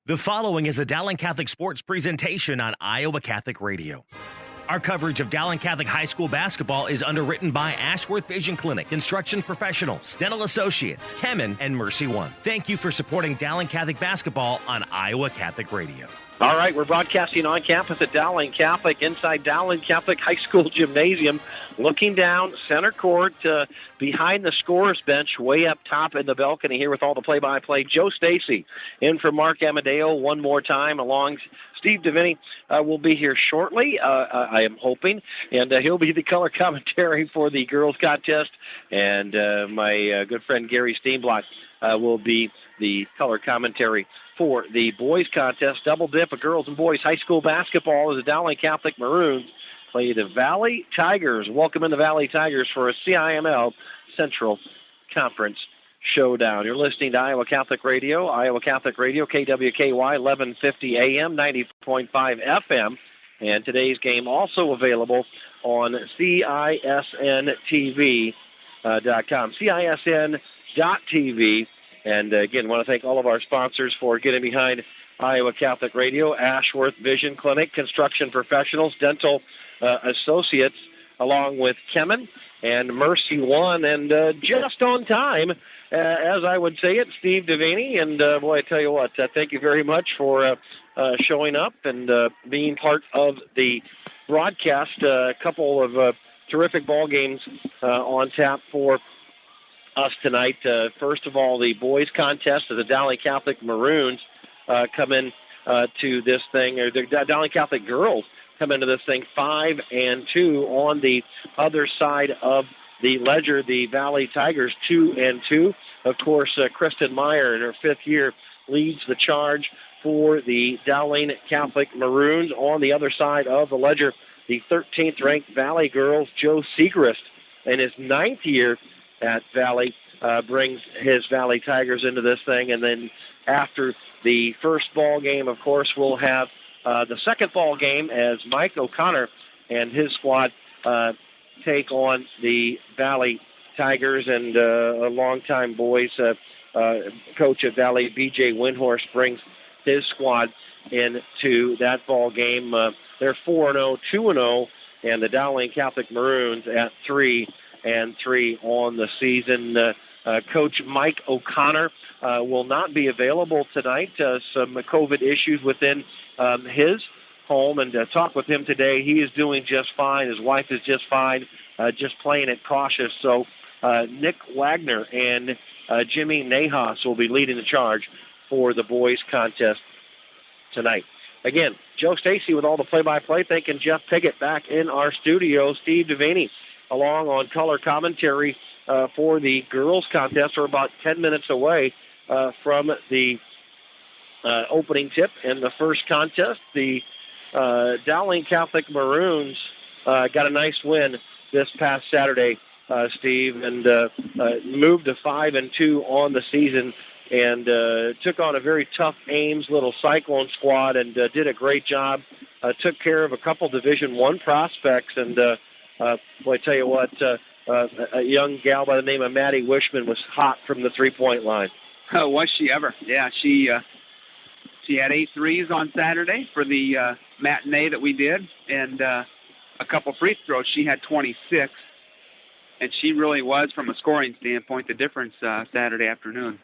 The following is a Dowling Catholic Sports presentation on Iowa Catholic Radio. Our coverage of Dowling Catholic High School basketball is underwritten by Ashworth Vision Clinic, Construction Professionals, Dental Associates, Kemen, and Mercy One. Thank you for supporting Dowling Catholic basketball on Iowa Catholic Radio. All right, we're broadcasting on campus at Dowling Catholic, inside Dowling Catholic High School Gymnasium, looking down center court behind the scorer's bench, way up top in the balcony here with all the play-by-play. Joe Stacy in for Mark Amadeo one more time, along Steve Deviney will be here shortly, I am hoping, and he'll be the color commentary for the girls contest, and my good friend Gary Steenblock will be the color commentary for the boys contest. Double dip of girls and boys high school basketball as the Dowling Catholic Maroons play the Valley Tigers. Welcome in the Valley Tigers for a CIML Central Conference showdown. You're listening to Iowa Catholic Radio, KWKY 1150 AM, 90.5 FM. And today's game also available on CISNTV.com, CISN.TV. And again, want to thank all of our sponsors for getting behind Iowa Catholic Radio: Ashworth Vision Clinic, Construction Professionals, Dental Associates, along with Kemen and Mercy One. And just on time, as I would say it, Steve Devaney. And boy, I tell you what, thank you very much for showing up and being part of the broadcast. A couple of terrific ball games on tap for us tonight. First of all, the boys contest of the Dowling Catholic Maroons come in to this thing, or the Dowling Catholic girls come into this thing 5-2. On the other side of the ledger, the Valley Tigers 2-2. Of course, Kristen Meyer in her fifth year leads the charge for the Dowling Catholic Maroons. On the other side of the ledger, the 13th ranked Valley girls, Joe Segrist, in his ninth year at Valley, brings his Valley Tigers into this thing. And then after the first ball game, of course, we'll have the second ball game as Mike O'Connor and his squad take on the Valley Tigers. And a longtime boys coach at Valley, B.J. Windhorst, brings his squad into that ball game. They're 4-0, 2-0, and the Dowling Catholic Maroons at 3-3 on the season. Coach Mike O'Connor will not be available tonight. Some COVID issues within his home, and talk with him today. He is doing just fine. His wife is just fine, just playing it cautious. So Nick Wagner and Jimmy Nahas will be leading the charge for the boys contest tonight. Again, Joe Stacy with all the play-by-play. Thanking Jeff Piggott back in our studio. Steve Devaney along on color commentary for the girls contest. We're about 10 minutes away from the opening tip in the first contest. The Dowling Catholic Maroons got a nice win this past Saturday, Steve, and moved to 5-2 on the season, and took on a very tough Ames little Cyclone squad, and did a great job. Took care of a couple Division I prospects, and boy, I tell you what, a young gal by the name of Maddie Wishman was hot from the three-point line. Oh, was she ever? Yeah, she had 8 threes on Saturday for the matinee that we did, and a couple free throws. She had 26, and she really was, from a scoring standpoint, the difference Saturday afternoon.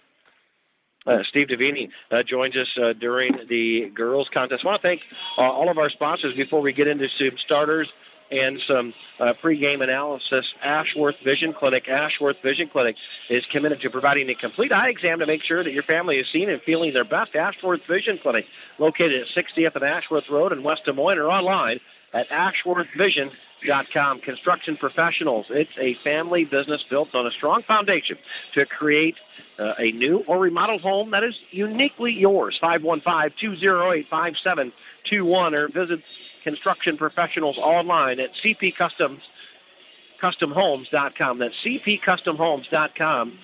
Steve Devaney joins us during the girls contest. I want to thank all of our sponsors before we get into some starters and some pregame analysis. Ashworth Vision Clinic. Ashworth Vision Clinic is committed to providing a complete eye exam to make sure that your family is seeing and feeling their best. Ashworth Vision Clinic, located at 60th and Ashworth Road in West Des Moines, or online at ashworthvision.com. Construction Professionals. It's a family business built on a strong foundation to create a new or remodeled home that is uniquely yours. 515-208-5721, or visit Construction Professionals online at cpcustomhomes.com. That's cpcustomhomes.com.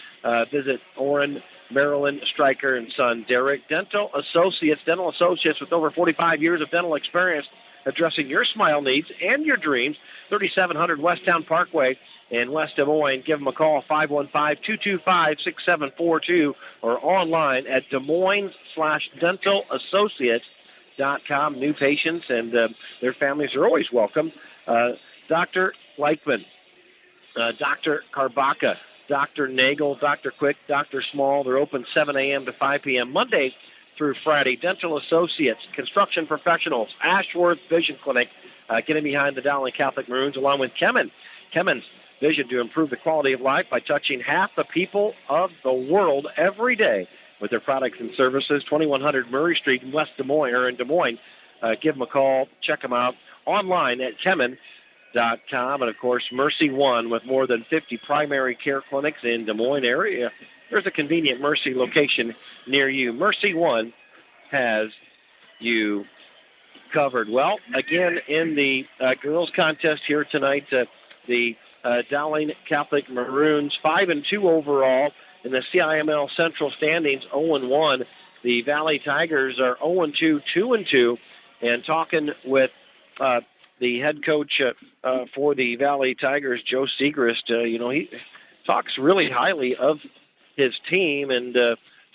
Visit Orrin, Marilyn, Stryker, and Son. Derek Dental Associates with over 45 years of dental experience addressing your smile needs and your dreams. 3700 Westtown Parkway in West Des Moines. Give them a call, 515-225-6742, or online at DesMoines/DentalAssociates.com. New patients and their families are always welcome. Dr. Leichman, Dr. Karbaka, Dr. Nagel, Dr. Quick, Dr. Small. They're open 7 a.m. to 5 p.m. Monday through Friday. Dental Associates, Construction Professionals, Ashworth Vision Clinic, getting behind the Dowling Catholic Maroons, along with Kemen's vision to improve the quality of life by touching half the people of the world every day with their products and services. 2100 Murray Street in West Des Moines, or in Des Moines. Give them a call. Check them out online at Kemen.com. And, of course, Mercy One, with more than 50 primary care clinics in Des Moines area. There's a convenient Mercy location near you. Mercy One has you covered. Well, again, in the girls contest here tonight, the Dowling Catholic Maroons 5-2 overall in the CIML Central standings, 0-1. The Valley Tigers are 0-2, 2-2, and talking with the head coach for the Valley Tigers, Joe Segrist. He talks really highly of his team and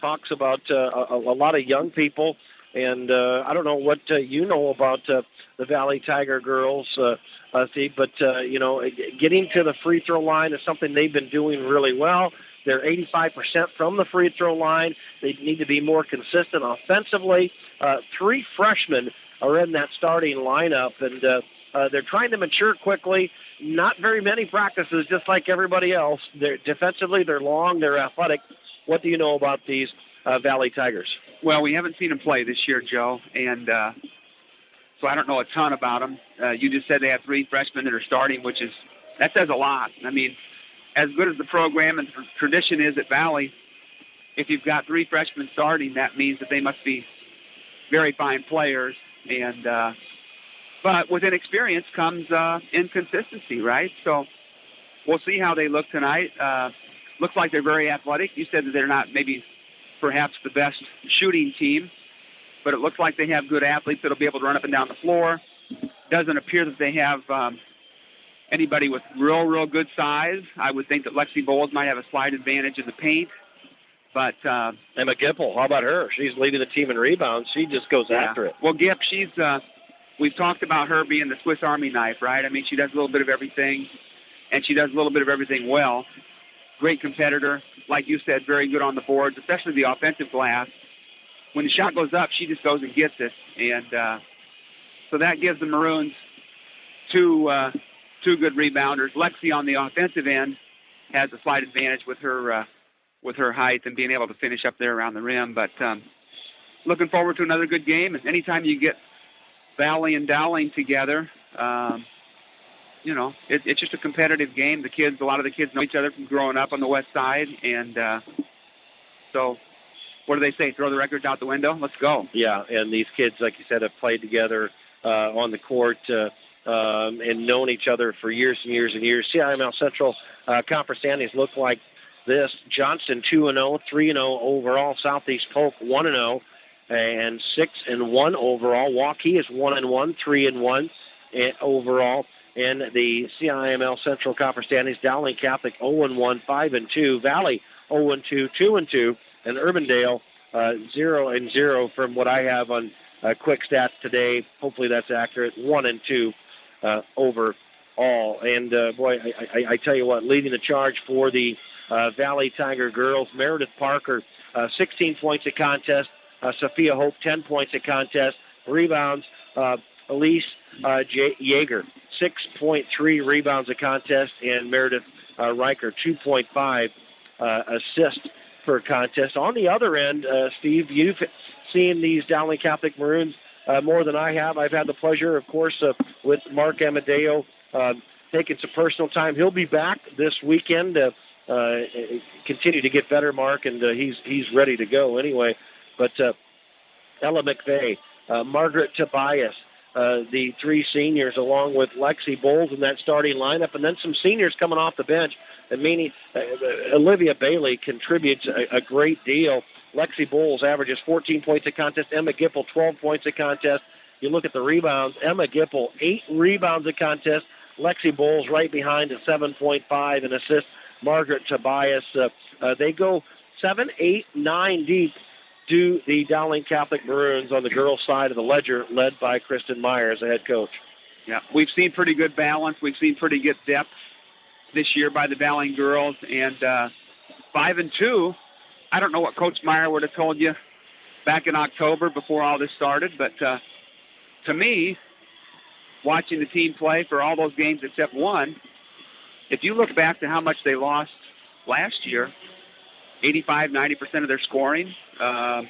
talks about a lot of young people. And I don't know what you know about the Valley Tiger girls, Steve, but, getting to the free throw line is something they've been doing really well. They're 85% from the free throw line. They need to be more consistent offensively. 3 freshmen are in that starting lineup, and they're trying to mature quickly. Not very many practices, just like everybody else. Defensively, they're long, they're athletic. What do you know about these Valley Tigers? Well, we haven't seen them play this year, Joe, and so I don't know a ton about them. You just said they have 3 freshmen that are starting, that says a lot. I mean, as good as the program and tradition is at Valley, if you've got 3 freshmen starting, that means that they must be very fine players. And but with inexperience comes inconsistency, right? So we'll see how they look tonight. Looks like they're very athletic. You said that they're not maybe perhaps the best shooting team, but it looks like they have good athletes that'll be able to run up and down the floor. Doesn't appear that they have anybody with real good size. I would think that Lexi Bowles might have a slight advantage in the paint. But Emma Gipple, how about her? She's leading the team in rebounds. She just goes after it. Well, Gip, we've talked about her being the Swiss Army knife, right? I mean, she does a little bit of everything, and she does a little bit of everything well. Great competitor. Like you said, very good on the boards, especially the offensive glass. When the shot goes up, she just goes and gets it. And so that gives the Maroons two good rebounders. Lexi on the offensive end has a slight advantage with her height and being able to finish up there around the rim. But looking forward to another good game. And anytime you get Valley and Dowling together, it's just a competitive game. A lot of the kids know each other from growing up on the west side. And so what do they say? Throw the records out the window? Let's go. Yeah, and these kids, like you said, have played together on the court and known each other for years and years and years. CIML Central Conference standings look like this: Johnston 2-0, 3-0 overall. Southeast Polk 1-0 and 6-1 overall. Waukee is 1-1, 3-1 overall. And the CIML Central Conference standings: Dowling Catholic 0-1, 5-2, Valley 0-2, 2-2, and Urbandale 0-0 from what I have on quick stats today. Hopefully that's accurate. 1-2 overall. And boy, I tell you what, leading the charge for the Valley Tiger girls, Meredith Parker, 16 points a contest. Sophia Hope, 10 points a contest. Rebounds, Elise Yeager, 6.3 rebounds a contest, and Meredith Riker, 2.5 assists per contest. On the other end, Steve, you've seen these Dowling Catholic Maroons more than I have. I've had the pleasure, of course, with Mark Amadeo taking some personal time. He'll be back this weekend to continue to get better, Mark, and he's ready to go anyway. But Ella McVeigh, Margaret Tobias, the 3 seniors, along with Lexi Bowles in that starting lineup, and then some seniors coming off the bench. Olivia Bailey contributes a great deal. Lexi Bowles averages 14 points a contest. Emma Gipple, 12 points a contest. You look at the rebounds. Emma Gipple, 8 rebounds a contest. Lexi Bowles right behind at 7.5 and assist. Margaret Tobias. They go 7, 8, 9 deep to the Dowling Catholic Maroons on the girls' side of the ledger, led by Kristen Myers, the head coach. Yeah, we've seen pretty good balance. We've seen pretty good depth this year by the Dowling girls. And 5-2, I don't know what Coach Meyer would have told you back in October before all this started, but to me, watching the team play for all those games except one, if you look back to how much they lost last year, 85, 90% of their scoring, for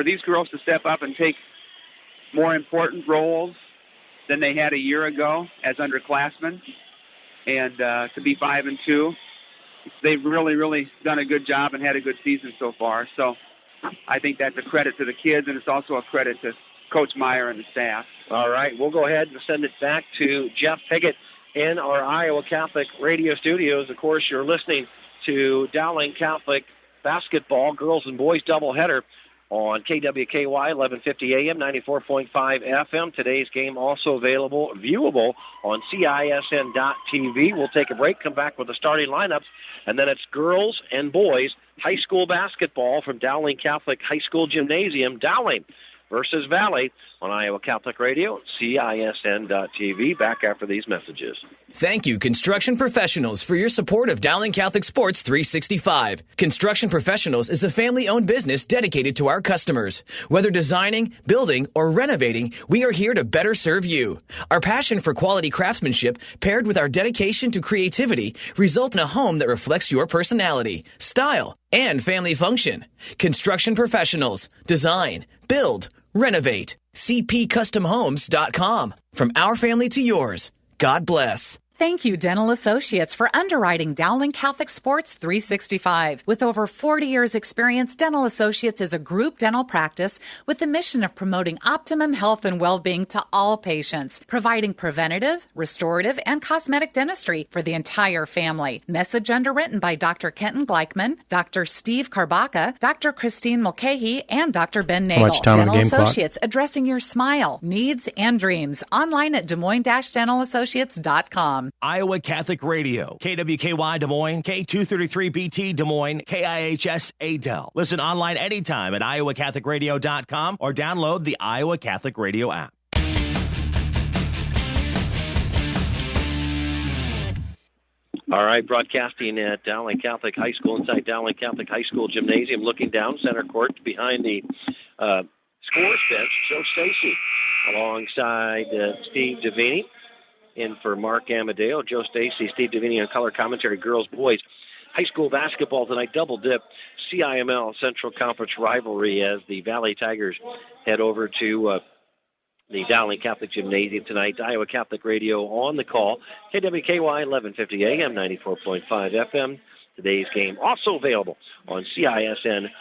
these girls to step up and take more important roles than they had a year ago as underclassmen, and to be 5-2, they've really, really done a good job and had a good season so far. So I think that's a credit to the kids, and it's also a credit to Coach Meyer and the staff. All right, we'll go ahead and send it back to Jeff Piggott in our Iowa Catholic radio studios. Of course, you're listening to Dowling Catholic basketball, girls and boys doubleheader on KWKY 1150 AM, 94.5 FM. Today's game also viewable on CISN.TV. We'll take a break, come back with the starting lineups, and then it's girls and boys high school basketball from Dowling Catholic High School Gymnasium. Dowling versus Valley on Iowa Catholic Radio, CISN.TV. Back after these messages. Thank you, Construction Professionals, for your support of Dowling Catholic Sports 365. Construction Professionals is a family-owned business dedicated to our customers. Whether designing, building, or renovating, we are here to better serve you. Our passion for quality craftsmanship, paired with our dedication to creativity, result in a home that reflects your personality, style, and family function. Construction Professionals. Design, build, renovate. CPCustomHomes.com. From our family to yours. God bless. Thank you, Dental Associates, for underwriting Dowling Catholic Sports 365. With over 40 years' experience, Dental Associates is a group dental practice with the mission of promoting optimum health and well-being to all patients, providing preventative, restorative, and cosmetic dentistry for the entire family. Message underwritten by Dr. Kenton Gleichman, Dr. Steve Karbaka, Dr. Christine Mulcahy, and Dr. Ben Nagel. Dental Associates, addressing your smile, needs, and dreams. Online at DesMoines-DentalAssociates.com. Iowa Catholic Radio, KWKY Des Moines, K233BT Des Moines, KIHS Adel. Listen online anytime at iowacatholicradio.com or download the Iowa Catholic Radio app. All right, broadcasting at Dowling Catholic High School, inside Dowling Catholic High School Gymnasium, looking down center court behind the scores bench, Joe Stacy alongside Steve Davini. In for Mark Amadeo, Joe Stacy, Steve Davini on color commentary, girls, boys. High school basketball tonight, double dip, CIML Central Conference rivalry as the Valley Tigers head over to the Dowling Catholic Gymnasium tonight. Iowa Catholic Radio on the call, KWKY 1150 AM, 94.5 FM. Today's game also available on CISN.TV.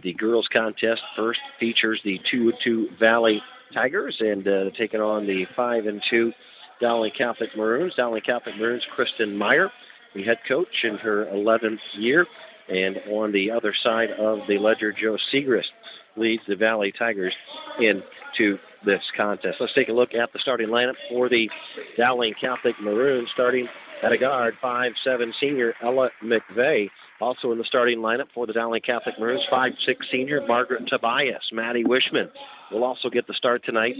The girls contest first features the 2-2 Valley Tigers and taking on the 5-2 Dowling Catholic Maroons. Dowling Catholic Maroons, Kristen Meyer, the head coach in her 11th year. And on the other side of the ledger, Joe Segrist leads the Valley Tigers into this contest. Let's take a look at the starting lineup for the Dowling Catholic Maroons, starting at a guard, 5'7" senior Ella McVeigh. Also in the starting lineup for the Dowling Catholic Maroons, 5'6" senior Margaret Tobias. Maddie Wishman will also get the start tonight.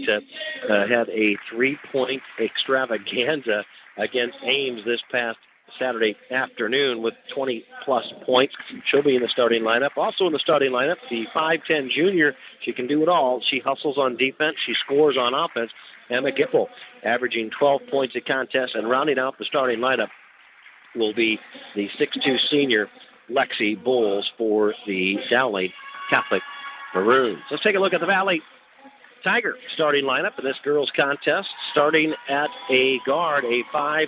Had a 3-point extravaganza against Ames this past Saturday afternoon with 20-plus points. She'll be in the starting lineup. Also in the starting lineup, the 5'10" junior. She can do it all. She hustles on defense. She scores on offense. Emma Gipple, averaging 12 points a contest, and rounding out the starting lineup will be the 6'2" senior Lexi Bowles for the Dowling Catholic Maroons. Let's take a look at the Valley Tiger starting lineup in this girls contest. Starting at a guard, a 5'6"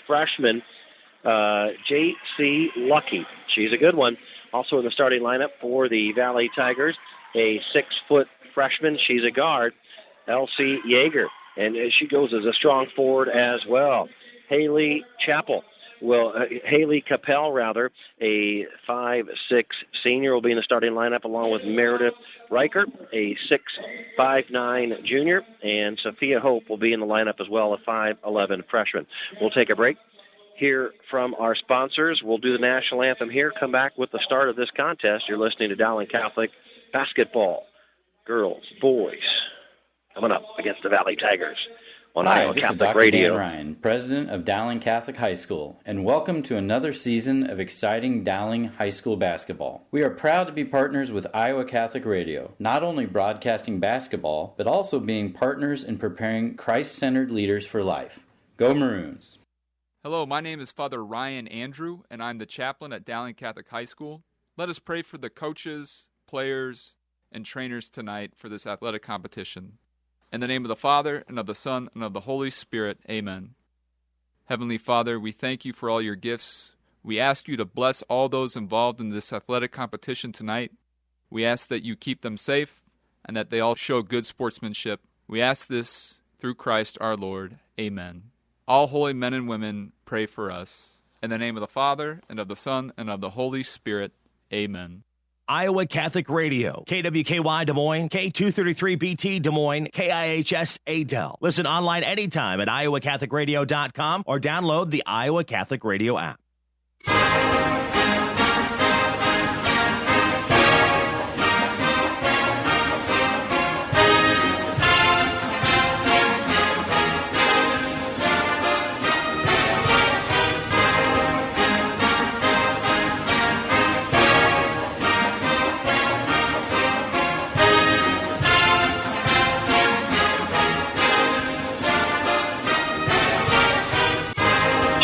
freshman, J.C. Lucky. She's a good one. Also in the starting lineup for the Valley Tigers, a 6-foot freshman. She's a guard, Elsie Yeager. And she goes as a strong forward as well. Haley Chappell, Haley Capel, a 5'6" senior, will be in the starting lineup along with Meredith Riker, a 6'5" junior, and Sophia Hope will be in the lineup as well, a 5'11" freshman. We'll take a break, hear from our sponsors. We'll do the national anthem here, come back with the start of this contest. You're listening to Dowling Catholic Basketball, girls, boys, coming up against the Valley Tigers. Hi, this is Dr. Dan Ryan, president of Dowling Catholic High School, and welcome to another season of exciting Dowling High School basketball. We are proud to be partners with Iowa Catholic Radio, not only broadcasting basketball, but also being partners in preparing Christ-centered leaders for life. Go Maroons! Hello, my name is Father Ryan Andrew, and I'm the chaplain at Dowling Catholic High School. Let us pray for the coaches, players, and trainers tonight for this athletic competition. In the name of the Father, and of the Son, and of the Holy Spirit, amen. Heavenly Father, we thank you for all your gifts. We ask you to bless all those involved in this athletic competition tonight. We ask that you keep them safe, and that they all show good sportsmanship. We ask this through Christ our Lord, amen. All holy men and women, pray for us. In the name of the Father, and of the Son, and of the Holy Spirit, amen. Iowa Catholic Radio, KWKY Des Moines, K233BT Des Moines, KIHS Adel. Listen online anytime at iowacatholicradio.com or download the Iowa Catholic Radio app.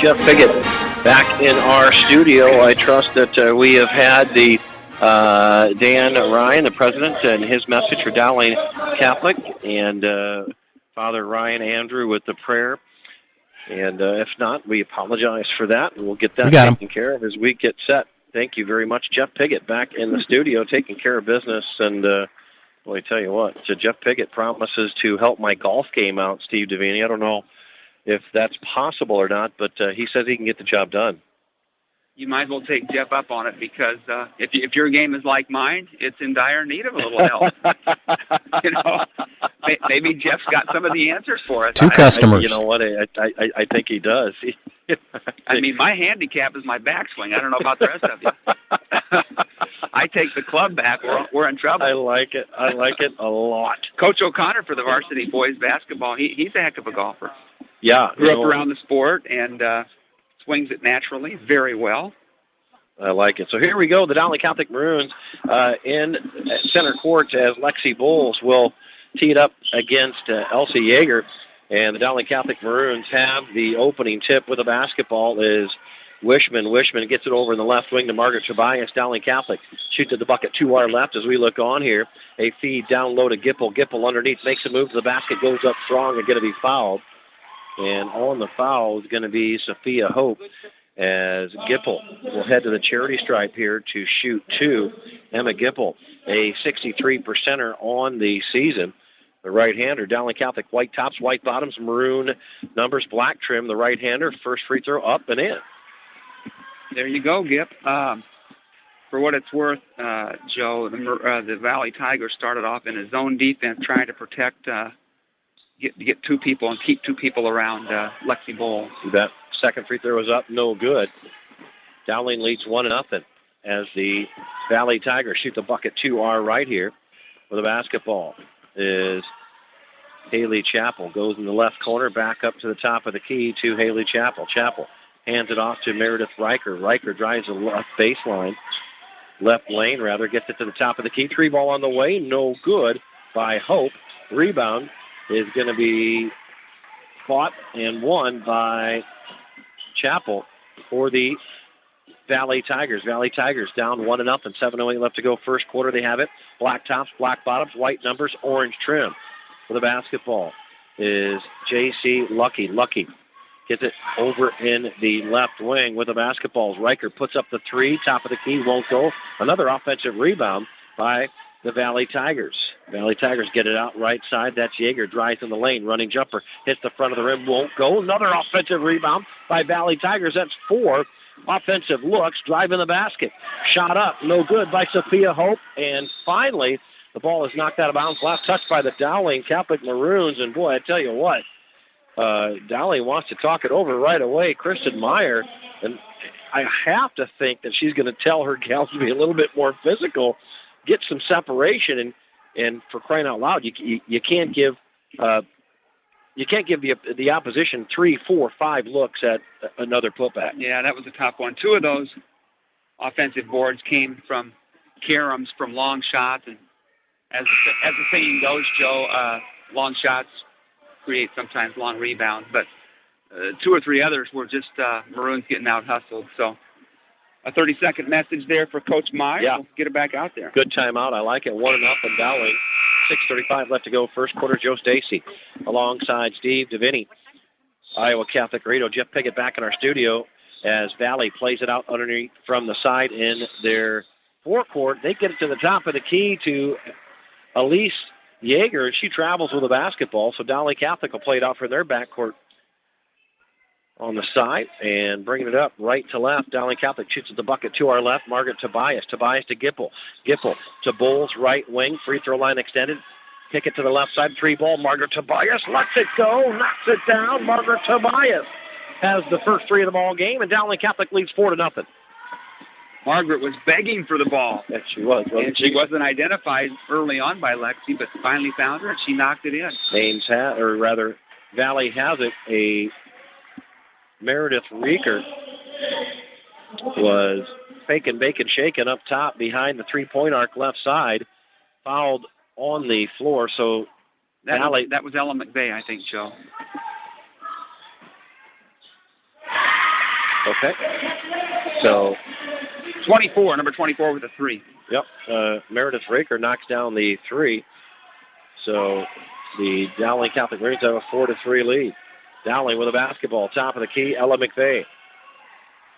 Jeff Piggott back in our studio. I trust that we have had the Dan Ryan, the president, and his message for Dowling Catholic, and Father Ryan Andrew with the prayer. And if not, we apologize for that. We'll get that taken care of as we get set. Thank you very much, Jeff Piggott, back in the studio taking care of business. And boy, I tell you what, so Jeff Piggott promises to help my golf game out, Steve Davini. I don't know if that's possible or not, but he says he can get the job done. You might as well take Jeff up on it, because if your game is like mine, it's in dire need of a little help. Maybe Jeff's got some of the answers for us. Two customers. You know what? I think he does. I mean, my handicap is my backswing. I don't know about the rest of you. I take the club back. We're in trouble. I like it a lot. Coach O'Connor for the varsity boys basketball, he's a heck of a golfer. Yeah. Grew up around the sport and swings it naturally very well. I like it. So here we go. The Dowling Catholic Maroons in center court as Lexi Bowles will tee it up against Elsie Yeager. And the Dowling Catholic Maroons have the opening tip with the basketball is Wishman. Wishman gets it over in the left wing to Margaret Tobias. Dowling Catholic shoots at the bucket to our left as we look on here. A feed down low to Gipple. Gipple underneath makes a move to the basket, goes up strong and going to be fouled. And on the foul is going to be Sophia Hope as Gipple will head to the charity stripe here to shoot two. Emma Gipple, a 63%er on the season. The right-hander, Dowling Catholic, white tops, white bottoms, maroon numbers, black trim. The right-hander, first free throw up and in. There you go, Gip. For what it's worth, Joe, the Valley Tigers started off in a zone defense trying to protect get two people and keep two people around Lexi Bowles. That second free throw was up, no good. Dowling leads 1-0 as the Valley Tigers shoot the bucket to our right here with a basketball. Is Haley Chappell. Goes in the left corner, back up to the top of the key to Haley Chappell. Chappell hands it off to Meredith Riker. Riker drives the left baseline. Left lane, gets it to the top of the key. Three ball on the way, no good by Hope. Rebound is going to be fought and won by Chappell for the Valley Tigers. Valley Tigers down 1-0, 7:08 left to go first quarter. They have it. Black tops, black bottoms, white numbers, orange trim. For the basketball is J.C. Lucky. Lucky gets it over in the left wing with the basketballs. Riker puts up the three, top of the key, won't go. Another offensive rebound by the Valley Tigers. Valley Tigers get it out right side. That's Yeager. Drives in the lane. Running jumper. Hits the front of the rim. Won't go. Another offensive rebound by Valley Tigers. That's 4 offensive looks. Driving the basket. Shot up. No good by Sophia Hope. And finally, the ball is knocked out of bounds. Last touch by the Dowling Catholic Maroons. And boy, I tell you what, Dowling wants to talk it over right away. Kristen Meyer. And I have to think that she's going to tell her gals to be a little bit more physical, get some separation, and for crying out loud, you can't give the opposition 3, 4, 5 looks at another putback. Yeah, that was a tough one. 2 of those offensive boards came from caroms, from long shots, and as the saying goes, Joe, long shots create sometimes long rebounds, but 2 or 3 others were just Maroons getting out hustled. So a 30-second message there for Coach Meyer. Yeah. We'll get it back out there. Good timeout. I like it. 1-0 in Dowling. 6:35 left to go. First quarter. Joe Stacy alongside Steve Deviney. Iowa Catholic Radio. Jeff Piggott back in our studio as Valley plays it out underneath from the side in their forecourt. They get it to the top of the key to Elise Yeager. She travels with the basketball, so Dowling Catholic will play it out from their backcourt on the side and bringing it up right to left. Dowling Catholic shoots at the bucket to our left. Margaret Tobias. Tobias to Gipple. Gipple to Bowles, right wing. Free throw line extended. Kick it to the left side. 3 ball. Margaret Tobias lets it go. Knocks it down. Margaret Tobias has the first 3 of the ball game, and Dowling Catholic leads 4-0. Margaret was begging for the ball. Yes, she was. And she wasn't identified early on by Lexi, but finally found her, and she knocked it in. Valley has it. A Meredith Rieker was faking, baking, shaking up top behind the 3-point arc left side. Fouled on the floor, so that was Ella McVeigh, I think, Joe. Okay. So 24, number 24 with a 3. Yep. Meredith Rieker knocks down the 3. So the Dowling Catholic Maroons have a 4-3 lead. Dowling with a basketball, top of the key, Ella McVeigh.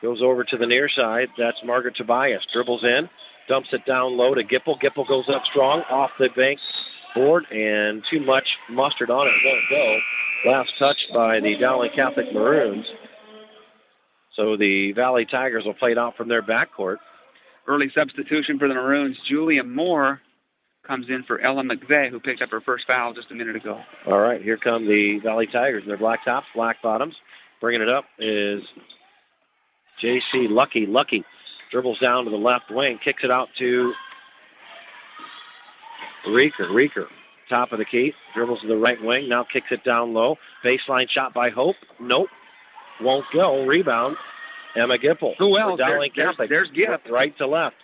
Goes over to the near side. That's Margaret Tobias. Dribbles in, dumps it down low to Gipple. Gipple goes up strong, off the bank board, and too much mustard on it. Won't go. Last touch by the Dowling Catholic Maroons. So the Valley Tigers will play it out from their backcourt. Early substitution for the Maroons. Julia Moore comes in for Ella McVeigh, who picked up her first foul just a minute ago. All right, here come the Valley Tigers in their black tops, black bottoms. Bringing it up is J.C. Lucky. Lucky dribbles down to the left wing, kicks it out to Rieker. Rieker, top of the key, dribbles to the right wing, now kicks it down low. Baseline shot by Hope. Nope. Won't go. Rebound. Emma Gipple. Who else? There's Gip. Right to left.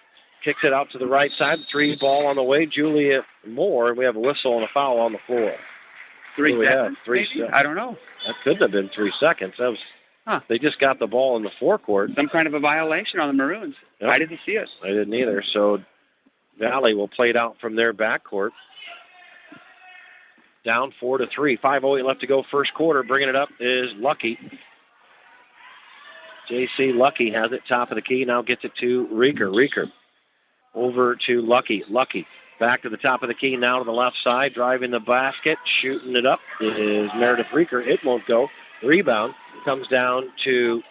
Kicks it out to the right side. 3 ball on the way. Julia Moore. And we have a whistle and a foul on the floor. 3 seconds? 3 seconds. I don't know. That couldn't have been 3 seconds. That was. They just got the ball in the forecourt. Some kind of a violation on the Maroons. Yep. I didn't see it. I didn't either. So Valley will play it out from their backcourt. Down 4-3. 5:08 left to go first quarter. Bringing it up is Lucky. J.C. Lucky has it top of the key. Now gets it to Rieker. Rieker over to Lucky. Lucky back to the top of the key. Now to the left side. Driving the basket. Shooting it up is Meredith Rieker. It won't go. Rebound comes down to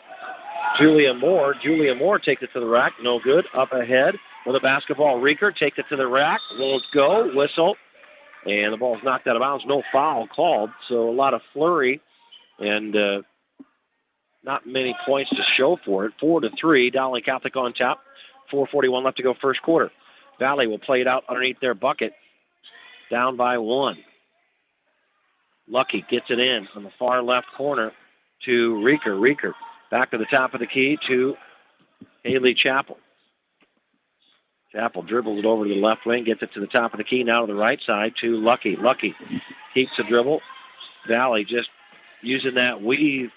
Julia Moore. Julia Moore takes it to the rack. No good. Up ahead with a basketball. Rieker takes it to the rack. Won't go. Whistle. And the ball's knocked out of bounds. No foul called. So a lot of flurry and not many points to show for it. 4-3. Dowling Catholic on top. 4:41 left to go first quarter. Valley will play it out underneath their bucket. Down by 1. Lucky gets it in on the far left corner to Rieker. Rieker back to the top of the key to Haley Chappell. Chappell dribbles it over to the left wing, gets it to the top of the key, now to the right side to Lucky. Lucky keeps the dribble. Valley just using that weave,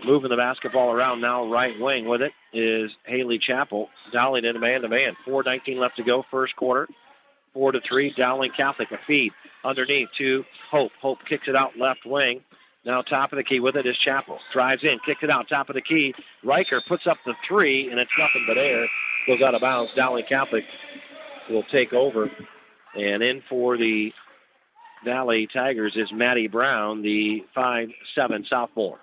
moving the basketball around. Now right wing with it is Haley Chappell. Dowling in a man-to-man. 4:19 left to go first quarter. 4-3. Dowling Catholic a feed underneath to Hope. Hope kicks it out left wing. Now top of the key with it is Chappell. Drives in, kicks it out top of the key. Riker puts up the 3, and it's nothing but air. Goes out of bounds. Dowling Catholic will take over And in for the Valley Tigers is Maddie Brown, the 5'7" sophomore.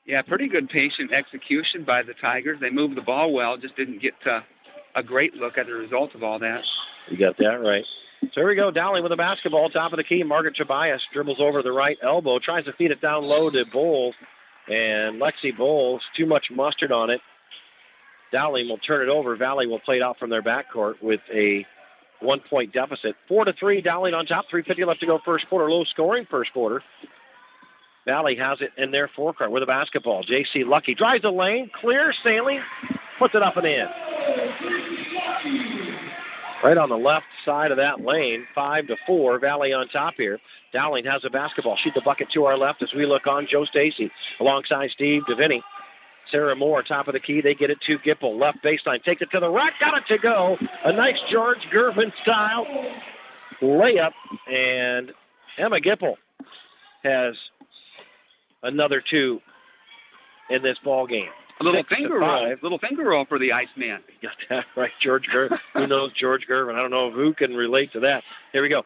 Yeah, pretty good patient execution by the Tigers. They moved the ball well, just didn't get a great look at the result of all that. You got that right. So here we go, Dowling with the basketball, top of the key. Margaret Tobias dribbles over the right elbow, tries to feed it down low to Bowles, and Lexi Bowles, too much mustard on it. Dowling will turn it over. Valley will play it out from their backcourt with a 1-point deficit. 4-3, Dowling on top, 3:50 left to go first quarter, low scoring first quarter. Valley has it in their forecourt with a basketball. J.C. Lucky drives the lane, clear, sailing, puts it up and in. Right on the left side of that lane, 5-4, Valley on top here. Dowling has the basketball. Shoot the bucket to our left as we look on. Joe Stacy alongside Steve DeVinny. Sarah Moore, top of the key. They get it to Gipple. Left baseline, takes it to the rack, got it to go. A nice George Gervin style layup, and Emma Gipple has another 2 in this ball game. A little finger roll for the Iceman. Got that right, George Gervin. Who knows George Gervin? I don't know who can relate to that. Here we go.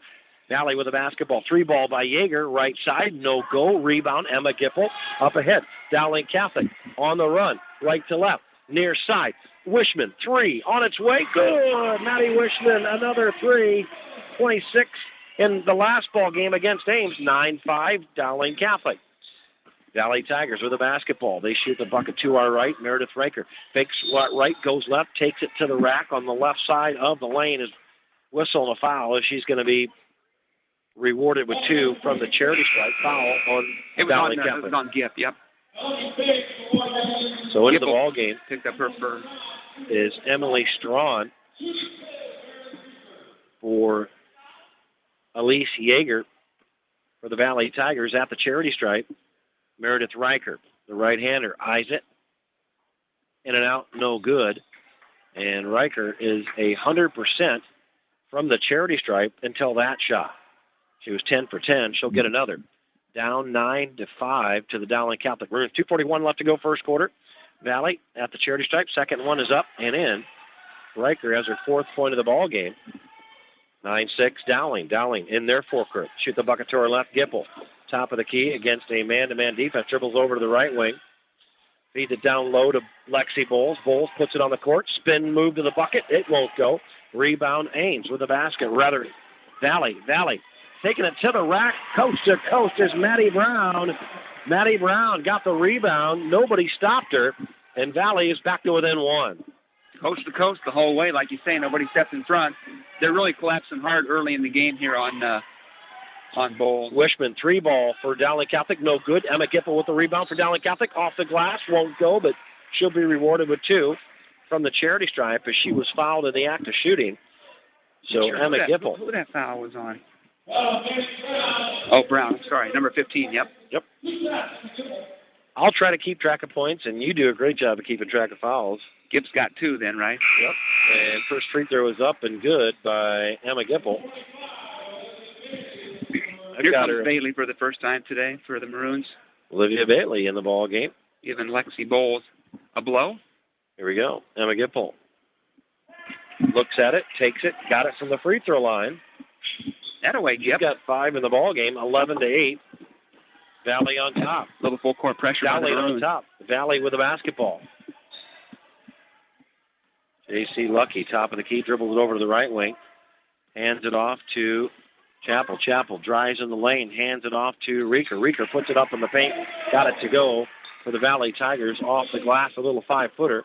Valley with a basketball. 3-ball by Yeager. Right side, no go. Rebound, Emma Gipple. Up ahead. Dowling Catholic on the run. Right to left. Near side. Wishman, 3. On its way. Good. Maddie Wishman, another 3. 26 in the last ball game against Ames. 9-5, Dowling Catholic. Valley Tigers with a basketball. They shoot the bucket to our right. Meredith Riker fakes right, goes left, takes it to the rack on the left side of the lane. Is whistling a foul as she's going to be rewarded with 2 from the charity stripe. Foul on Valley Catholic. It was on Gift, yep. So into the ball game picked up her first is Emily Strawn for Elise Yeager for the Valley Tigers at the charity stripe. Meredith Riker, the right-hander, eyes it. In and out, no good. And Riker is 100% from the charity stripe until that shot. She was 10 for 10. She'll get another. Down 9-5 to the Dowling Catholic Maroons. 2:41 left to go first quarter. Valley at the charity stripe. Second one is up and in. Riker has her 4th point of the ball game. 9-6 Dowling. Dowling in their forecourt. Shoot the bucket to her left. Gipple. Top of the key against a man-to-man defense. Dribbles over to the right wing. Feeds it down low to Lexi Bowles. Bowles puts it on the court. Spin move to the bucket. It won't go. Rebound Ames with the basket. Rather, Valley. Taking it to the rack. Coast to coast is Maddie Brown. Maddie Brown got the rebound. Nobody stopped her. And Valley is back to within 1. Coast to coast the whole way. Like you say, nobody stepped in front. They're really collapsing hard early in the game here on Bowles. Wishman, 3-ball for Dowling Catholic. No good. Emma Gipple with the rebound for Dowling Catholic. Off the glass. Won't go, but she'll be rewarded with 2 from the charity stripe as she was fouled in the act of shooting. So Emma Gipple. Who that foul was on? Oh, Brown. Sorry. Number 15. Yep. I'll try to keep track of points, and you do a great job of keeping track of fouls. Gibbs got 2 then, right? Yep. And first free throw is up and good by Emma Gipple. Here comes Bailey for the first time today for the Maroons. Olivia Bailey in the ball game. Giving Lexi Bowles a blow. Here we go. Emma Gipple looks at it, takes it, got it from the free throw line. That away, She's got 5 in the ball game, 11-8. Valley on top. Little full court pressure. Valley on top. Valley with the basketball. J.C. Lucky, top of the key, dribbles it over to the right wing. Hands it off to Chappell. Chappell drives in the lane, hands it off to Reeker. Reeker puts it up in the paint, got it to go for the Valley Tigers. Off the glass, a little 5-footer.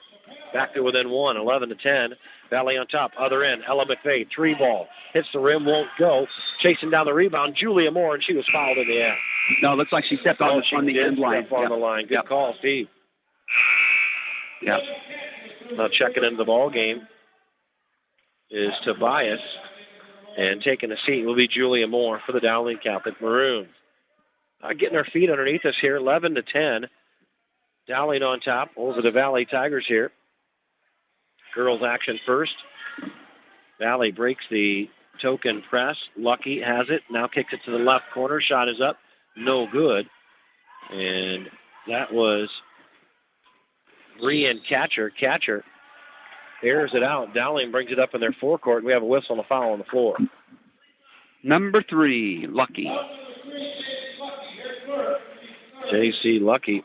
Back to within 1, 11-10. Valley on top, other end. Ella McVeigh, 3-ball. Hits the rim, won't go. Chasing down the rebound, Julia Moore, and she was fouled in the act. No, it looks like she stepped on the end line. On the line. Good call, Steve. Yeah. Now checking into the ball game is Tobias. And taking a seat will be Julia Moore for the Dowling Catholic Maroons. Getting our feet underneath us here, 11-10. Dowling on top over the Valley Tigers here. Girls action first. Valley breaks the token press. Lucky has it. Now kicks it to the left corner. Shot is up. No good. And that was Brian Catcher. Catcher airs it out. Dowling brings it up in their forecourt. We have a whistle and a foul on the floor. Number 3, Lucky. J.C. Lucky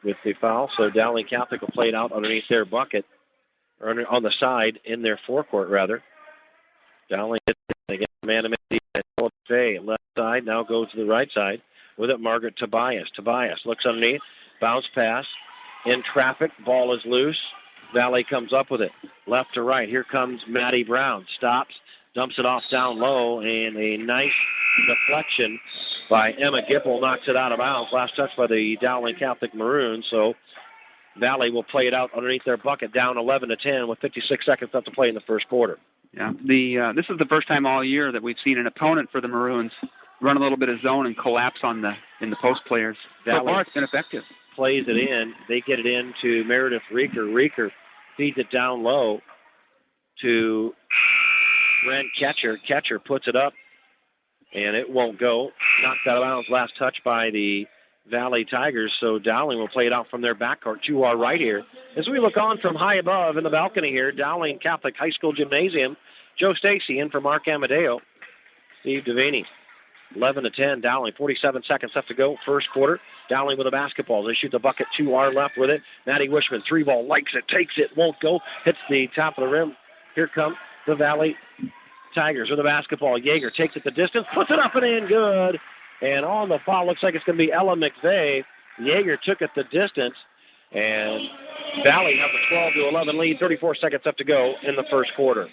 with the foul, so Dowling Catholic will play it out underneath their bucket, or on the side, in their forecourt, rather. Dowling gets man-to-man defense. Left side, now goes to the right side. With it, Margaret Tobias. Tobias looks underneath, bounce pass, in traffic, ball is loose. Valley comes up with it, left to right. Here comes Maddie Brown, stops, dumps it off down low, and a nice deflection by Emma Gipple knocks it out of bounds. Last touch by the Dowling Catholic Maroons, so Valley will play it out underneath their bucket, down 11-10 with 56 seconds left to play in the first quarter. Yeah, this is the first time all year that we've seen an opponent for the Maroons run a little bit of zone and collapse in the post players. So far, it's been effective. Plays it in. They get it in to Meredith Reeker. Reeker feeds it down low to Brent Ketcher. Ketcher puts it up, and it won't go. Knocked out of bounds. Last touch by the Valley Tigers, so Dowling will play it out from their backcourt to our right here. As we look on from high above in the balcony here, Dowling Catholic High School Gymnasium, Joe Stacy in for Mark Amadeo. Steve Devaney. 11-10, Dowling, 47 seconds left to go, first quarter. Dowling with a basketball. They shoot the bucket to our left with it. Maddie Wishman, 3-ball, likes it, takes it, won't go, hits the top of the rim. Here come the Valley Tigers with a basketball. Yeager takes it the distance, puts it up and in, good. And on the foul, looks like it's going to be Ella McVeigh. Yeager took it the distance, and Valley has a 12-11 lead, 34 seconds left to go in the first quarter.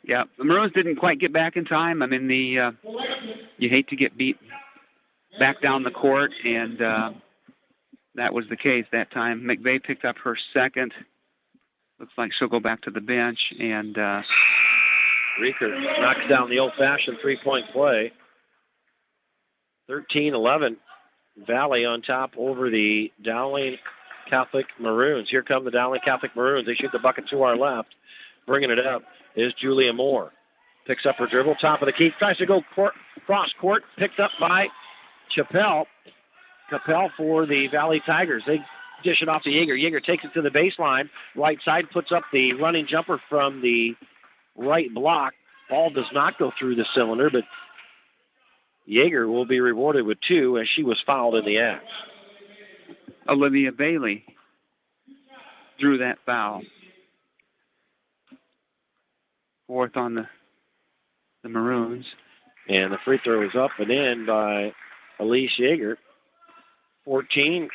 Yeah, the Maroons didn't quite get back in time. I mean, you hate to get beat back down the court, and that was the case that time. McVeigh picked up her second. Looks like she'll go back to the bench, and Reeker knocks down the old-fashioned three-point play. 13-11, Valley on top over the Dowling Catholic Maroons. Here come the Dowling Catholic Maroons. They shoot the bucket to our left. Bringing it up is Julia Moore. Picks up her dribble, top of the key, tries to go cross court, picked up by Chappelle. Capel for the Valley Tigers. They dish it off to Yeager. Yeager takes it to the baseline. Right side puts up the running jumper from the right block. Ball does not go through the cylinder, but Yeager will be rewarded with 2 as she was fouled in the act. Olivia Bailey drew that foul. Fourth on the Maroons. And the free throw is up and in by Elise Yeager. 14-11.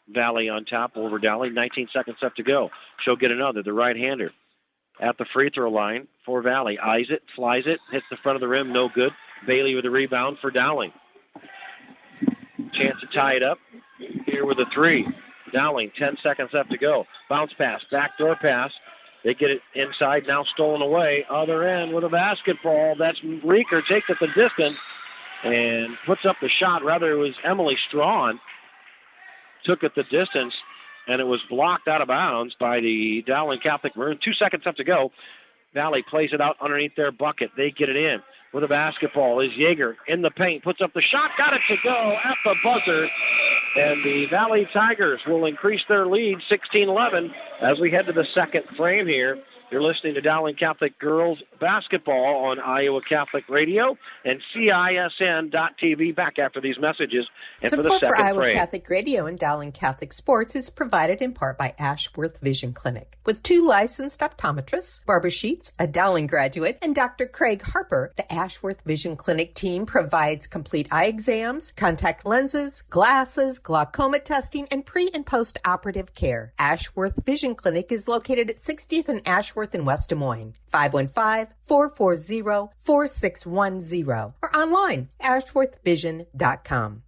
Valley on top over Dowling. 19 seconds left to go. She'll get another, the right-hander. At the free throw line for Valley. Eyes it, flies it, hits the front of the rim, no good. Bailey with the rebound for Dowling. Chance to tie it up. Here with a 3. Dowling, 10 seconds left to go. Bounce pass, backdoor pass. They get it inside, now stolen away. Other end with a basketball. That's Reeker, takes it the distance and puts up the shot. Rather, it was Emily Strawn. Took it the distance, and it was blocked out of bounds by the Dowling Catholic Maroons. 2 seconds left to go. Valley plays it out underneath their bucket. They get it in. With a basketball is Yeager in the paint, puts up the shot, got it to go at the buzzer. And the Valley Tigers will increase their lead 16-11 as we head to the second frame here. You're listening to Dowling Catholic Girls Basketball on Iowa Catholic Radio and CISN.TV. Back after these messages and Support for the second for Iowa frame. Catholic Radio and Dowling Catholic Sports is provided in part by Ashworth Vision Clinic. With 2 licensed optometrists, Barbara Sheets, a Dowling graduate, and Dr. Craig Harper, the Ashworth Vision Clinic team provides complete eye exams, contact lenses, glasses, glaucoma testing, and pre- and post-operative care. Ashworth Vision Clinic is located at 60th and Ashworth in West Des Moines. 515-440-4610 or online, ashworthvision.com.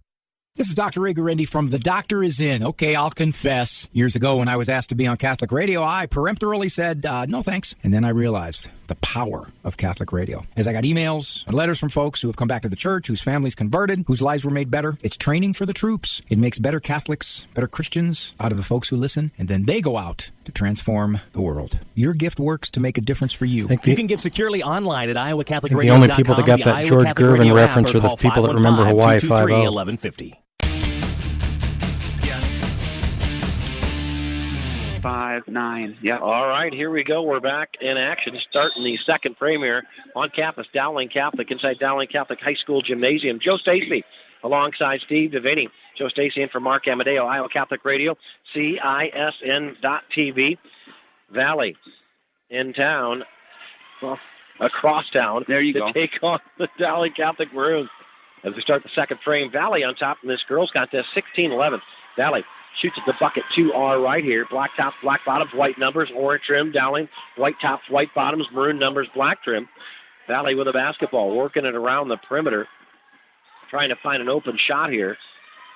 This is Dr. Ray Guarendi from The Doctor Is In. Okay, I'll confess. Years ago when I was asked to be on Catholic radio, I peremptorily said, no thanks. And then I realized the power of Catholic radio. As I got emails and letters from folks who have come back to the church, whose families converted, whose lives were made better. It's training for the troops. It makes better Catholics, better Christians out of the folks who listen, and then they go out to transform the world. Your gift works to make a difference for you. You can give securely online at iowacatholicradio.com. The only people that got that George Gervin reference are the people that remember Hawaii 5-0. 1150. 5-9. Yeah. All right, here we go. We're back in action, starting the second frame here on campus. Dowling Catholic, inside Dowling Catholic High School Gymnasium. Joe Stacy alongside Steve Devaney. Joe Stacy in for Mark Amadeo, Iowa Catholic Radio, CISN.TV. Valley in town, well, across town. There you go. Take on the Dowling Catholic Maroons. As we start the second frame, Valley on top in this girls contest, 16-11. Valley shoots at the bucket to our right here. Black tops, black bottoms, white numbers, orange trim. Dowling, white tops, white bottoms, maroon numbers, black trim. Valley with a basketball, working it around the perimeter, trying to find an open shot here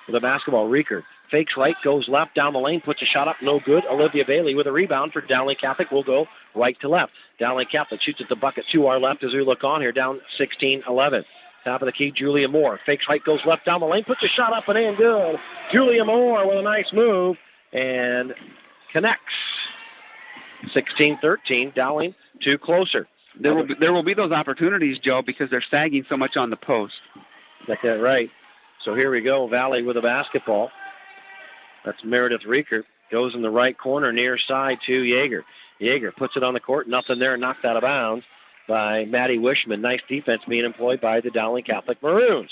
with a basketball. Rieker fakes right, goes left, down the lane, puts a shot up, no good. Olivia Bailey with a rebound for Dowling Catholic will go right to left. Dowling Catholic shoots at the bucket to our left as we look on here, down 16-11. Top of the key, Julia Moore. Fakes right, goes left down the lane, puts a shot up and in, good. Julia Moore with a nice move and connects. 16-13, Dowling two closer. There will be those opportunities, Joe, because they're sagging so much on the post. Got that right. So here we go, Valley with a basketball. That's Meredith Rieker. Goes in the right corner, near side to Yeager. Yeager puts it on the court, nothing there, knocked out of bounds by Maddie Wishman. Nice defense being employed by the Dowling Catholic Maroons.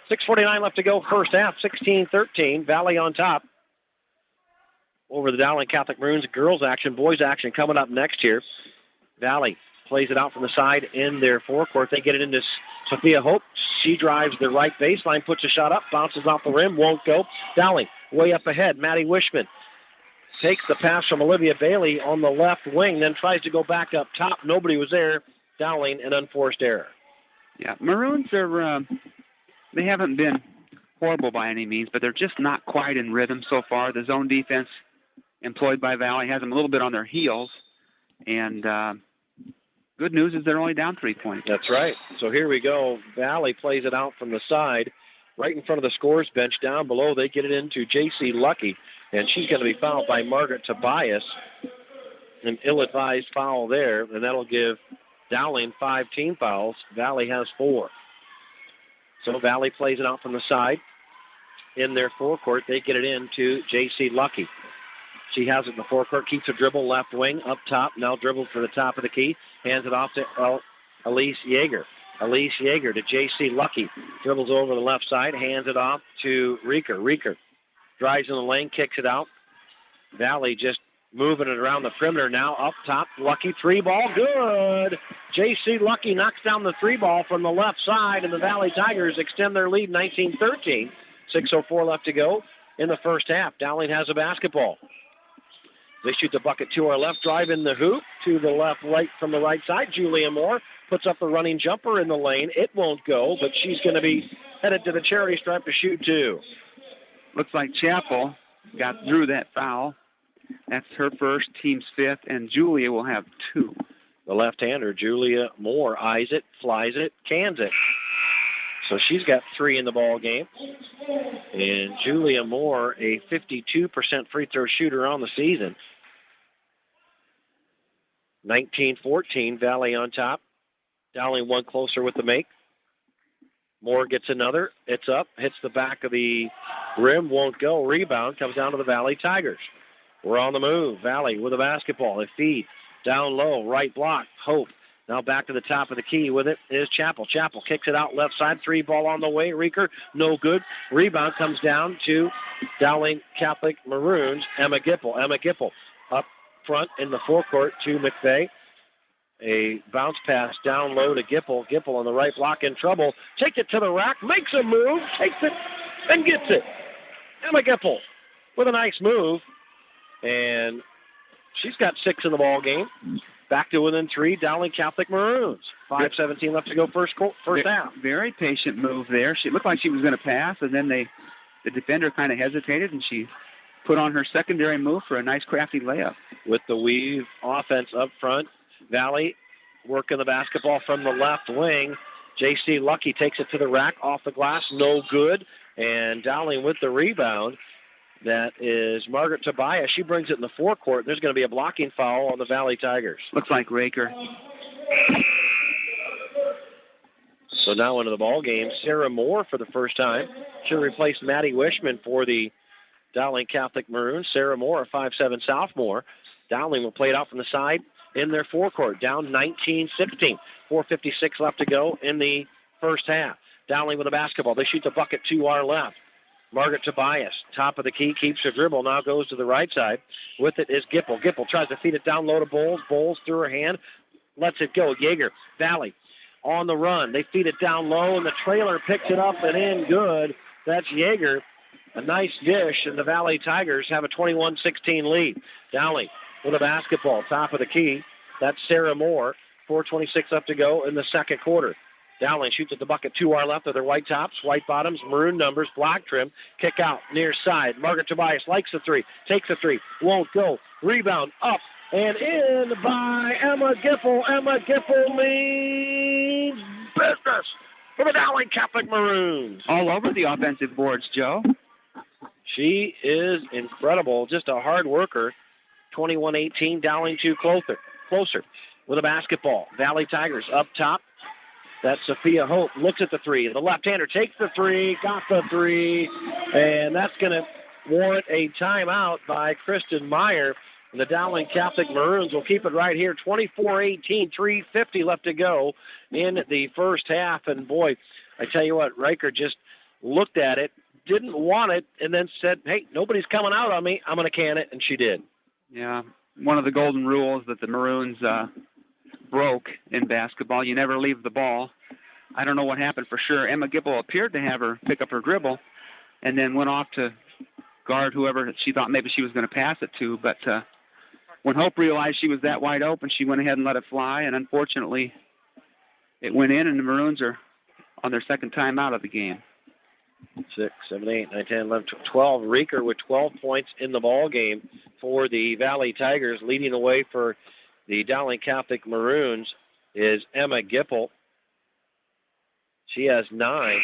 6:49 left to go, first half, 16-13. Valley on top over the Dowling Catholic Maroons. Girls action, boys action coming up next here. Valley plays it out from the side in their forecourt. They get it into Sophia Hope. She drives the right baseline, puts a shot up, bounces off the rim, won't go. Dowling way up ahead. Maddie Wishman takes the pass from Olivia Bailey on the left wing, then tries to go back up top. Nobody was there. Dowling, an unforced error. Yeah, Maroons are, they haven't been horrible by any means, but they're just not quite in rhythm so far. The zone defense employed by Valley has them a little bit on their heels, and good news is they're only down 3 points. That's right. So here we go. Valley plays it out from the side, right in front of the scorers bench. Down below, they get it into J.C. Lucky, and she's going to be fouled by Margaret Tobias. An ill-advised foul there, and that'll give Dowling 5 team fouls. Valley has 4. So Valley plays it out from the side. In their forecourt, they get it into J.C. Lucky. She has it in the forecourt, keeps a dribble left wing, up top, now dribbles for the top of the key, hands it off to Elise Yeager. Elise Yeager to J.C. Lucky, dribbles over the left side, hands it off to Rieker. Rieker drives in the lane, kicks it out. Valley just moving it around the perimeter now, up top, Lucky three ball, good! J.C. Lucky knocks down the three ball from the left side, and the Valley Tigers extend their lead 19-13. 6:04 left to go in the first half. Dowling has a basketball. They shoot the bucket to our left, drive in the hoop, to the left, right from the right side. Julia Moore puts up the running jumper in the lane. It won't go, but she's going to be headed to the charity stripe to shoot two. Looks like Chappell got through that foul. That's her first, team's fifth, and Julia will have 2. The left-hander, Julia Moore, eyes it, flies it, cans it. So she's got 3 in the ball game. And Julia Moore, a 52% free throw shooter on the season. 19-14, Valley on top. Dowling one closer with the make. Moore gets another. It's up, hits the back of the rim, won't go. Rebound comes down to the Valley Tigers. We're on the move. Valley with a basketball. They feed down low, right block. Hope. Now back to the top of the key with it is Chappell. Chappell kicks it out left side. 3 ball on the way. Rieker, no good. Rebound comes down to Dowling Catholic Maroons. Emma Gipple. Emma Gipple up front in the forecourt to McVeigh. A bounce pass down low to Gipple. Gipple on the right block in trouble. Takes it to the rack. Makes a move. Takes it and gets it. Emma Gipple with a nice move. And she's got 6 in the ball game. Back to within 3, Dowling Catholic Maroons. 5:17 left to go first half. Very patient move there. She looked like she was going to pass, and then the defender kind of hesitated, and she put on her secondary move for a nice crafty layup. With the weave offense up front, Valley working the basketball from the left wing. J.C. Lucky takes it to the rack, off the glass, no good. And Dowling with the rebound. That is Margaret Tobias. She brings it in the forecourt. There's going to be a blocking foul on the Valley Tigers. Looks like Raker. So now into the ball game, Sarah Moore for the first time. She'll replace Maddie Wishman for the Dowling Catholic Maroons. Sarah Moore, a 5'7" sophomore. Dowling will play it out from the side in their forecourt, down 19-16. 4:56 left to go in the first half. Dowling with the basketball. They shoot the bucket to our left. Margaret Tobias, top of the key, keeps her dribble, now goes to the right side. With it is Gipple. Gipple tries to feed it down low to Bowles. Bowles through her hand, lets it go. Jaeger, Valley on the run. They feed it down low, and the trailer picks it up and in good. That's Jaeger. A nice dish, and the Valley Tigers have a 21-16 lead. Dowling with a basketball, top of the key. That's Sarah Moore. 4:26 left to go in the second quarter. Dowling shoots at the bucket to our left with their white tops, white bottoms, maroon numbers, black trim. Kick out near side. Margaret Tobias likes the three, takes the three, won't go. Rebound up and in by Emma Gipple. Emma Gipple means business for the Dowling Catholic Maroons. All over the offensive boards, Joe. She is incredible, just a hard worker. 21-18, Dowling too closer with a basketball. Valley Tigers up top. That's Sophia Hope. Looks at the three. The left-hander takes the three, got the three, and that's going to warrant a timeout by Kristen Meyer. And the Dowling Catholic Maroons will keep it right here. 24-18, 3:50 left to go in the first half. And, boy, I tell you what, Riker just looked at it, didn't want it, and then said, hey, nobody's coming out on me. I'm going to can it, and she did. Yeah, one of the golden rules that the Maroons broke in basketball. You never leave the ball. I don't know what happened for sure. Emma Gipple appeared to have her pick up her dribble and then went off to guard whoever she thought maybe she was going to pass it to. But when Hope realized she was that wide open, she went ahead and let it fly, and unfortunately it went in, and the Maroons are on their second time out of the game. 6, 7, 8, 9, 10, 11, 12. Rieker with 12 points in the ball game for the Valley Tigers. Leading the way for the Dowling Catholic Maroons is Emma Gipple. She has 9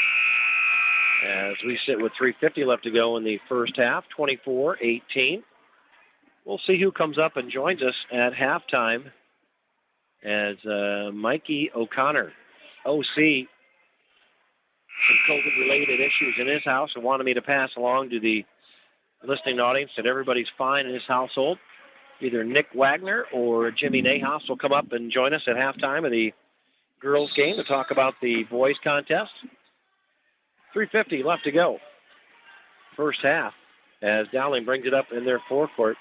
as we sit with 3:50 left to go in the first half, 24-18. We'll see who comes up and joins us at halftime as Mikey O'Connor, OC, some COVID-related issues in his house and wanted me to pass along to the listening audience that everybody's fine in his household. Either Nick Wagner or Jimmy Nahas will come up and join us at halftime of the girls' game to talk about the boys' contest. 3:50 left to go. First half as Dowling brings it up in their forecourt.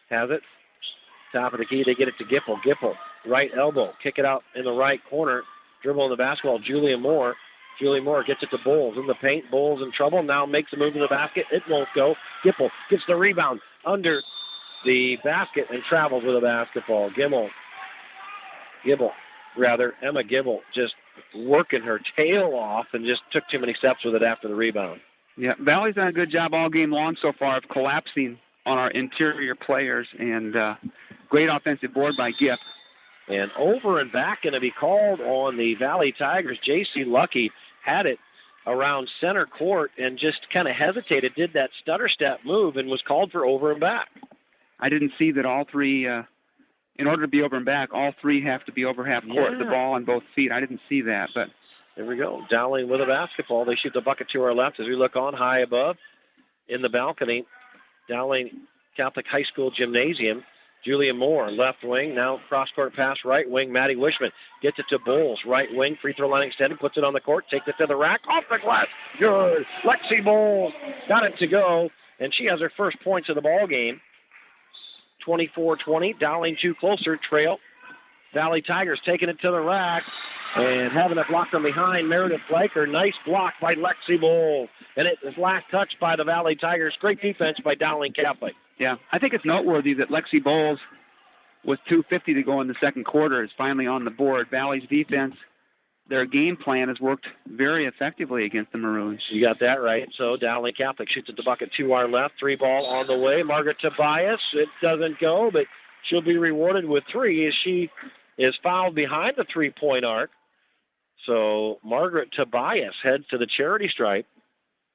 Has it. Top of the key, they get it to Gipple. Gipple, right elbow, kick it out in the right corner. Dribble in the basketball, Julia Moore. Julie Moore gets it to Bowles in the paint. Bowles in trouble. Now makes a move to the basket. It won't go. Gipple gets the rebound under the basket and travels with a basketball. Emma Gibble just working her tail off and just took too many steps with it after the rebound. Yeah, Valley's done a good job all game long so far of collapsing on our interior players, and great offensive board by Gipp. And over and back going to be called on the Valley Tigers. J.C. Lucky had it around center court and just kind of hesitated, did that stutter step move, and was called for over and back. I didn't see that all three, in order to be over and back, all three have to be over half court, the ball on both feet. I didn't see that, but there we go. Dowling with a basketball. They shoot the bucket to our left as we look on high above in the balcony. Dowling Catholic High School Gymnasium. Julia Moore, left wing. Now cross-court pass, right wing. Maddie Wishman gets it to Bowles, right wing. Free throw line extended, puts it on the court, takes it to the rack, off the glass. Good. Lexi Bowles got it to go, and she has her first points of the ball game. 24-20. Dowling too closer. Trail. Valley Tigers taking it to the rack and having it blocked from behind. Meredith Flaker. Nice block by Lexi Bowles. And it is last touched by the Valley Tigers. Great defense by Dowling Catholic. Yeah, I think it's noteworthy that Lexi Bowles, with 2:50 to go in the second quarter, is finally on the board. Valley's defense, their game plan has worked very effectively against the Maroons. You got that right. So Dowling Catholic shoots at the bucket to our left. 3 ball on the way. Margaret Tobias, it doesn't go, but she'll be rewarded with 3 as she is fouled behind the 3-point arc. So Margaret Tobias heads to the charity stripe.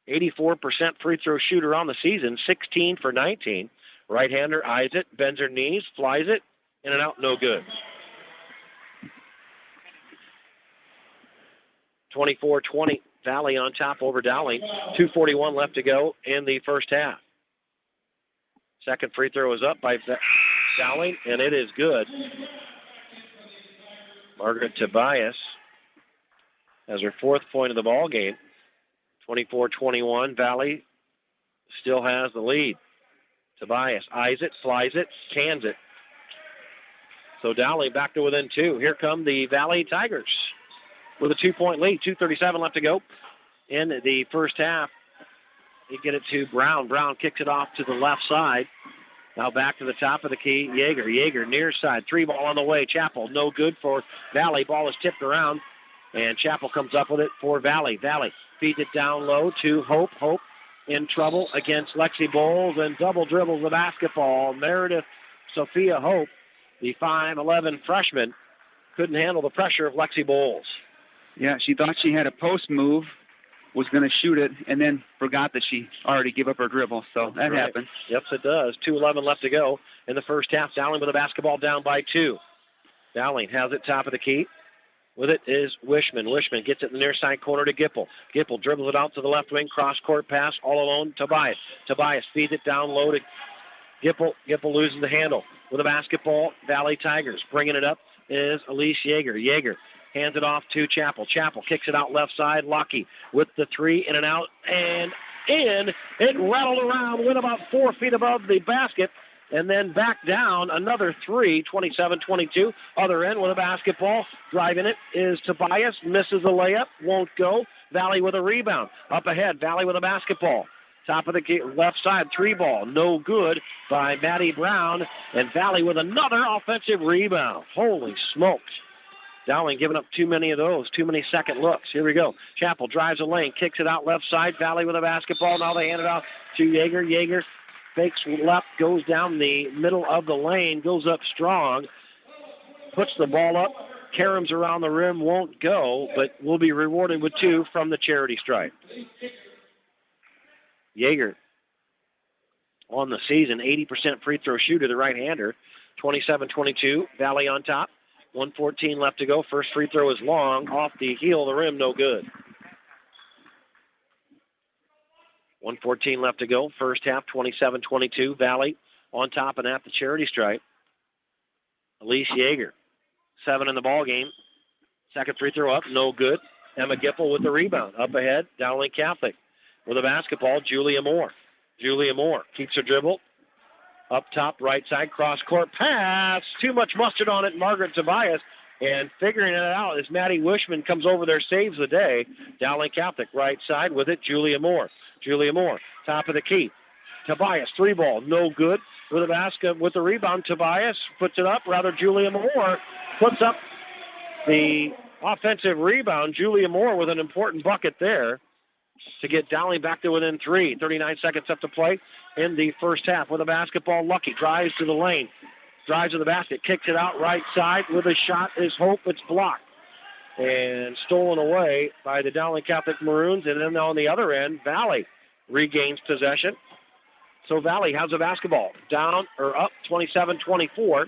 84% free throw shooter on the season, 16 for 19. Right-hander eyes it, bends her knees, flies it, in and out, no good. 24-20, Valley on top over Dowling. 2:41 left to go in the first half. Second free throw is up by Dowling, and it is good. Margaret Tobias has her 4th point of the ball game. 24-21. Valley still has the lead. Tobias eyes it, flies it, cans it. So Dowling back to within 2. Here come the Valley Tigers with a 2-point lead. 2:37 left to go in the first half. They get it to Brown. Brown kicks it off to the left side. Now back to the top of the key. Yeager near side. 3 ball on the way. Chappell, no good for Valley. Ball is tipped around, and Chappell comes up with it for Valley. Valley feeds it down low to Hope. Hope in trouble against Lexi Bowles and double dribbles the basketball. Meredith Sophia Hope, the 5'11" freshman, couldn't handle the pressure of Lexi Bowles. Yeah, she thought she had a post move, was going to shoot it, and then forgot that she already gave up her dribble. So that happened. Yes, it does. 2:11 left to go in the first half. Dowling with the basketball down by 2. Dowling has it top of the key. With it is Wishman. Wishman gets it in the near side corner to Gipple. Gipple dribbles it out to the left wing. Cross-court pass all alone. Tobias. Tobias feeds it down low to Gipple. Gipple loses the handle. With the basketball, Valley Tigers. Bringing it up is Elise Yeager. Yeager hands it off to Chappell. Chappell kicks it out left side. Lucky with the 3 in and out. And in. It rattled around, went about 4 feet above the basket, and then back down another 3, 27-22. Other end with a basketball. Driving it is Tobias. Misses the layup. Won't go. Valley with a rebound. Up ahead, Valley with a basketball. Top of the left side, 3 ball. No good by Maddie Brown. And Valley with another offensive rebound. Holy smokes. Dowling giving up too many of those, too many second looks. Here we go. Chappell drives a lane, kicks it out left side. Valley with a basketball. Now they hand it off to Yeager. Yeager fakes left, goes down the middle of the lane, goes up strong, puts the ball up, caroms around the rim, won't go, but will be rewarded with 2 from the charity stripe. Yeager on the season, 80% free throw shooter, the right-hander. 27-22, Valley on top. 1:14 left to go. First free throw is long, off the heel of the rim, no good. 1:14 left to go. First half, 27-22. Valley on top and at the charity stripe. Elise Yeager, 7 in the ball game. Second free throw up, no good. Emma Gipple with the rebound. Up ahead, Dowling Catholic. With a basketball, Julia Moore. Julia Moore keeps her dribble. Up top, right side, cross-court pass. Too much mustard on it, Margaret Tobias. And figuring it out as Maddie Wishman comes over there, saves the day. Dowling Catholic, right side with it, Julia Moore. Julia Moore, top of the key. Tobias, 3 ball, no good. With a basket, with the rebound, Tobias puts it up. Rather, Julia Moore puts up the offensive rebound. Julia Moore with an important bucket there to get Dowling back to within 3. 39 seconds left to play in the first half. With a basketball, Lucky drives to the lane. Drives to the basket, kicks it out right side with a shot is Hope. It's blocked and stolen away by the Dowling Catholic Maroons. And then on the other end, Valley regains possession. So Valley has a basketball. Down or up 27-24.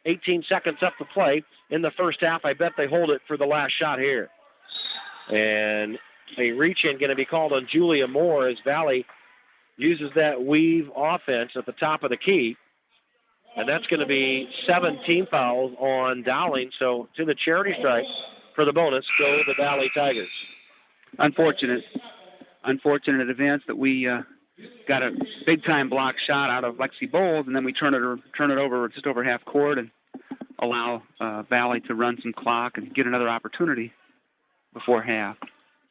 18 seconds up to play in the first half. I bet they hold it for the last shot here. And a reach-in going to be called on Julia Moore as Valley uses that weave offense at the top of the key. And that's going to be 17 fouls on Dowling. So to the charity stripe for the bonus go the Valley Tigers. Unfortunate events that we got a big-time block shot out of Lexi Bowles, and then we turn it over just over half court and allow Valley to run some clock and get another opportunity before half.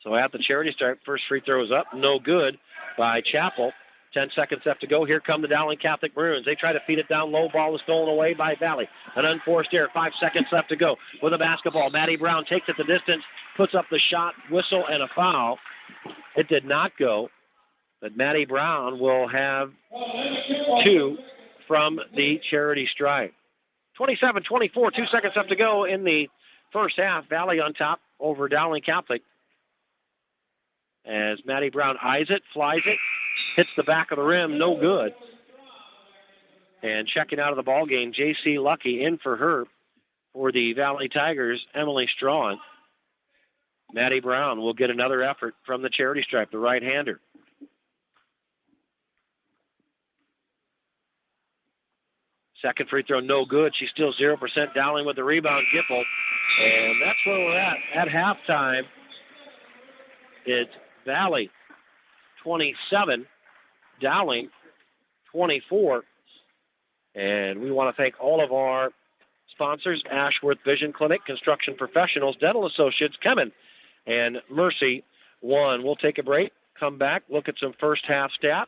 So at the charity stripe, first free throw is up, no good by Chappell. 10 seconds left to go. Here come the Dowling Catholic Maroons. They try to feed it down low. Ball is stolen away by Valley. An unforced error. 5 seconds left to go. With a basketball, Maddie Brown takes it the distance, puts up the shot, whistle, and a foul. It did not go, but Maddie Brown will have 2 from the charity stripe. 27-24, 2 seconds left to go in the first half. Valley on top over Dowling Catholic. As Maddie Brown eyes it, flies it, hits the back of the rim, no good. And checking out of the ball game, J.C. Lucky in for her for the Valley Tigers, Emily Strawn. Maddie Brown will get another effort from the charity stripe, the right-hander. Second free throw, no good. She's still 0%. Dowling with the rebound, Gipple. And that's where we're at. At halftime, it's Valley 27, Dowling 24. And we want to thank all of our sponsors, Ashworth Vision Clinic, Construction Professionals, Dental Associates, Kemen, and Mercy One. We'll take a break, come back, look at some first half stats,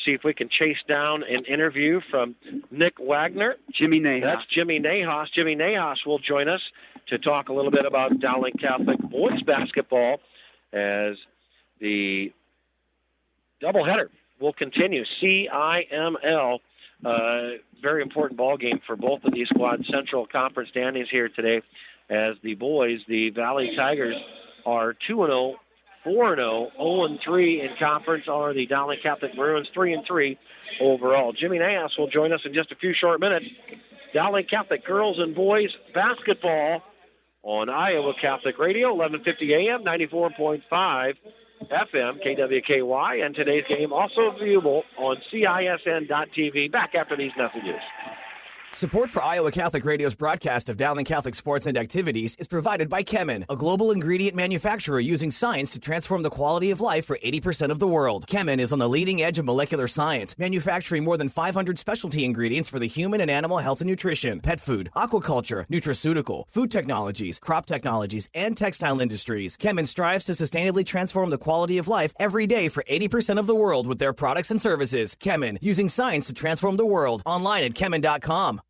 see if we can chase down an interview from Nick Wagner. Jimmy Nahas. That's Jimmy Nahas. Jimmy Nahas will join us to talk a little bit about Dowling Catholic boys basketball as the doubleheader will continue. CIML, very important ball game for both of these squads. Central Conference standings here today as the boys, the Valley Tigers, are 2-0, 4-0, 0-3 in conference are the Dowling Catholic Maroons, 3-3 overall. Jimmy Nahas will join us in just a few short minutes. Dowling Catholic girls and boys basketball on Iowa Catholic Radio, 1150 AM, 94.5 FM, KWKY, and today's game also viewable on CISN.TV. Back after these messages. Support for Iowa Catholic Radio's broadcast of Dowling Catholic sports and activities is provided by Kemen, a global ingredient manufacturer using science to transform the quality of life for 80% of the world. Kemen is on the leading edge of molecular science, manufacturing more than 500 specialty ingredients for the human and animal health and nutrition, pet food, aquaculture, nutraceutical, food technologies, crop technologies, and textile industries. Kemen strives to sustainably transform the quality of life every day for 80% of the world with their products and services. Kemen, using science to transform the world. Online at kemen.com.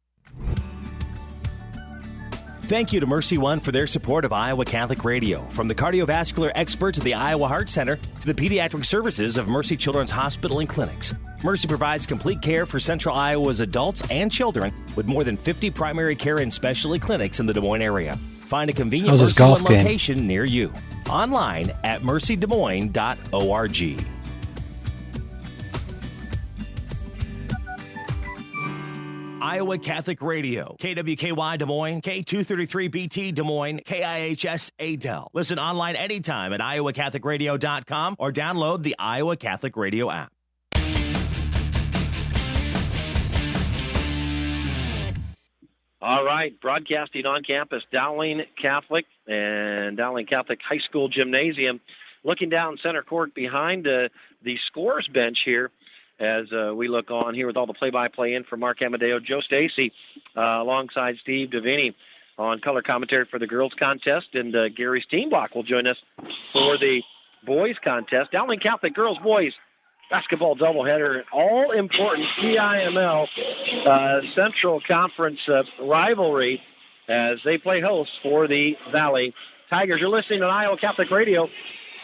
Thank you to Mercy One for their support of Iowa Catholic Radio. From the cardiovascular experts at the Iowa Heart Center to the pediatric services of Mercy Children's Hospital and Clinics, Mercy provides complete care for Central Iowa's adults and children with more than 50 primary care and specialty clinics in the Des Moines area. Find a convenient Mercy One location near you. Online at mercydesmoines.org. Iowa Catholic Radio, KWKY Des Moines, K233BT Des Moines, KIHS Adel. Listen online anytime at iowacatholicradio.com or download the Iowa Catholic Radio app. All right, broadcasting on campus, Dowling Catholic and Dowling Catholic High School Gymnasium. Looking down center court behind the scores bench here, as we look on here with all the play-by-play in from Mark Amadeo, Joe Stacy, alongside Steve Davini on color commentary for the girls contest, and Gary Steenbach will join us for the boys contest. Dowling Catholic girls, boys basketball doubleheader, all important CIML Central Conference rivalry as they play host for the Valley Tigers. You're listening to Iowa Catholic Radio,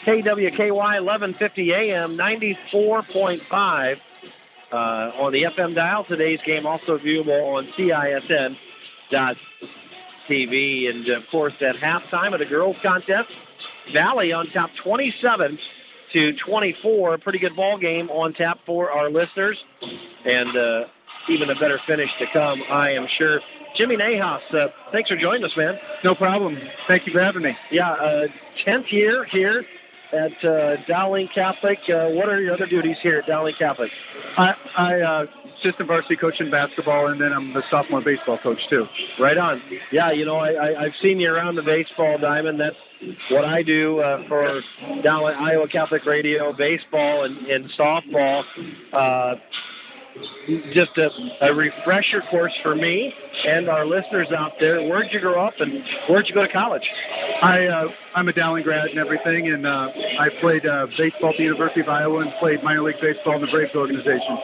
KWKY 1150 AM, 94.5 on the FM dial. Today's game also viewable on CISN.TV. And, of course, at halftime of the girls' contest, Valley on top 27-24. Pretty good ball game on tap for our listeners. And even a better finish to come, I am sure. Jimmy Nahas, thanks for joining us, man. No problem. Thank you for having me. Yeah, 10th year here at Dowling Catholic. What are your other duties here at Dowling Catholic? I assistant varsity coach in basketball, and then I'm the sophomore baseball coach, too. Right on. Yeah, you know, I've seen you around the baseball diamond. That's what I do for Dowling, Iowa Catholic Radio, baseball and softball. Just a refresher course for me and our listeners out there. Where'd you grow up and where'd you go to college? I'm a Dowling grad and everything, and I played baseball at the University of Iowa and played minor league baseball in the Braves organization.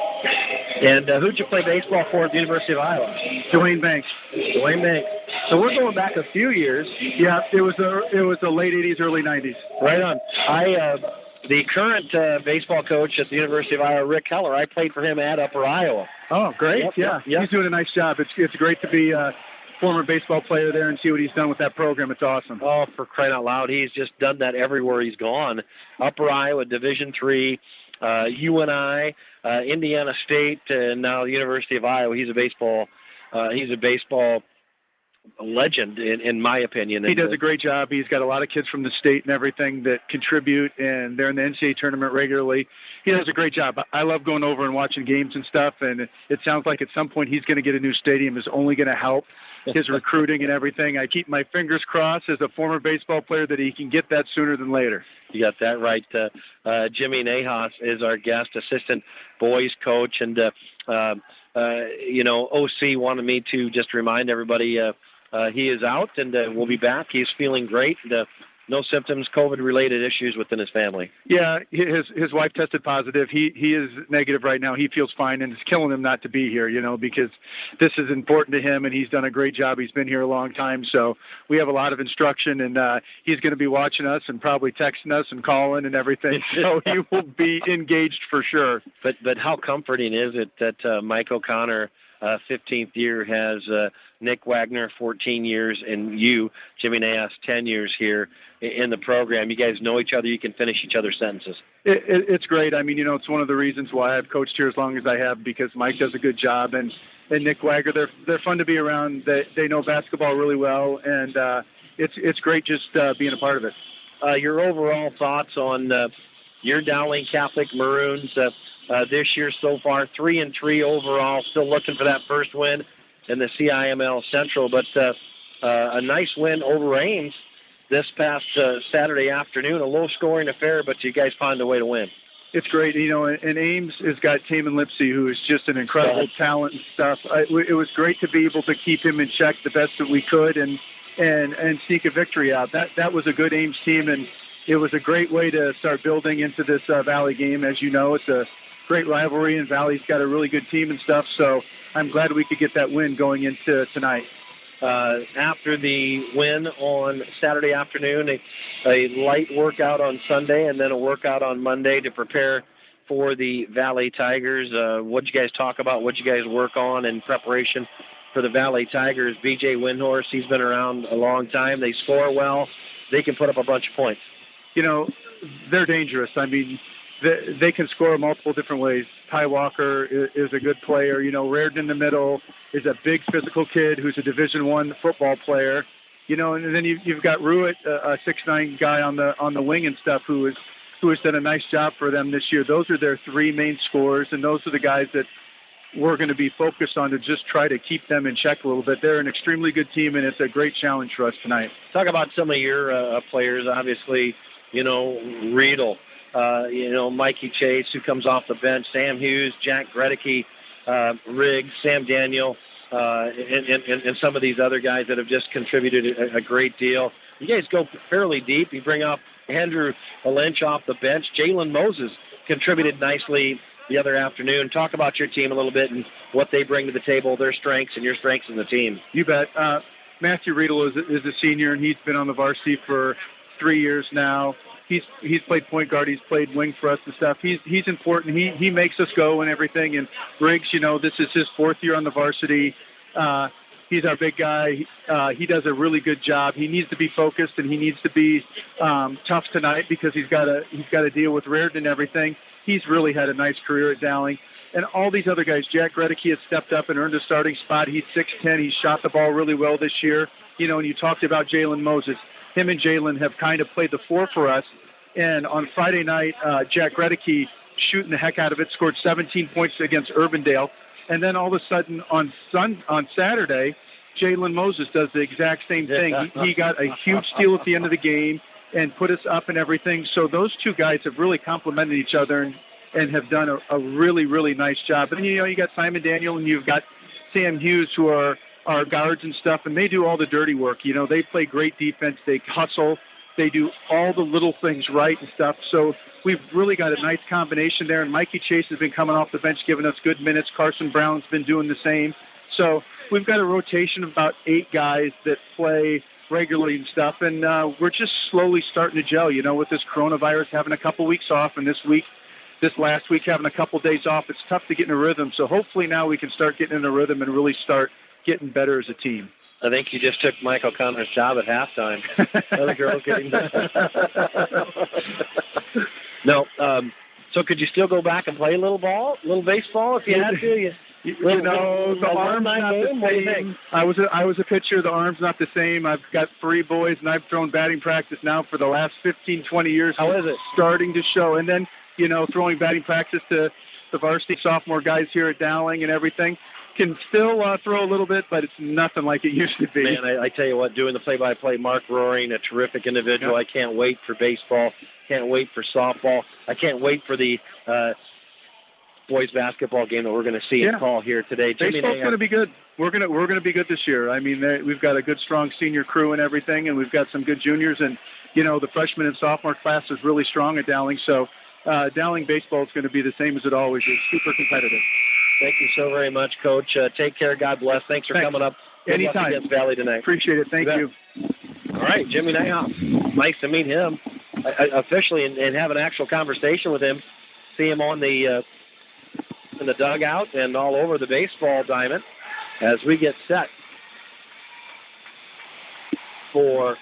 And who'd you play baseball for at the University of Iowa? Dwayne Banks. Dwayne Banks. So we're going back a few years. Yeah, it was the late 80s, early 90s. Right on. The current baseball coach at the University of Iowa, Rick Heller, I played for him at Upper Iowa. Oh, great. Yep. He's doing a nice job. It's great to be a former baseball player there and see what he's done with that program. It's awesome. Oh, for crying out loud. He's just done that everywhere he's gone. Upper Iowa, Division III, UNI, Indiana State, and now the University of Iowa. He's a baseball legend, in my opinion. He does a great job. He's got a lot of kids from the state and everything that contribute, and they're in the NCAA tournament regularly. He does a great job. I love going over and watching games and stuff, and it sounds like at some point he's going to get a new stadium. Is only going to help his recruiting and everything. I keep my fingers crossed as a former baseball player that he can get that sooner than later. You got that right. Jimmy Nahas is our guest, assistant boys coach, and OC wanted me to just remind everybody he is out and will be back. He's feeling great. No symptoms, COVID-related issues within his family. Yeah, his wife tested positive. He is negative right now. He feels fine, and it's killing him not to be here, because this is important to him, and he's done a great job. He's been here a long time, so we have a lot of instruction, and he's going to be watching us and probably texting us and calling and everything, so he will be engaged for sure. But how comforting is it that Mike O'Connor, 15th year, has Nick Wagner, 14 years, and you, Jimmy Nahas, 10 years here in the program. You guys know each other. You can finish each other's sentences. It's great. I mean, it's one of the reasons why I've coached here as long as I have, because Mike does a good job, and Nick Wagner, they're fun to be around. They know basketball really well, and it's great just being a part of it. Your overall thoughts on your Dowling Catholic Maroons this year so far? 3-3 overall, still looking for that first win in the CIML Central, but a nice win over Ames this past Saturday afternoon. A low-scoring affair, but you guys find a way to win. It's great. And Ames has got Taman Lipsey, who is just an incredible talent and stuff. It was great to be able to keep him in check the best that we could and sneak a victory out. That was a good Ames team, and it was a great way to start building into this Valley game. As you know, it's a great rivalry, and Valley's got a really good team and stuff, so I'm glad we could get that win going into tonight. After the win on Saturday afternoon, a light workout on Sunday, and then a workout on Monday to prepare for the Valley Tigers. What did you guys talk about? What did you guys work on in preparation for the Valley Tigers? BJ Windhorse, he's been around a long time. They score well. They can put up a bunch of points. They're dangerous. I mean, they can score multiple different ways. Ty Walker is a good player. Reardon in the middle is a big physical kid who's a Division I football player. And then you've got Ruitt, a 6'9" guy on the wing and stuff, who has done a nice job for them this year. Those are their three main scorers, and those are the guys that we're going to be focused on to just try to keep them in check a little bit. They're an extremely good team, and it's a great challenge for us tonight. Talk about some of your players. Obviously, Riedel. Mikey Chase, who comes off the bench, Sam Hughes, Jack Gredicke, Riggs, Sam Daniel, and some of these other guys that have just contributed a great deal. You guys go fairly deep. You bring up Andrew Lynch off the bench. Jalen Moses contributed nicely the other afternoon. Talk about your team a little bit and what they bring to the table, their strengths and your strengths in the team. You bet. Matthew Riedel is a senior, and he's been on the varsity for 3 years now. He's played point guard. He's played wing for us and stuff. He's important. He makes us go and everything. And Riggs, this is his fourth year on the varsity. He's our big guy. He does a really good job. He needs to be focused, and he needs to be tough tonight because he's got to deal with Reardon and everything. He's really had a nice career at Dowling. And all these other guys, Jack Gredicke has stepped up and earned a starting spot. He's 6'10". He's shot the ball really well this year. And you talked about Jalen Moses. Him and Jalen have kind of played the four for us. And on Friday night, Jack Gredicke, shooting the heck out of it, scored 17 points against Urbandale. And then all of a sudden on Saturday, Jalen Moses does the exact same thing. He got a huge steal at the end of the game and put us up and everything. So those two guys have really complemented each other and have done a really, really nice job. And, you got Simon Daniel and you've got Sam Hughes, who are our guards and stuff, and they do all the dirty work. They play great defense. They hustle. They do all the little things right and stuff. So we've really got a nice combination there. And Mikey Chase has been coming off the bench, giving us good minutes. Carson Brown's been doing the same. So we've got a rotation of about 8 guys that play regularly and stuff. And we're just slowly starting to gel, with this coronavirus having a couple weeks off, and this last week having a couple days off. It's tough to get in a rhythm. So hopefully now we can start getting in a rhythm and really start getting better as a team. I think you just took Mike O'Connor's job at halftime. Other girls getting No. So could you still go back and play a little baseball if you had to? You know, the arm's not the same. I was a pitcher. The arm's not the same. I've got 3 boys, and I've thrown batting practice now for the last 15, 20 years. How is it? Starting to show. And then, you know, throwing batting practice to the varsity sophomore guys here at Dowling and everything. Can still throw a little bit, but it's nothing like it used to be. Man, I tell you what, doing the play-by-play, Mark Roaring, a terrific individual. Yeah. I can't wait for baseball. Can't wait for softball. I can't wait for the boys basketball game that we're going to see and call here today. Baseball's going to be good. We're going to be good this year. I mean, we've got a good, strong senior crew and everything, and we've got some good juniors. And you know, the freshman and sophomore class is really strong at Dowling. So Dowling baseball is going to be the same as it always is. Super competitive. Thank you so very much, Coach. Take care. God bless. Thanks for coming up. Anytime. Against Valley tonight. Appreciate it. Thank you. All right, Jimmy Nyhoff. Nice to meet him officially and have an actual conversation with him. See him on the in the dugout and all over the baseball diamond as we get set for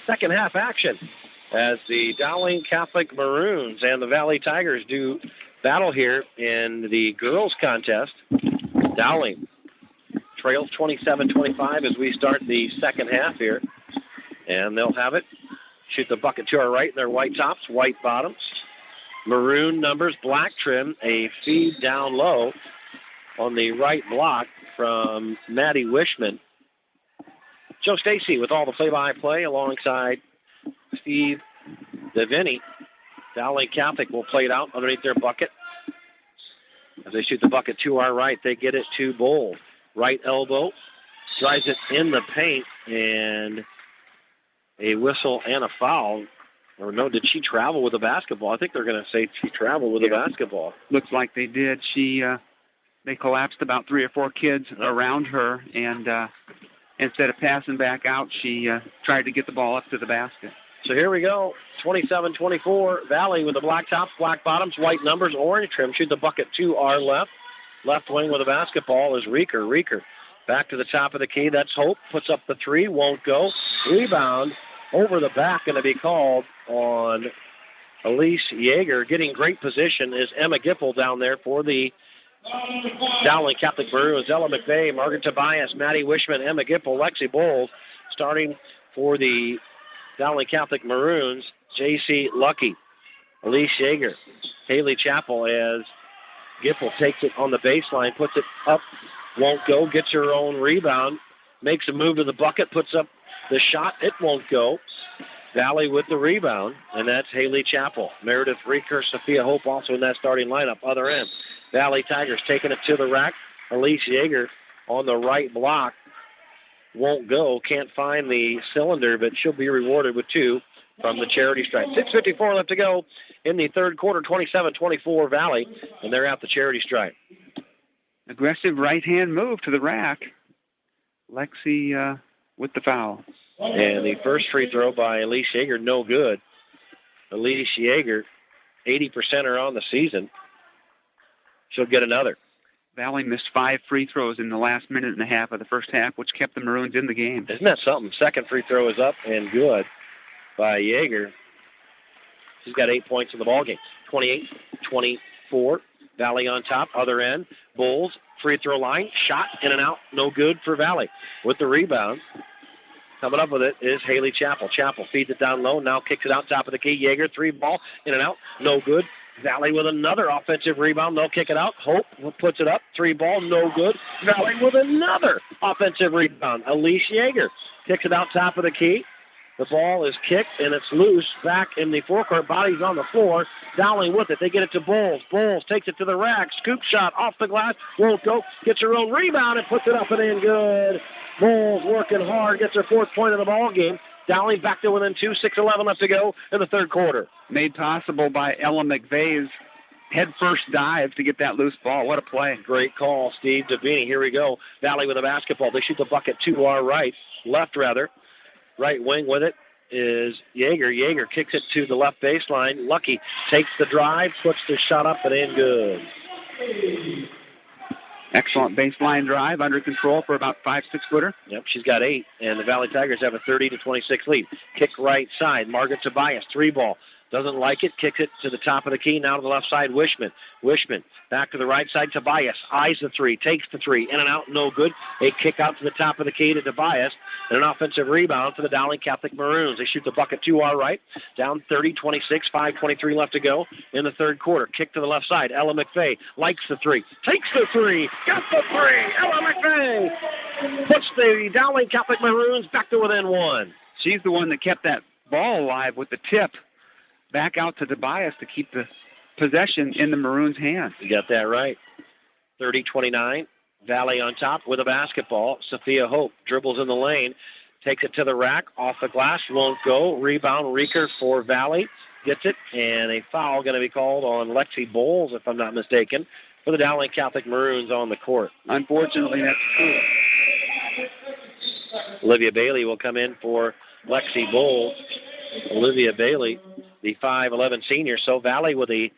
second half action as the Dowling Catholic Maroons and the Valley Tigers do battle here in the girls contest. Dowling trails 27-25 as we start the second half here. And they'll have it. Shoot the bucket to our right in their white tops, white bottoms. Maroon numbers, black trim, a feed down low on the right block from Maddie Wishman. Joe Stacy with all the play-by-play alongside Steve Deviney. Dowling Catholic will play it out underneath their bucket. As they shoot the bucket to our right, they get it to Bold. Right elbow, drives it in the paint, and a whistle and a foul. Or no, did she travel with a basketball? I think they're going to say she traveled with a basketball. Looks like they did. They collapsed about 3 or 4 kids around her, and instead of passing back out, she tried to get the ball up to the basket. So here we go, 27-24, Valley with the black tops, black bottoms, white numbers, orange trim. Shoot the bucket to our left. Left wing with a basketball is Reeker. Reeker back to the top of the key. That's Hope. Puts up the 3. Won't go. Rebound over the back. Going to be called on Elise Yeager. Getting great position is Emma Gipple down there for the Dowling Catholic Maroons. Ella McVeigh, Margaret Tobias, Maddie Wishman, Emma Gipple, Lexi Bowles. Starting for the Dowling Catholic Maroons, J.C. Lucky, Elise Yeager, Haley Chappell as Gipple takes it on the baseline, puts it up, won't go, gets her own rebound, makes a move to the bucket, puts up the shot, it won't go. Valley with the rebound, and that's Haley Chappell. Meredith Reeker, Sophia Hope also in that starting lineup. Other end, Valley Tigers taking it to the rack. Elise Yeager on the right block. Won't go, can't find the cylinder, but she'll be rewarded with 2 from the charity stripe. 6:54 left to go in the third quarter, 27-24 Valley, and they're at the charity stripe. Aggressive right-hand move to the rack. Lexi with the foul. And the first free throw by Elise Yeager, no good. Elise Yeager, 80% on the season. She'll get another. Valley missed 5 free throws in the last minute and a half of the first half, which kept the Maroons in the game. Isn't that something? Second free throw is up and good by Yeager. She's got 8 points in the ballgame. 28-24. Valley on top. Other end. Bulls, free throw line. Shot in and out. No good for Valley. With the rebound, coming up with it is Haley Chappell. Chappell feeds it down low. Now kicks it out top of the key. Yeager, 3 ball. In and out. No good. Valley with another offensive rebound. They'll kick it out. Hope puts it up. 3 ball. No good. Valley with another offensive rebound. Elise Yeager kicks it out top of the key. The ball is kicked, and it's loose back in the forecourt. Body's on the floor. Dowling with it. They get it to Bowles. Bowles takes it to the rack. Scoop shot off the glass. Won't go. Gets her own rebound and puts it up and in good. Bowles working hard. Gets her 4th point of the ball game. Dowling back to within 2. 6:11 left to go in the third quarter. Made possible by Ella McVeigh's head-first dive to get that loose ball. What a play. Great call, Steve Davini. Here we go. Valley with a basketball. They shoot the bucket to our right. Left, rather. Right wing with it is Yeager. Yeager kicks it to the left baseline. Lucky takes the drive, puts the shot up and in good. Excellent baseline drive, under control for about 5-6-footer. Yep, she's got 8, and the Valley Tigers have a 30-26 lead. Kick right side. Margaret Tobias, 3 ball. Doesn't like it. Kicks it to the top of the key. Now to the left side, Wishman. Wishman back to the right side, Tobias. Eyes the three. Takes the three. In and out, no good. A kick out to the top of the key to Tobias. And an offensive rebound for the Dowling Catholic Maroons. They shoot the bucket to our right. Down 30-26. 5:23 left to go in the third quarter. Kick to the left side. Ella McVeigh likes the three. Takes the three. Got the three. Ella McVeigh puts the Dowling Catholic Maroons back to within one. She's the one that kept that ball alive with the tip back out to Tobias to keep the possession in the Maroons' hands. You got that right. 30-29. Valley on top with a basketball. Sophia Hope dribbles in the lane. Takes it to the rack. Off the glass. Won't go. Rebound. Reeker for Valley. Gets it. And a foul going to be called on Lexi Bowles, if I'm not mistaken, for the Dowling Catholic Maroons on the court. Unfortunately, that's true. Olivia Bailey will come in for Lexi Bowles. Olivia Bailey, the 5'11 senior. So Valley with a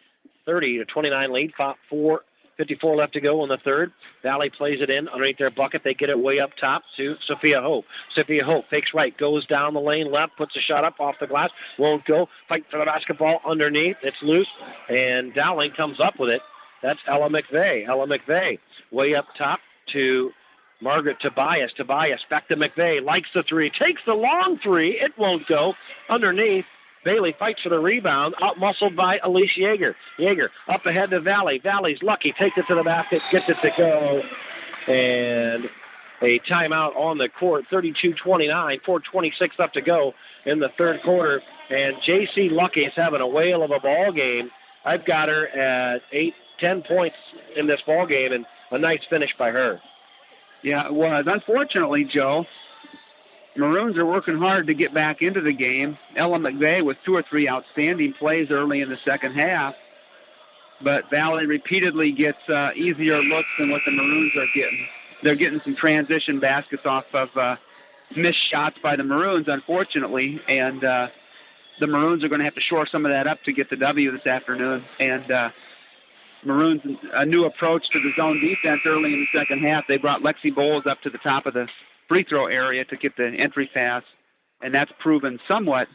30-29 lead. 4:54 left to go in the third. Valley plays it in underneath their bucket. They get it way up top to Sophia Hope. Sophia Hope fakes right, goes down the lane left, puts a shot up off the glass. Won't go. Fight for the basketball underneath. It's loose, and Dowling comes up with it. That's Ella McVeigh. Ella McVeigh way up top to Margaret Tobias. Tobias back to McVeigh. Likes the three. Takes the long three. It won't go. Underneath. Bailey fights for the rebound. Out-muscled by Elise Yeager. Yeager up ahead to Valley. Valley's lucky. Takes it to the basket. Gets it to go. And a timeout on the court. 32-29. 4:26 left to go in the third quarter. And J.C. Lucky is having a whale of a ball game. I've got her at 10 points in this ball game, and a nice finish by her. Yeah, it was. Unfortunately, Joe, Maroons are working hard to get back into the game. Ella McVeigh with 2 or 3 outstanding plays early in the second half, but Valley repeatedly gets easier looks than what the Maroons are getting. They're getting some transition baskets off of missed shots by the Maroons, unfortunately, and the Maroons are going to have to shore some of that up to get the W this afternoon. And Maroons, a new approach to the zone defense early in the second half. They brought Lexi Bowles up to the top of the free throw area to get the entry pass, and that's proven somewhat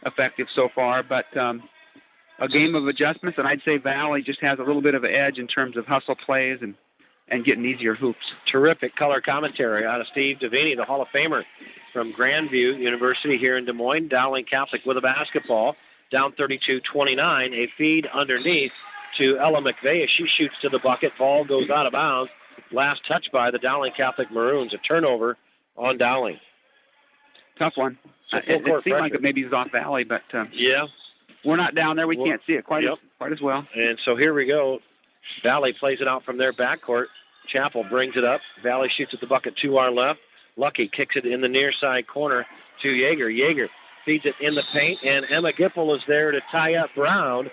effective so far. But a game of adjustments, and I'd say Valley just has a little bit of an edge in terms of hustle plays and getting easier hoops. Terrific color commentary out of Steve Devaney, the Hall of Famer from Grandview University here in Des Moines. Dowling Catholic with a basketball, down 32-29, a feed underneath to Ella McVeigh as she shoots to the bucket. Ball goes out of bounds. Last touch by the Dowling Catholic Maroons. A turnover on Dowling. Tough one. It seemed like it maybe was off Valley, but yeah, we're not down there. We can't see it quite as well. And so here we go. Valley plays it out from their backcourt. Chappell brings it up. Valley shoots at the bucket to our left. Lucky kicks it in the near side corner to Yeager. Yeager feeds it in the paint, and Emma Gipple is there to tie up Brown.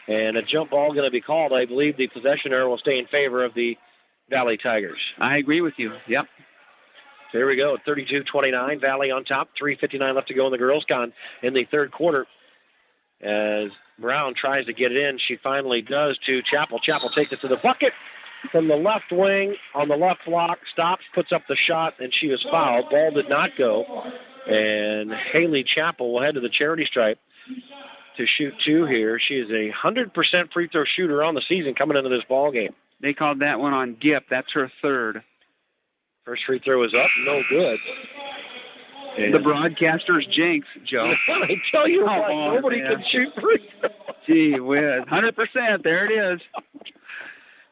And a jump ball going to be called. I believe the possession error will stay in favor of the Valley Tigers. I agree with you. Yep. So here we go. 32-29. Valley on top. 3:59 left to go in the girls' con in the third quarter. As Brown tries to get it in, she finally does to Chappell. Chappell takes it to the bucket from the left wing on the left block. Stops, puts up the shot, and she was fouled. Ball did not go. And Haley Chappell will head to the charity stripe to shoot 2 here. She is a 100% free throw shooter on the season coming into this ball game. They called that one on Gip. That's her third. First free throw is up. No good. And the broadcaster's jinx, Joe. I tell you what, nobody can shoot free throws. Gee whiz. 100%. There it is.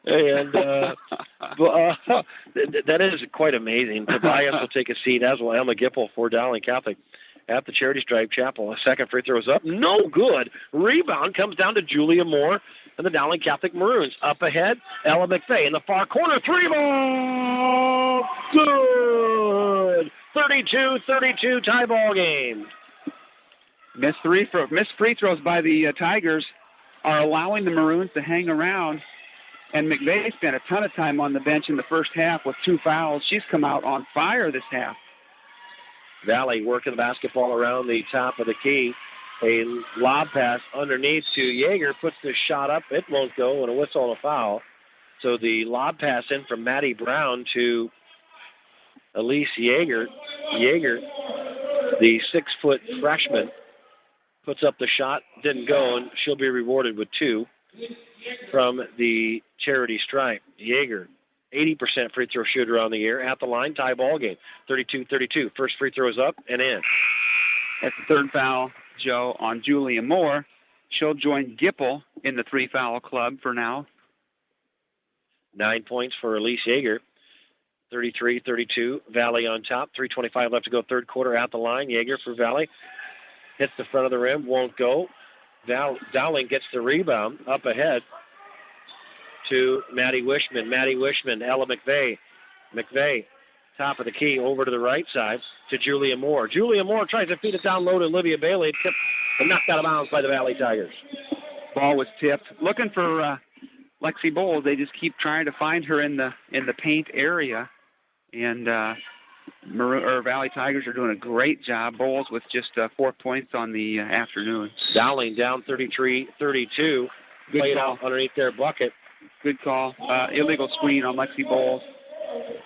And that is quite amazing. Tobias will take a seat, as will Emma Gipple for Dowling Catholic. At the charity stripe, Chappell. A second free throw is up. No good. Rebound comes down to Julia Moore and the Dowling Catholic Maroons. Up ahead, Ella McVeigh in the far corner. 3-ball. Good. 32-32 tie ball game. Missed free throws by the Tigers are allowing the Maroons to hang around. And McVeigh spent a ton of time on the bench in the first half with 2 fouls. She's come out on fire this half. Valley working the basketball around the top of the key. A lob pass underneath to Yeager, puts the shot up. It won't go, and a whistle and a foul. So the lob pass in from Maddie Brown to Elise Yeager. Yeager, the 6-foot freshman, puts up the shot, didn't go, and she'll be rewarded with 2 from the charity stripe. Yeager, 80% free throw shooter on the year, at the line, tie ball game, 32-32. First free throw is up and in. That's the third foul, Joe, on Julia Moore. She'll join Gipple in the 3-foul club for now. 9 points for Elise Yeager. 33-32. Valley on top. 3:25 left to go, third quarter, at the line. Yeager for Valley. Hits the front of the rim, won't go. Dowling gets the rebound up ahead to Maddie Wishman. Maddie Wishman, Ella McVeigh. McVeigh, top of the key, over to the right side to Julia Moore. Julia Moore tries to feed it down low to Olivia Bailey. Tipped and knocked out of bounds by the Valley Tigers. Ball was tipped. Looking for Lexi Bowles. They just keep trying to find her in the paint area. And Valley Tigers are doing a great job. Bowles with just 4 points on the afternoon. Dowling down 33-32. Played out underneath their bucket. Good call. Illegal screen on Lexi Bowles.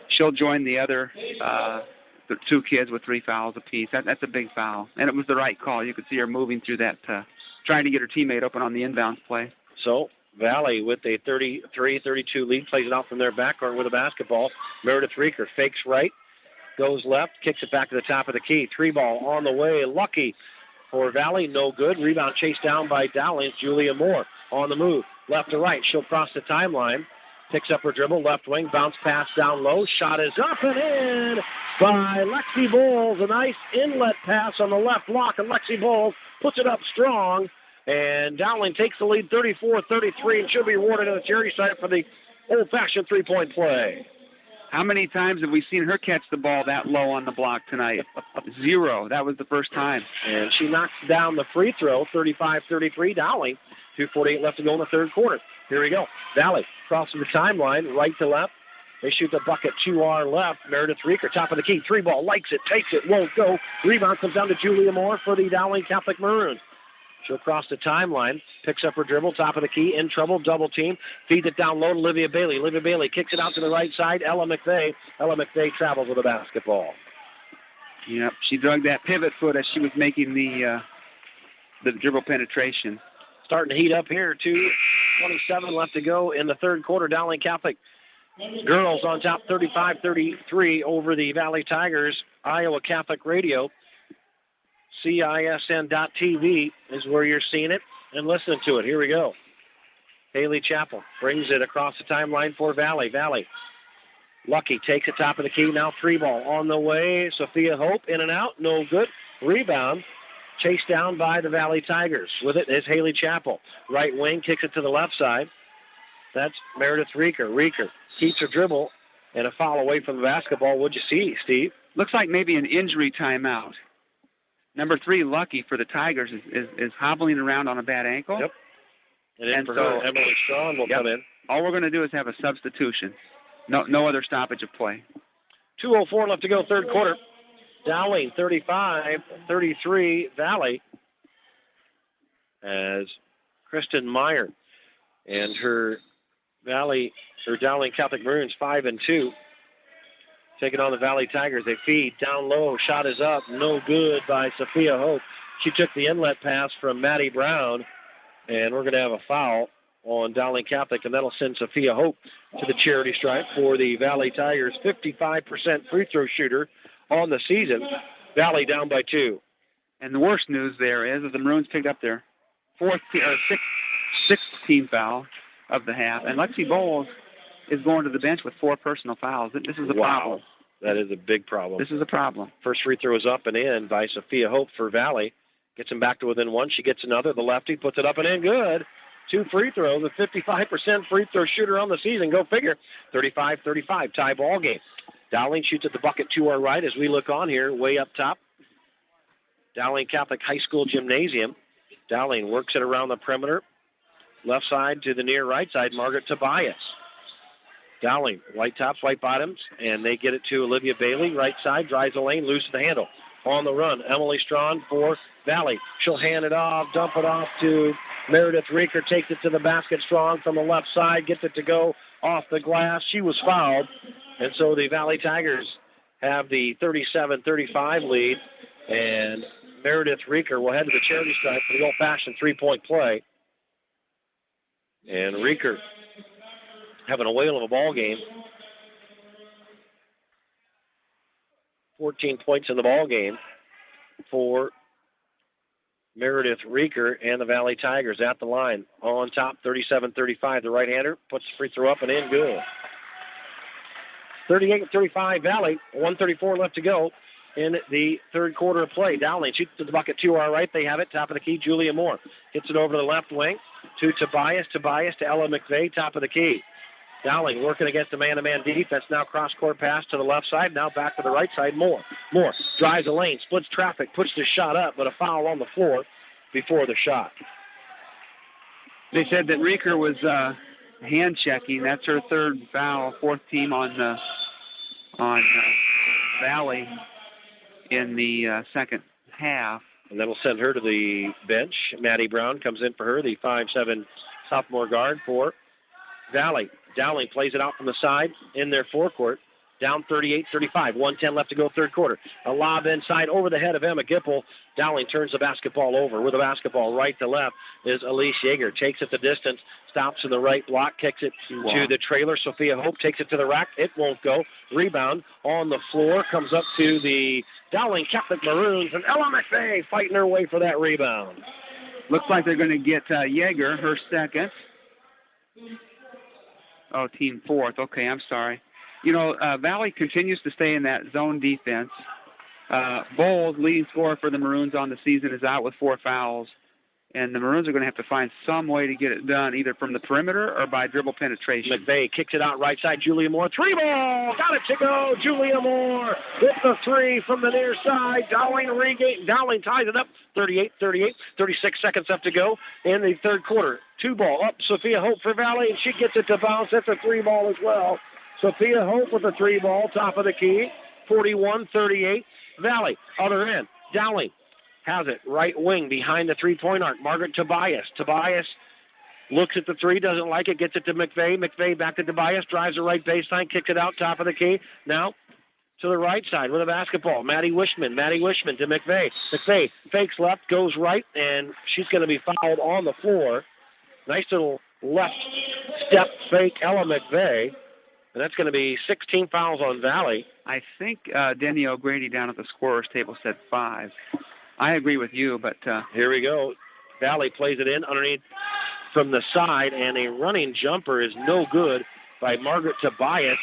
She'll join the other the 2 kids with 3 fouls apiece. That's a big foul. And it was the right call. You could see her moving through that, trying to get her teammate open on the inbounds play. So Valley with a 33-32 lead, plays it out from their backcourt with a basketball. Meredith Rieker fakes right, goes left, kicks it back to the top of the key. 3-ball on the way. Lucky for Valley, no good. Rebound chased down by Dowling. Julia Moore on the move. Left to right, she'll cross the timeline. Picks up her dribble, left wing, bounce pass down low. Shot is up and in by Lexi Bowles. A nice inlet pass on the left block, and Lexi Bowles puts it up strong. And Dowling takes the lead 34-33 and should be awarded on the charity side for the old-fashioned three-point play. How many times have we seen her catch the ball that low on the block tonight? 0. That was the first time. And she knocks down the free throw, 35-33. Dowling, 2:48 left to go in the third quarter. Here we go. Valley crossing the timeline, right to left. They shoot the bucket to our left. Meredith Rieker, top of the key. 3-ball, likes it, takes it, won't go. Rebound comes down to Julia Moore for the Dowling Catholic Maroons. She'll cross the timeline, picks up her dribble, top of the key, in trouble, double team, feeds it down low to Olivia Bailey. Olivia Bailey kicks it out to the right side. Ella McVeigh. Ella McVeigh travels with the basketball. Yep, she drug that pivot foot as she was making the dribble penetration. Starting to heat up here. 2:27 left to go in the third quarter. Dowling Catholic girls on top, 35-33 over the Valley Tigers. Iowa Catholic Radio. CISN.TV is where you're seeing it and listening to it. Here we go. Haley Chappell brings it across the timeline for Valley. Valley. Lucky takes it top of the key. Now 3-ball on the way. Sophia Hope in and out. No good. Rebound. Chased down by the Valley Tigers. With it is Haley Chappell. Right wing, kicks it to the left side. That's Meredith Rieker. Rieker keeps her dribble and a foul away from the basketball. What'd you see, Steve? Looks like maybe an injury timeout. Number 3, Lucky, for the Tigers, is hobbling around on a bad ankle. Yep. And for her, Emily Strong will come in. All we're going to do is have a substitution. No other stoppage of play. 2:04 left to go, third quarter. Dowling 35-33 Valley, as Kristen Meyer and her Dowling Catholic Maroons 5-2. Taking on the Valley Tigers. They feed down low. Shot is up. No good by Sophia Hope. She took the inlet pass from Maddie Brown, and we're going to have a foul on Dowling Catholic, and that'll send Sophia Hope to the charity stripe for the Valley Tigers. 55% free throw shooter on the season. Valley down by 2. And the worst news there is that the Maroons picked up their sixth team foul of the half, and Lexi Bowles is going to the bench with 4 personal fouls. This is a problem. That is a big problem. This is a problem. First free throw is up and in by Sophia Hope for Valley. Gets him back to within 1. She gets another. The lefty puts it up and in. Good. 2 free throws. A 55% free throw shooter on the season. Go figure. 35-35. Tie ball game. Dowling shoots at the bucket to our right as we look on here, way up top. Dowling Catholic High School Gymnasium. Dowling works it around the perimeter. Left side to the near right side, Margaret Tobias. Dowling, white tops, white bottoms, and they get it to Olivia Bailey, right side, drives the lane, loses the handle. On the run, Emily Strawn for Valley. She'll hand it off, dump it off to Meredith Rieker, takes it to the basket. Strawn from the left side, gets it to go off the glass. She was fouled, and so the Valley Tigers have the 37-35 lead, and Meredith Rieker will head to the charity stripe for the old-fashioned three-point play. And Rieker having a whale of a ball game. 14 points in the ball game for Meredith Rieker and the Valley Tigers at the line. On top, 37-35. The right-hander puts the free throw up and in, good. 38-35 Valley, 1:34 left to go in the third quarter of play. Dowling shoots to the bucket to our right. They have it. Top of the key, Julia Moore. Hits it over to the left wing to Tobias. Tobias to Ella McVeigh, top of the key. Dowling working against the man-to-man defense. Now cross-court pass to the left side. Now back to the right side. Moore drives the lane, splits traffic, puts the shot up, but a foul on the floor before the shot. They said that Rieker was hand-checking. That's her third foul, fourth team on Valley in the second half. And that'll send her to the bench. Maddie Brown comes in for her, the 5'7" sophomore guard for Valley. Dowling plays it out from the side in their forecourt. Down 38-35. 1:10 left to go third quarter. A lob inside over the head of Emma Gipple. Dowling turns the basketball over. With the basketball right to left is Elise Yeager. Takes it the distance. Stops in the right block. Kicks it to the trailer. Sophia Hope takes it to the rack. It won't go. Rebound on the floor. Comes up to the Dowling Catholic Maroons. And Ella McVeigh fighting her way for that rebound. Looks like they're going to get Yeager, her second. Oh, team fourth. Okay, I'm sorry. You know, Valley continues to stay in that zone defense. Bowles, leading scorer for the Maroons on the season, is out with 4 fouls. And the Maroons are going to have to find some way to get it done, either from the perimeter or by dribble penetration. McVeigh kicks it out right side. Julia Moore, 3-ball! Got it to go! Julia Moore with the 3 from the near side. Dowling ties it up. 38-38. 36 seconds left to go in the third quarter. 2-ball up. Sophia Hope for Valley, and she gets it to bounce. That's a 3-ball as well. Sophia Hope with a 3-ball, top of the key. 41-38. Valley, other end. Dowling has it, right wing, behind the three-point arc. Margaret Tobias. Tobias looks at the 3, doesn't like it, gets it to McVeigh. McVeigh back to Tobias, drives the right baseline, kicks it out, top of the key. Now to the right side with a basketball. Maddie Wishman to McVeigh. McVeigh fakes left, goes right, and she's going to be fouled on the floor. Nice little left step fake, Ella McVeigh. And that's going to be 16 fouls on Valley. I think Denny O'Grady down at the scorer's table said 5. I agree with you, but... Here we go. Valley plays it in underneath from the side, and a running jumper is no good by Margaret Tobias.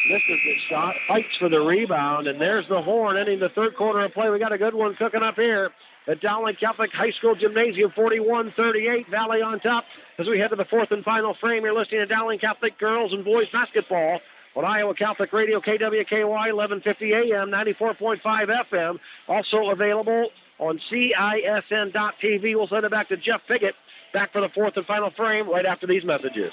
Misses the shot, fights for the rebound, and there's the horn ending the third quarter of play. We got a good one cooking up here at Dowling Catholic High School Gymnasium, 41-38. Valley on top as we head to the fourth and final frame. You're listening to Dowling Catholic girls and boys basketball on Iowa Catholic Radio, KWKY, 1150 AM, 94.5 FM. Also available on CISN.TV. We'll send it back to Jeff Piggott, back for the fourth and final frame right after these messages.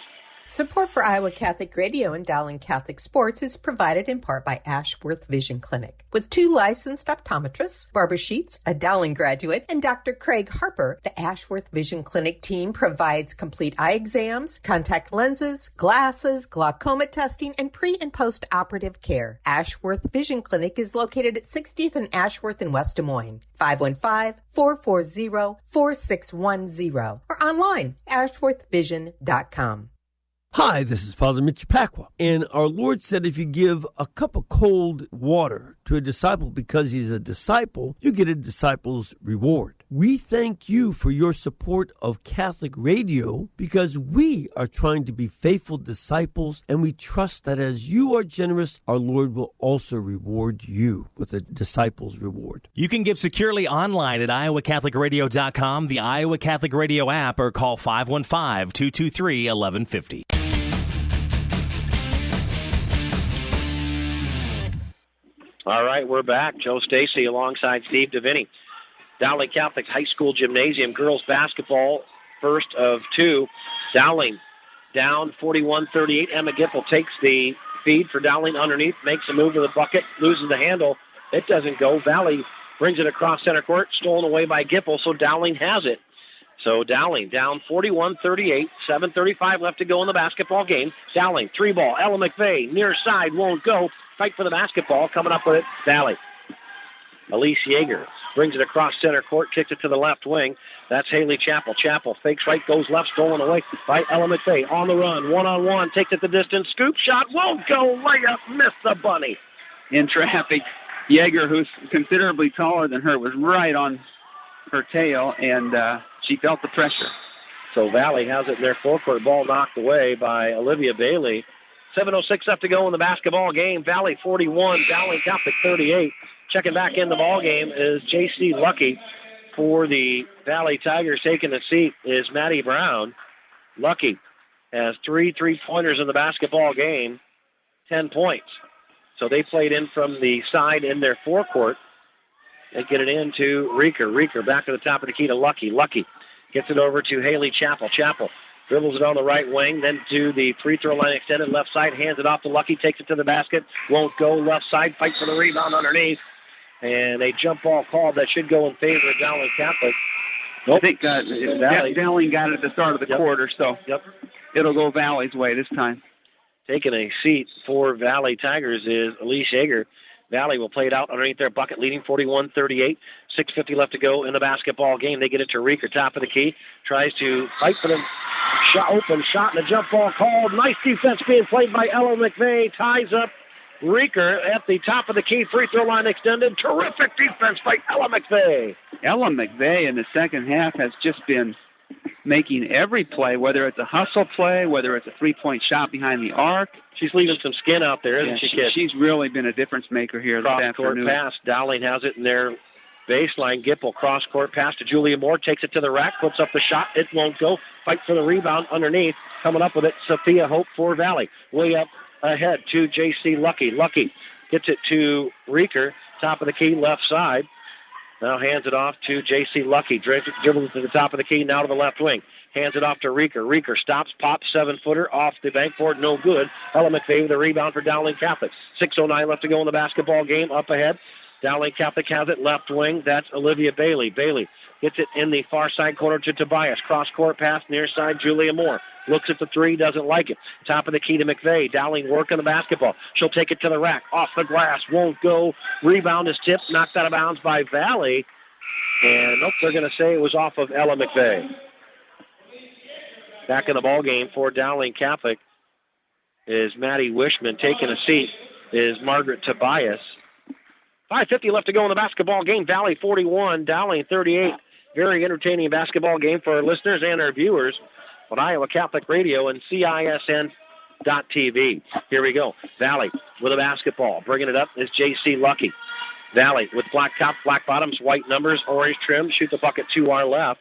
Support for Iowa Catholic Radio and Dowling Catholic Sports is provided in part by Ashworth Vision Clinic. With 2 licensed optometrists, Barbara Sheets, a Dowling graduate, and Dr. Craig Harper, the Ashworth Vision Clinic team provides complete eye exams, contact lenses, glasses, glaucoma testing, and pre- and post-operative care. Ashworth Vision Clinic is located at 60th and Ashworth in West Des Moines. 515-440-4610 or online, ashworthvision.com. Hi, this is Father Mitch Pacwa, and our Lord said if you give a cup of cold water to a disciple because he's a disciple, you get a disciple's reward. We thank you for your support of Catholic Radio because we are trying to be faithful disciples, and we trust that as you are generous, our Lord will also reward you with a disciple's reward. You can give securely online at iowacatholicradio.com, the Iowa Catholic Radio app, or call 515-223-1150. All right, we're back. Joe Stacy alongside Steve DeVinny. Dowling Catholic High School Gymnasium girls basketball, first of 2. Dowling down 41-38. Emma Gipple takes the feed for Dowling underneath, makes a move to the bucket, loses the handle. It doesn't go. Valley brings it across center court, stolen away by Gipple, so Dowling has it. So Dowling down 41-38, 7:35 left to go in the basketball game. Dowling, 3-ball, Ella McVeigh, near side, won't go. Fight for the basketball, coming up with it, Valley. Elise Yeager brings it across center court, kicks it to the left wing. That's Haley Chappell. Chappell fakes right, goes left, stolen away by Ella McVeigh. On the run, one-on-one, takes it the distance, scoop shot, won't go, layup, missed the bunny. In traffic, Yeager, who's considerably taller than her, was right on her tail, and she felt the pressure. So Valley has it in their forecourt, ball knocked away by Olivia Bailey. 7:06 left to go in the basketball game. Valley 41, Dowling Catholic 38. Checking back in the ball game is J.C. Lucky. For the Valley Tigers, taking the seat is Maddie Brown. Lucky has 3 3-pointers in the basketball game, 10 points. So they played in from the side in their forecourt. They get it into Reeker. Reeker back to the top of the key to Lucky. Lucky gets it over to Haley Chappell. Chappell dribbles it on the right wing, then to the free throw line extended left side, hands it off to Lucky, takes it to the basket, won't go left side, fights for the rebound underneath, and a jump ball called that should go in favor of Dowling Catholic. Nope. I think Dowling got it at the start of the quarter, so it'll go Valley's way this time. Taking a seat for Valley Tigers is Elise Yeager. Valley will play it out underneath their bucket, leading 41-38. 6:50 left to go in the basketball game. They get it to Reeker, top of the key. Tries to fight for them. Open shot and a jump ball called. Nice defense being played by Ella McVeigh. Ties up Reeker at the top of the key. Free throw line extended. Terrific defense by Ella McVeigh. Ella McVeigh in the second half has just been making every play, whether it's a hustle play, whether it's a three-point shot behind the arc. She's leaving some skin out there, isn't she, kid? She's really been a difference maker here this afternoon. Cross-court pass. Dowling has it in their baseline. Gipple, cross-court pass to Julia Moore. Takes it to the rack, puts up the shot. It won't go. Fight for the rebound underneath. Coming up with it, Sophia Hope for Valley. Way up ahead to J.C. Lucky. Lucky gets it to Reeker, top of the key, left side. Now hands it off to J.C. Lucky. Dribbles to the top of the key, now to the left wing. Hands it off to Reeker. Reeker stops, pops, 7-footer off the backboard, no good. Ella McVeigh with a rebound for Dowling Catholic. 6:09 left to go in the basketball game. Up ahead, Dowling Catholic has it, left wing. That's Olivia Bailey. Bailey gets it in the far side corner to Tobias. Cross-court pass, near side, Julia Moore. Looks at the three, doesn't like it. Top of the key to McVeigh. Dowling working the basketball. She'll take it to the rack. Off the glass, won't go. Rebound is tipped, knocked out of bounds by Valley. And nope, they're going to say it was off of Ella McVeigh. Back in the ball game for Dowling Catholic is Maddie Wishman. Taking a seat is Margaret Tobias. 5:50 left to go in the basketball game. Valley 41, Dowling 38. Very entertaining basketball game for our listeners and our viewers on Iowa Catholic Radio and CISN.TV. Here we go. Valley with a basketball. Bringing it up is J.C. Lucky. Valley with black top, black bottoms, white numbers, orange trim. Shoot the bucket to our left.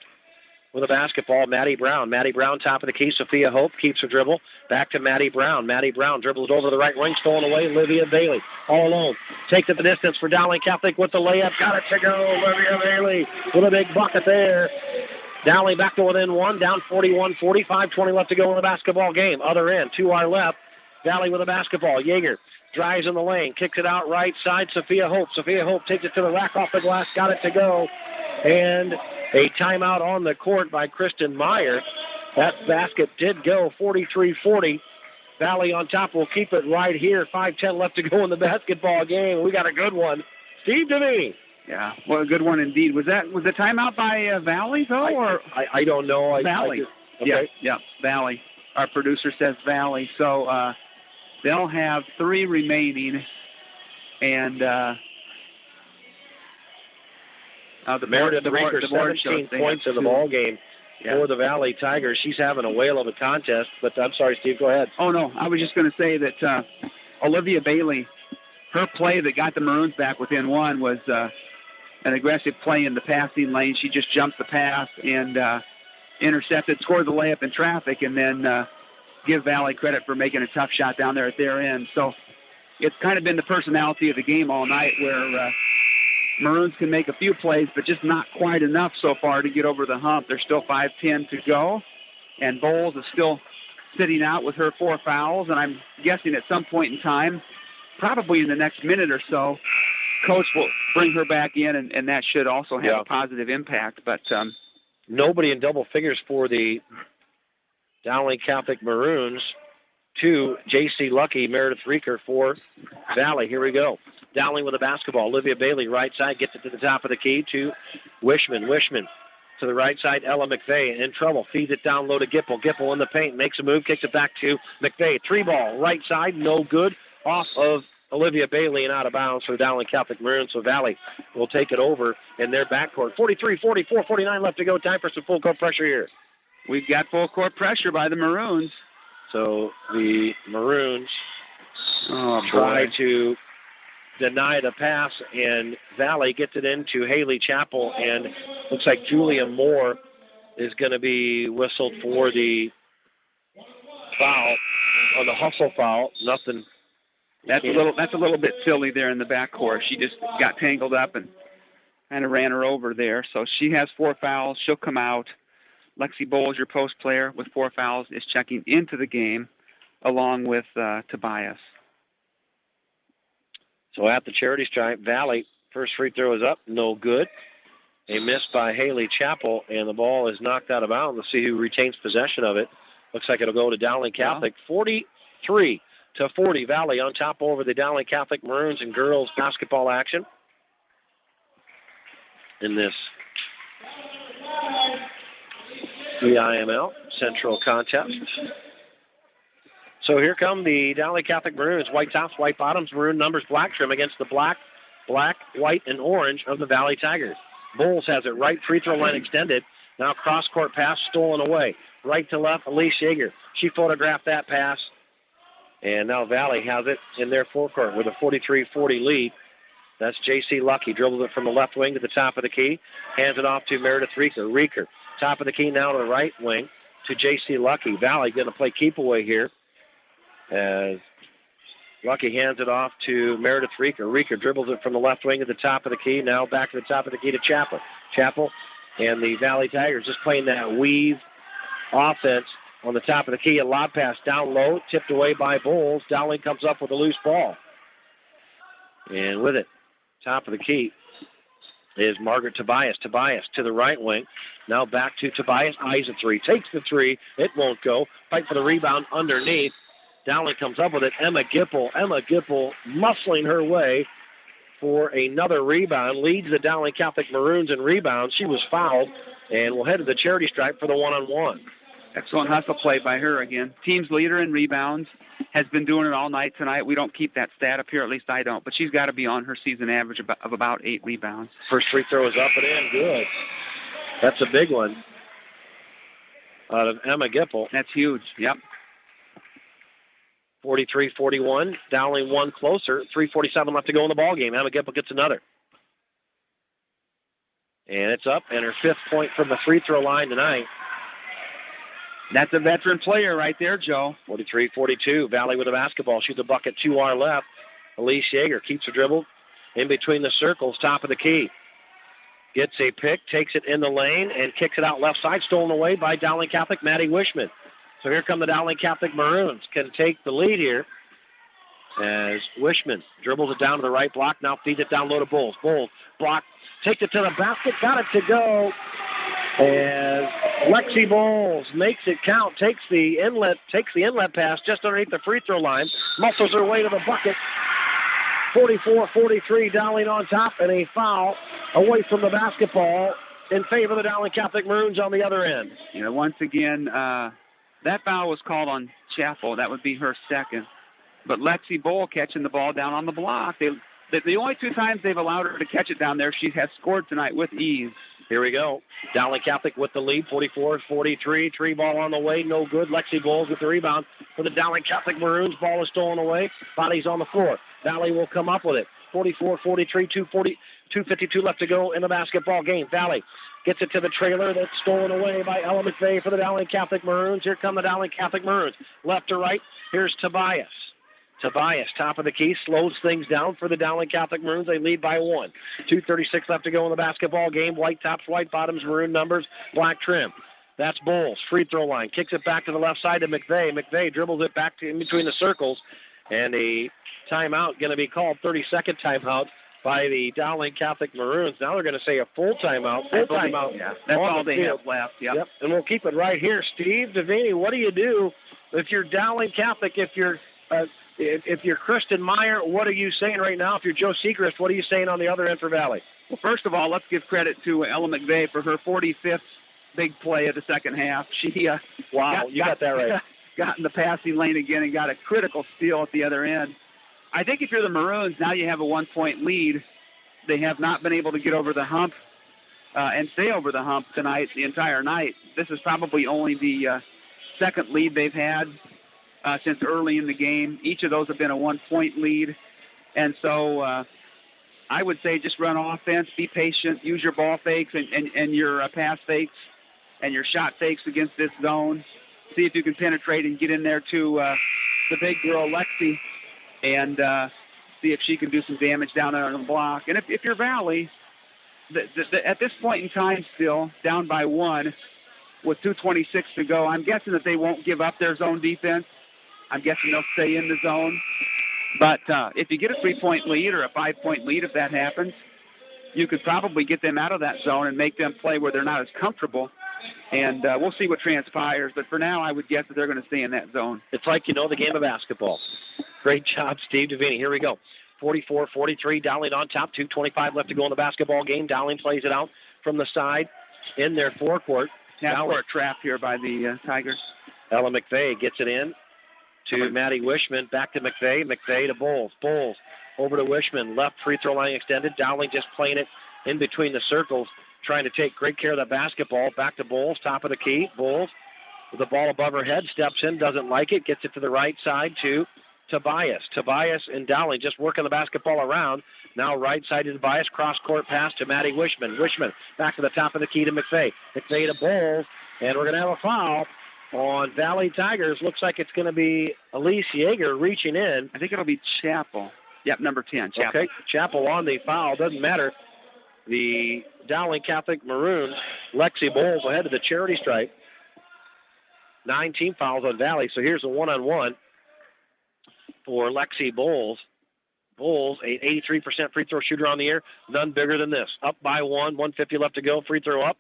With a basketball, Maddie Brown. Maddie Brown, top of the key. Sophia Hope keeps her dribble. Back to Maddie Brown. Maddie Brown dribbles over the right wing, stolen away. Olivia Bailey all alone. Takes it the distance for Dowling Catholic with the layup. Got it to go. Olivia Bailey with a big bucket there. Dowling back to within one, down 41-45. 20 left to go in the basketball game. Other end, to our left. Valley with a basketball. Yeager drives in the lane, kicks it out right side. Sophia Hope. Sophia Hope takes it to the rack off the glass. Got it to go. And a timeout on the court by Kristen Meyer. That basket did go 43-40. Valley on top will keep it right here. 5:10 left to go in the basketball game. We got a good one. Steve DeVee. Yeah, well, a good one indeed. Was the timeout by Valley, though? I don't know. Valley. Okay. Yeah, Valley. Our producer says Valley. So they'll have 3 remaining. And Meredith Reeker, 17 points in the ball game for the Valley Tigers. She's having a whale of a contest. But I'm sorry, Steve, go ahead. Oh, no, I was just going to say that Olivia Bailey, her play that got the Maroons back within one was an aggressive play in the passing lane. She just jumped the pass and intercepted, scored the layup in traffic, and then give Valley credit for making a tough shot down there at their end. So it's kind of been the personality of the game all night where Maroons can make a few plays, but just not quite enough so far to get over the hump. There's still 5:10 to go, and Bowles is still sitting out with her 4 fouls, and I'm guessing at some point in time, probably in the next minute or so, Coach will bring her back in, and that should also have a positive impact. But nobody in double figures for the Dowling Catholic Maroons. 2, J.C. Lucky, Meredith Reeker for Valley. Here we go. Dowling with the basketball. Olivia Bailey, right side, gets it to the top of the key to Wishman. Wishman to the right side. Ella McVeigh in trouble. Feeds it down low to Gipple. Gipple in the paint. Makes a move. Kicks it back to McVeigh. 3-ball. Right side. No good. Off of Olivia Bailey and out of bounds for the Dowling Catholic Maroons. So Valley will take it over in their backcourt. 43, 44, 49 left to go. Time for some full court pressure here. We've got full court pressure by the Maroons. So the Maroons try to deny the pass, and Valley gets it into Haley Chappell, and looks like Julia Moore is going to be whistled for the foul, on the hustle foul. Nothing. That's a little bit silly there in the backcourt. She just got tangled up and kind of ran her over there. So she has 4 fouls. She'll come out. Lexi Bowles, your post player with 4 fouls, is checking into the game along with Tobias. So at the charity stripe, Valley, first free throw is up, no good. A miss by Haley Chappell, and the ball is knocked out of bounds. Let's see who retains possession of it. Looks like it'll go to Dowling Catholic. 43-40, Valley on top over the Dowling Catholic Maroons in girls basketball action in this EIML Central contest. So here come the Dowling Catholic Maroons. White tops, white bottoms, maroon numbers, black trim against the black, white, and orange of the Valley Tigers. Bowles has it right, free throw line extended. Now cross-court pass stolen away. Right to left, Elise Yeager. She photographed that pass. And now Valley has it in their forecourt with a 43-40 lead. That's J.C. Lucky. Dribbles it from the left wing to the top of the key. Hands it off to Meredith Reeker. Reeker, top of the key now to the right wing to J.C. Lucky. Valley going to play keep away here, as Lucky hands it off to Meredith Reeker. Reeker dribbles it from the left wing to the top of the key. Now back to the top of the key to Chappell. Chappell and the Valley Tigers just playing that weave offense on the top of the key. A lob pass down low, tipped away by Bowles. Dowling comes up with a loose ball. And with it, top of the key is Margaret Tobias. Tobias to the right wing. Now back to Tobias. Eyes a 3. Takes the 3. It won't go. Fight for the rebound underneath. Dowling comes up with it. Emma Gipple muscling her way for another rebound. Leads the Dowling Catholic Maroons in rebounds. She was fouled and will head to the charity stripe for the one-on-one. Excellent hustle play by her again. Team's leader in rebounds. Has been doing it all night tonight. We don't keep that stat up here, at least I don't. But she's got to be on her season average of about 8 rebounds. First free throw is up and in. Good. That's a big one out of Emma Gipple. That's huge. Yep. 43-41. Dowling one closer. 3:47 left to go in the ball game. Emma Gipple gets another. And it's up, and her 5th point from the free throw line tonight. That's a veteran player right there, Joe. 43-42. Valley with the basketball. Shoots a bucket 2R left. Elise Yeager keeps her dribble in between the circles, top of the key. Gets a pick, takes it in the lane, and kicks it out left side. Stolen away by Dowling Catholic, Maddie Wishman. So here come the Dowling Catholic Maroons. Can take the lead here as Wishman dribbles it down to the right block. Now feeds it down low to Bowles. Bowles block, takes it to the basket, got it to go. As Lexi Bowles makes it count, takes the inlet pass just underneath the free throw line, muscles her way to the bucket. 44-43, Dowling on top, and a foul away from the basketball in favor of the Dowling Catholic Maroons on the other end. You know, once again, that foul was called on Chappell. That would be her second. But Lexi Bowles catching the ball down on the block. The only 2 times they've allowed her to catch it down there, she has scored tonight with ease. Here we go. Dowling Catholic with the lead, 44-43. 3-ball on the way, no good. Lexi Bowles with the rebound for the Dowling Catholic Maroons. Ball is stolen away. Body's on the floor. Valley will come up with it. 44-43, 2:52 left to go in the basketball game. Valley gets it to the trailer that's stolen away by Ella McVeigh for the Dowling Catholic Maroons. Here come the Dowling Catholic Maroons. Left to right, here's Tobias. Tobias, top of the key, slows things down for the Dowling Catholic Maroons. They lead by 1. 2:36 left to go in the basketball game. White tops, white bottoms, maroon numbers, black trim. That's Bowles. Free throw line. Kicks it back to the left side to McVeigh. McVeigh dribbles it back to in between the circles. And a timeout going to be called, 30-second timeout by the Dowling Catholic Maroons. Now they're going to say a full timeout. Yeah, that's all they have left. Yep. And we'll keep it right here. Steve Devaney, what do you do if you're Dowling Catholic, if you're if you're Kristen Meyer, what are you saying right now? If you're Joe Segrist, what are you saying on the other end for Valley? Well, first of all, let's give credit to Ella McVeigh for her 45th big play of the second half. She you got that right. Got in the passing lane again and got a critical steal at the other end. I think if you're the Maroons, now you have a 1-point lead. They have not been able to get over the hump and stay over the hump tonight, the entire night. This is probably only the second lead they've had since early in the game. Each of those have been a 1-point lead. And so I would say just run offense, be patient, use your ball fakes and your pass fakes and your shot fakes against this zone. See if you can penetrate and get in there to the big girl, Lexi, and see if she can do some damage down there on the block. And if you're Valley, at this point in time still, down by 1 with 2:26 to go, I'm guessing that they won't give up their zone defense. I'm guessing they'll stay in the zone. But if you get a 3-point lead or a 5-point lead, if that happens, you could probably get them out of that zone and make them play where they're not as comfortable. And we'll see what transpires. But for now, I would guess that they're going to stay in that zone. It's like the game of basketball. Great job, Steve Davini. Here we go. 44-43, Dowling on top. 2:25 left to go in the basketball game. Dowling plays it out from the side in their forecourt. Now we're trapped here by the Tigers. Ella McVeigh gets it in to Maddie Wishman. Back to McVeigh. McVeigh to Bowles. Bowles over to Wishman. Left free throw line extended. Dowling just playing it in between the circles, trying to take great care of the basketball. Back to Bowles, top of the key. Bowles with the ball above her head, steps in, doesn't like it, gets it to the right side to Tobias. Tobias and Dowling just working the basketball around. Now right side to Tobias, cross-court pass to Maddie Wishman. Wishman back to the top of the key to McVeigh. McVeigh to Bowles, and we're going to have a foul on Valley Tigers. Looks like it's going to be Elise Yeager reaching in. I think it'll be Chappell. Yep, number 10, Chappell. Okay, Chappell on the foul. Doesn't matter. The Dowling Catholic Maroons, Lexi Bowles ahead of the charity stripe. 9 team fouls on Valley, so here's a one-on-one for Lexi Bowles. Bowles, an 83% free throw shooter on the year, none bigger than this. Up by 150 left to go, free throw up.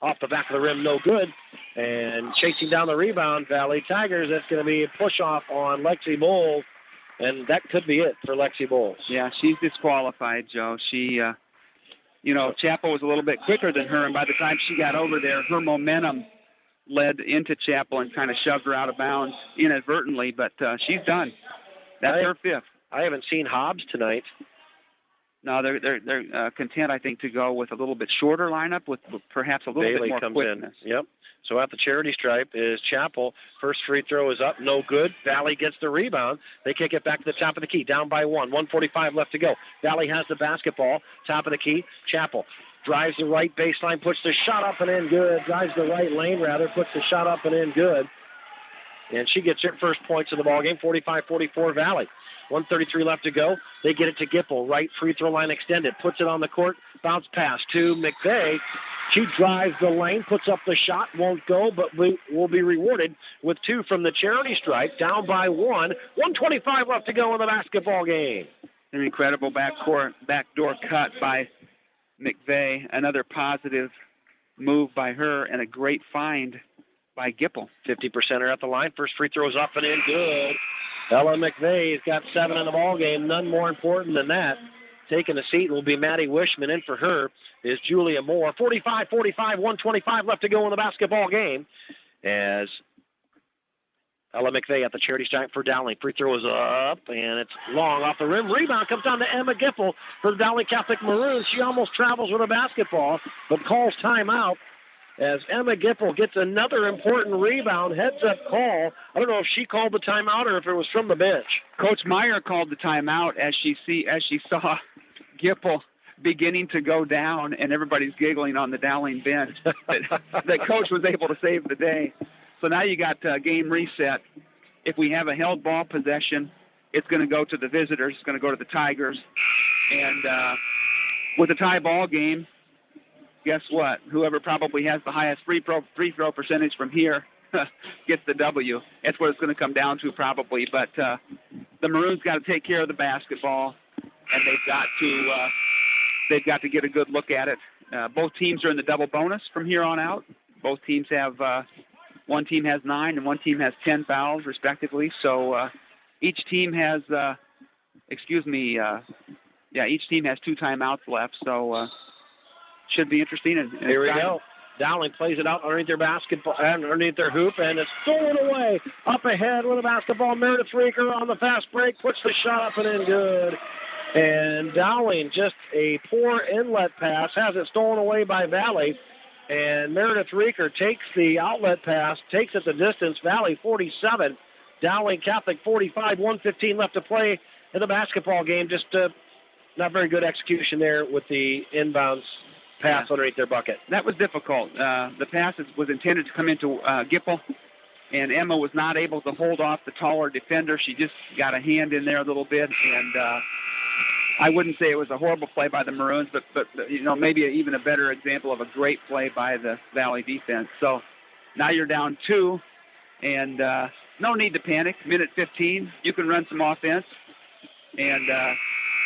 Off the back of the rim, no good. And chasing down the rebound, Valley Tigers, that's going to be a push-off on Lexi Bowles, and that could be it for Lexi Bowles. Yeah, she's disqualified, Joe. She, Chappell was a little bit quicker than her, and by the time she got over there, her momentum led into Chappell and kind of shoved her out of bounds inadvertently, but she's done. That's her 5th. I haven't seen Hobbs tonight. No, they're content, I think, to go with a little bit shorter lineup with perhaps a little Bailey bit more comes quickness. In. Yep. So at the charity stripe is Chappell. First free throw is up, no good. Valley gets the rebound. They kick it back to the top of the key, down by 1. 1:45 left to go. Valley has the basketball, top of the key. Chappell drives the right baseline, puts the shot up and in good. Drives the right lane, rather, puts the shot up and in good. And she gets her first points of the ballgame, 45-44 Valley. 1:33 left to go. They get it to Gipple. Right free throw line extended. Puts it on the court. Bounce pass to McVeigh. She drives the lane, puts up the shot, won't go, but will be rewarded with 2 from the charity stripe. Down by 1. 1:25 left to go in the basketball game. An incredible backdoor cut by McVeigh. Another positive move by her and a great find by Gipple. 50% are at the line. First free throw is up and in. Good. Ella McVeigh's got 7 in the ball game. None more important than that. Taking a seat will be Maddie Wishman. In for her is Julia Moore. 45-45, 1:25 left to go in the basketball game. As Ella McVeigh at the charity stripe for Dowling. Free throw is up, and it's long off the rim. Rebound comes down to Emma Gipple for the Dowling Catholic Maroons. She almost travels with a basketball, but calls timeout. As Emma Gipple gets another important rebound, heads-up call. I don't know if she called the timeout or if it was from the bench. Coach Meyer called the timeout as she saw Gipple beginning to go down, and everybody's giggling on the Dowling bench. The coach was able to save the day. So now you got game reset. If we have a held ball possession, it's going to go to the visitors. It's going to go to the Tigers. And with a tie ball game, guess what? Whoever probably has the highest free throw percentage from here gets the W. That's what it's going to come down to probably. But the Maroons got to take care of the basketball, and they've got to get a good look at it. Both teams are in the double bonus from here on out. Both teams have one team has 9 and one team has 10 fouls respectively. So each team has, each team has 2 timeouts left, so should be interesting. And here we go. Dowling plays it out underneath their basketball, underneath their hoop, and it's stolen away. Up ahead with a basketball, Meredith Rieger on the fast break, puts the shot up and in good. And Dowling, just a poor inlet pass, has it stolen away by Valley. And Meredith Rieger takes the outlet pass, takes it the distance. Valley 47, Dowling Catholic 45, 1:15 left to play in the basketball game. Just not very good execution there with the inbounds pass underneath their bucket. That was difficult. The pass was intended to come into Gipple, and Emma was not able to hold off the taller defender. She just got a hand in there a little bit, and I wouldn't say it was a horrible play by the Maroons, but maybe even a better example of a great play by the Valley defense. So now you're down 2, and no need to panic. Minute 15, you can run some offense, and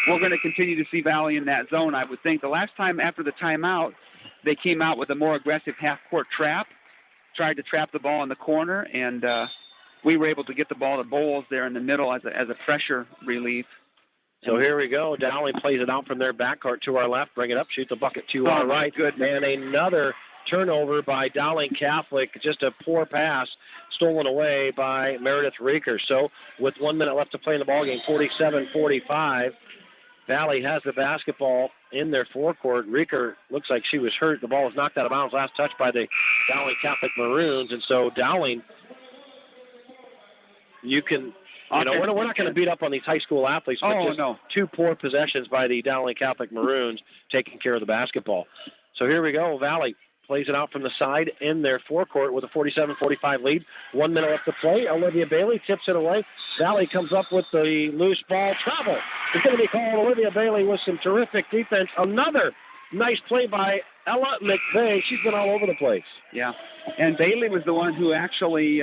we're going to continue to see Valley in that zone, I would think. The last time after the timeout, they came out with a more aggressive half-court trap, tried to trap the ball in the corner, and we were able to get the ball to Bowles there in the middle as a pressure relief. So here we go. Dowling plays it out from their backcourt to our left, bring it up, shoot the bucket to our right. Good. And another turnover by Dowling Catholic, just a poor pass stolen away by Meredith Rieger. So with 1 minute left to play in the ballgame, 47-45. Valley has the basketball in their forecourt. Rieger looks like she was hurt. The ball was knocked out of bounds, last touch by the Dowling Catholic Maroons. And so Dowling, we're not going to beat up on these high school athletes, but just 2 poor possessions by the Dowling Catholic Maroons taking care of the basketball. So here we go. Valley plays it out from the side in their forecourt with a 47-45 lead. 1 minute left to play. Olivia Bailey tips it away. Valley comes up with the loose ball. Travel. It's going to be called. Olivia Bailey with some terrific defense. Another nice play by Ella McVeigh. She's been all over the place. Yeah. And Bailey was the one who actually,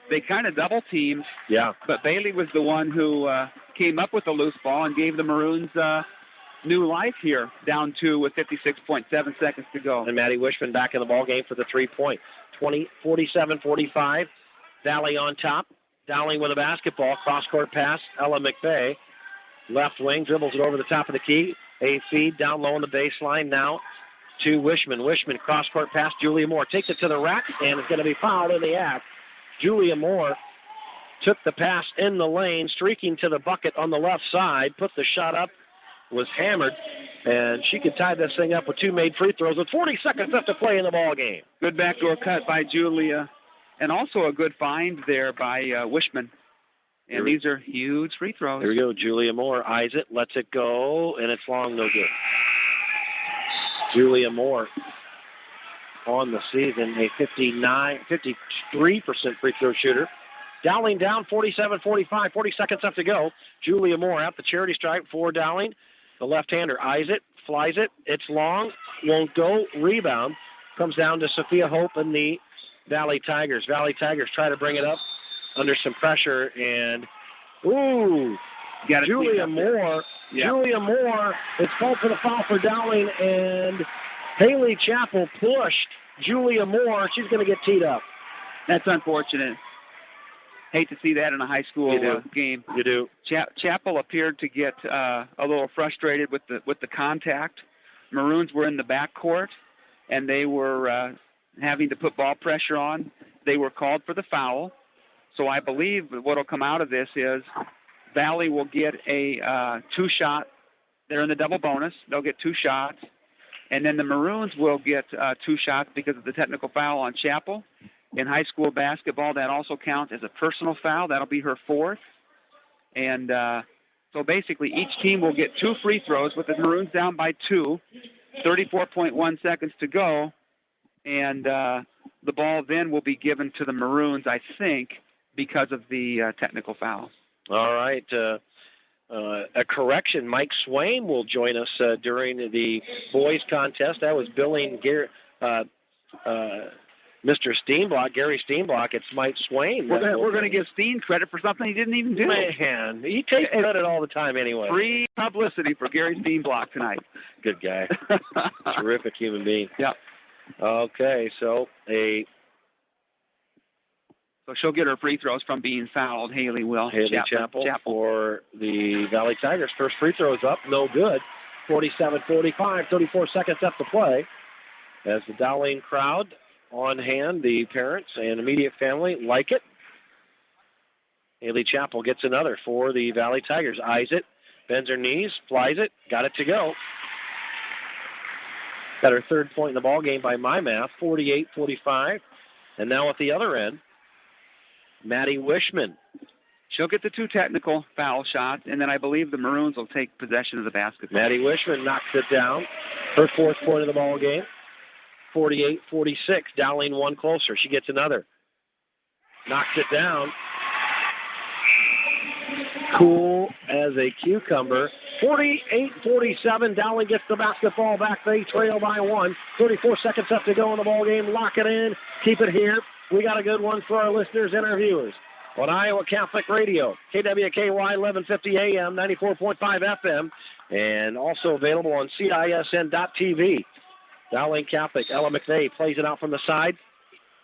they kind of double teamed. Yeah. But Bailey was the one who came up with the loose ball and gave the Maroons new life here, down 2 with 56.7 seconds to go. And Maddie Wishman back in the ball game for the 3-point. 47-45. Valley on top. Dowling with a basketball. Cross-court pass. Ella McVeigh. Left wing dribbles it over the top of the key. A feed down low on the baseline now to Wishman. Wishman cross-court pass. Julia Moore takes it to the rack and is going to be fouled in the act. Julia Moore took the pass in the lane, streaking to the bucket on the left side, put the shot up, was hammered, and she could tie this thing up with 2 made free throws with 40 seconds left to play in the ball game. Good backdoor cut by Julia, and also a good find there by Wishman. And these are huge free throws. Here we go. Julia Moore eyes it, lets it go, and it's long, no good. Julia Moore on the season, a 53% free throw shooter. Dowling down 47-45, 40 seconds left to go. Julia Moore at the charity stripe for Dowling. The left-hander eyes it, flies it. It's long, won't go. Rebound comes down to Sophia Hope and the Valley Tigers. Valley Tigers try to bring it up under some pressure, and Julia Moore. Yeah. Julia Moore, it's called for the foul for Dowling, and Haley Chappell pushed Julia Moore. She's going to get teed up. That's unfortunate. Hate to see that in a high school game. You do. Chappell appeared to get a little frustrated with the contact. Maroons were in the backcourt, and they were having to put ball pressure on. They were called for the foul. So I believe what will come out of this is Valley will get a 2-shot. They're in the double bonus. They'll get 2 shots. And then the Maroons will get 2 shots because of the technical foul on Chappell. In high school basketball, that also counts as a personal foul. That'll be her 4th. And so basically each team will get 2 free throws with the Maroons down by 2, 34.1 seconds to go. And the ball then will be given to the Maroons, I think, because of the technical foul. All right. A correction, Mike Swain will join us during the boys contest. That was billing Mr. Steenblock, Gary Steenblock. It's Mike Swain. We're going to give Steen credit for something he didn't even do. Man, he takes credit all the time anyway. Free publicity for Gary Steenblock tonight. Good guy. Terrific human being. Yeah. Okay, so a So she'll get her free throws from being fouled. Haley will. Haley Chappell for the Valley Tigers. First free throw is up, no good. 47-45, 34 seconds left to play. As the Dowling crowd on hand, the parents and immediate family like it. Haley Chappell gets another for the Valley Tigers. Eyes it, bends her knees, flies it, got it to go. Got her third point in the ball game by my math, 48-45. And now at the other end, Maddie Wishman. She'll get the 2 technical foul shots, and then I believe the Maroons will take possession of the basketball. Maddie Wishman knocks it down. Her fourth point of the ball game. 48-46. Dowling one closer. She gets another. Knocks it down. Cool as a cucumber. 48-47. Dowling gets the basketball back. They trail by 1. 34 seconds left to go in the ball game. Lock it in. Keep it here. We got a good one for our listeners and our viewers on Iowa Catholic Radio, KWKY 1150 AM, 94.5 FM, and also available on CISN.TV. Dowling Catholic, Ella McVeigh plays it out from the side,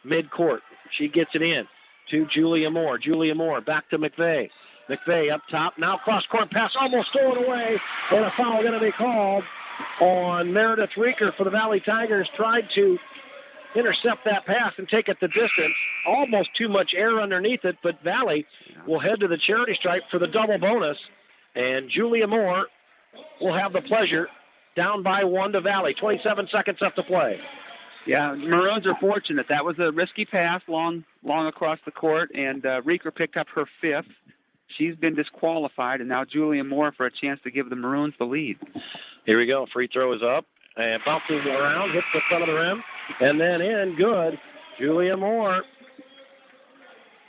mid-court. She gets it in to Julia Moore. Julia Moore back to McVeigh. McVeigh up top. Now cross-court pass almost stolen away, and a foul going to be called on Meredith Reeker for the Valley Tigers. Tried to intercept that pass and take it the distance. Almost too much air underneath it, but Valley will head to the charity stripe for the double bonus, and Julia Moore will have the pleasure down by 1 to Valley. 27 seconds left to play. Yeah, Maroons are fortunate. That was a risky pass long across the court, and Reeker picked up her 5th. She's been disqualified, and now Julia Moore for a chance to give the Maroons the lead. Here we go. Free throw is up. And bouncing around, hits the front of the rim, and then in, good. Julia Moore.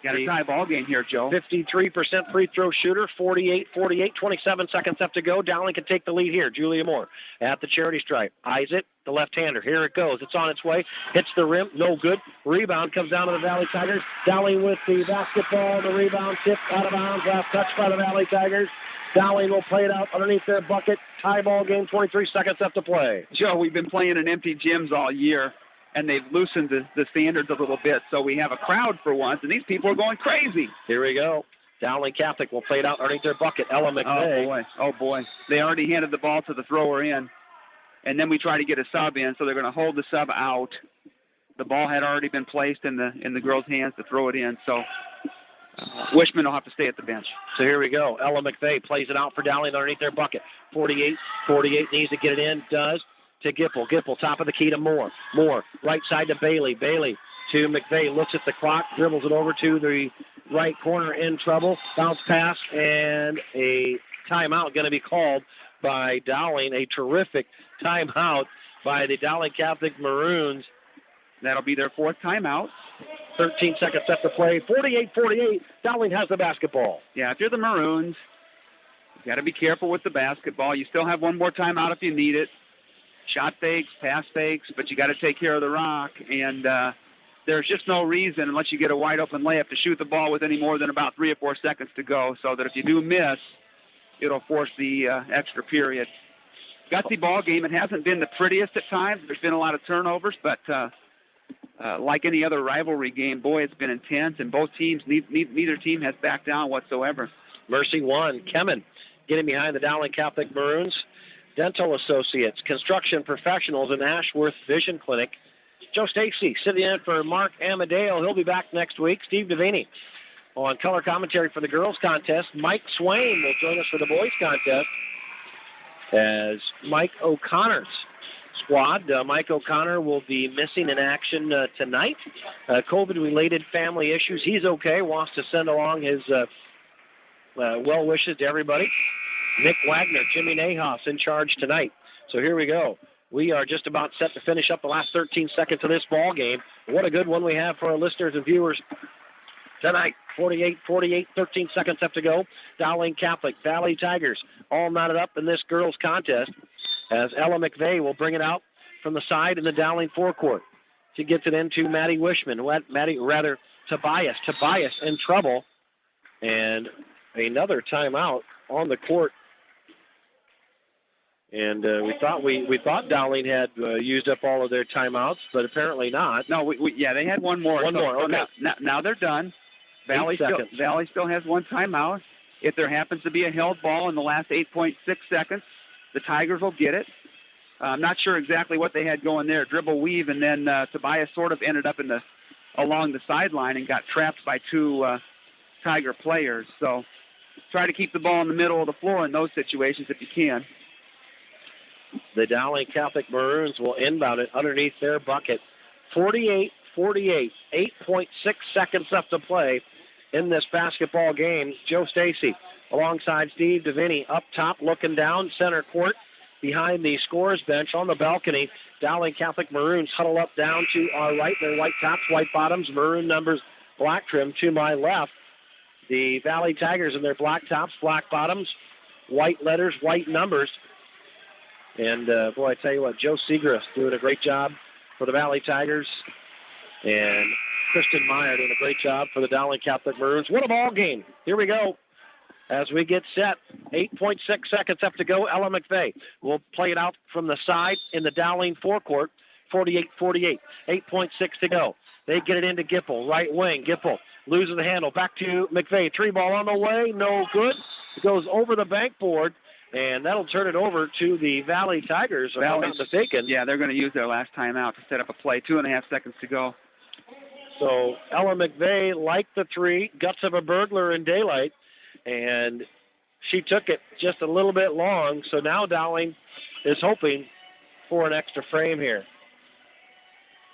Got a tie ball game here, Joe. 53% free throw shooter, 48-48, 27 seconds left to go. Dowling can take the lead here. Julia Moore at the charity stripe. Eyes it, the left-hander. Here it goes. It's on its way. Hits the rim, no good. Rebound comes down to the Valley Tigers. Dowling with the basketball, the rebound tipped out of bounds. Last touch by the Valley Tigers. Dowling will play it out underneath their bucket. Tie ball game, 23 seconds left to play. Joe, we've been playing in empty gyms all year, and they've loosened the standards a little bit, so we have a crowd for once, and these people are going crazy. Here we go. Dowling Catholic will play it out underneath their bucket. Ella McVeigh. Oh, boy. They already handed the ball to the thrower in, and then we try to get a sub in, so they're going to hold the sub out. The ball had already been placed in the girl's hands to throw it in, so Wishman will have to stay at the bench. So here we go. Ella McVeigh plays it out for Dowling underneath their bucket. 48 needs to get it in. Does. To Gipple. Gipple, top of the key to Moore. Moore, right side to Bailey. Bailey to McVeigh. Looks at the clock. Dribbles it over to the right corner. In trouble. Bounce pass. And a timeout going to be called by Dowling. A terrific timeout by the Dowling Catholic Maroons. That'll be their 4th timeout. 13 seconds left to play. 48-48. Dowling has the basketball. Yeah, if you're the Maroons, you got to be careful with the basketball. You still have one more timeout if you need it. Shot fakes, pass fakes, but you got to take care of the rock. And there's just no reason, unless you get a wide open layup, to shoot the ball with any more than about 3 or 4 seconds to go, so that if you do miss, it'll force the extra period. Gutsy ball game. It hasn't been the prettiest at times. There's been a lot of turnovers, but like any other rivalry game, boy, it's been intense, and both teams, neither team has backed down whatsoever. Mercy won. Kemen getting behind the Dowling Catholic Maroons. Dental Associates, Construction Professionals, and Ashworth Vision Clinic. Joe Stacy sitting in for Mark Amadeo. He'll be back next week. Steve Devaney on color commentary for the girls contest. Mike Swain will join us for the boys contest as Mike O'Connor's squad. Mike O'Connor will be missing in action tonight. COVID-related family issues. He's okay. Wants to send along his well wishes to everybody. Nick Wagner, Jimmy Nahas in charge tonight. So here we go. We are just about set to finish up the last 13 seconds of this ball game. What a good one we have for our listeners and viewers tonight. 48-48, 13 seconds left to go. Dowling Catholic, Valley Tigers, all knotted up in this girls' contest as Ella McVeigh will bring it out from the side in the Dowling forecourt. She gets it into Maddie Wishman. Tobias. Tobias in trouble. And another timeout on the court. And we thought Dowling had used up all of their timeouts, but apparently not. No, they had one more. One more. Okay. Now they're done. Valley still has one timeout. If there happens to be a held ball in the last 8.6 seconds, the Tigers will get it. I'm not sure exactly what they had going there. Dribble, weave, and then Tobias sort of ended up along the sideline and got trapped by two Tiger players. So try to keep the ball in the middle of the floor in those situations if you can. The Dowling Catholic Maroons will inbound it underneath their bucket. 48-48, 8.6 seconds left to play in this basketball game. Joe Stacy alongside Steve Deviney up top looking down center court behind the scorer's bench on the balcony. Dowling Catholic Maroons huddle up down to our right. Their white tops, white bottoms, maroon numbers, black trim to my left. The Valley Tigers in their black tops, black bottoms, white letters, white numbers. And, boy, I tell you what, Joe Segrist doing a great job for the Valley Tigers. And Kristen Meyer doing a great job for the Dowling Catholic Maroons. What a ball game. Here we go. As we get set, 8.6 seconds left to go. Ella McVeigh will play it out from the side in the Dowling forecourt. 48-48, 8.6 to go. They get it into Gipple, right wing. Gipple loses the handle. Back to McVeigh. Three ball on the way, no good. It goes over the bank board, and that'll turn it over to the Valley Tigers, if I'm not mistaken. Yeah, they're going to use their last timeout to set up a play. 2.5 seconds to go. So Ella McVeigh, like the three, guts of a burglar in daylight, and she took it just a little bit long, so now Dowling is hoping for an extra frame here.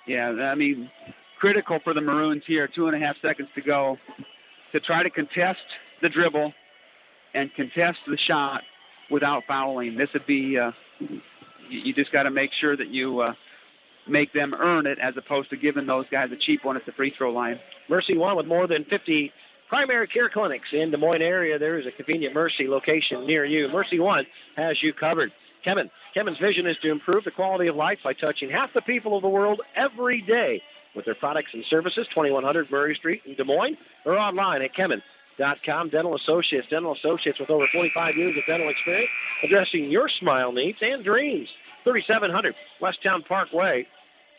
Yeah, I mean, critical for the Maroons here, 2.5 seconds to go, to try to contest the dribble and contest the shot without fouling. This would be, you just got to make sure that you make them earn it as opposed to giving those guys a cheap one at the free throw line. Mercy One, with more than 50 primary care clinics in Des Moines area, there is a convenient Mercy location near you. Mercy One has you covered. Kevin's vision is to improve the quality of life by touching half the people of the world every day with their products and services. 2100 Murray Street in Des Moines, or online at Kemin.com. Dental Associates with over 45 years of dental experience, addressing your smile needs and dreams. 3700 Westtown Parkway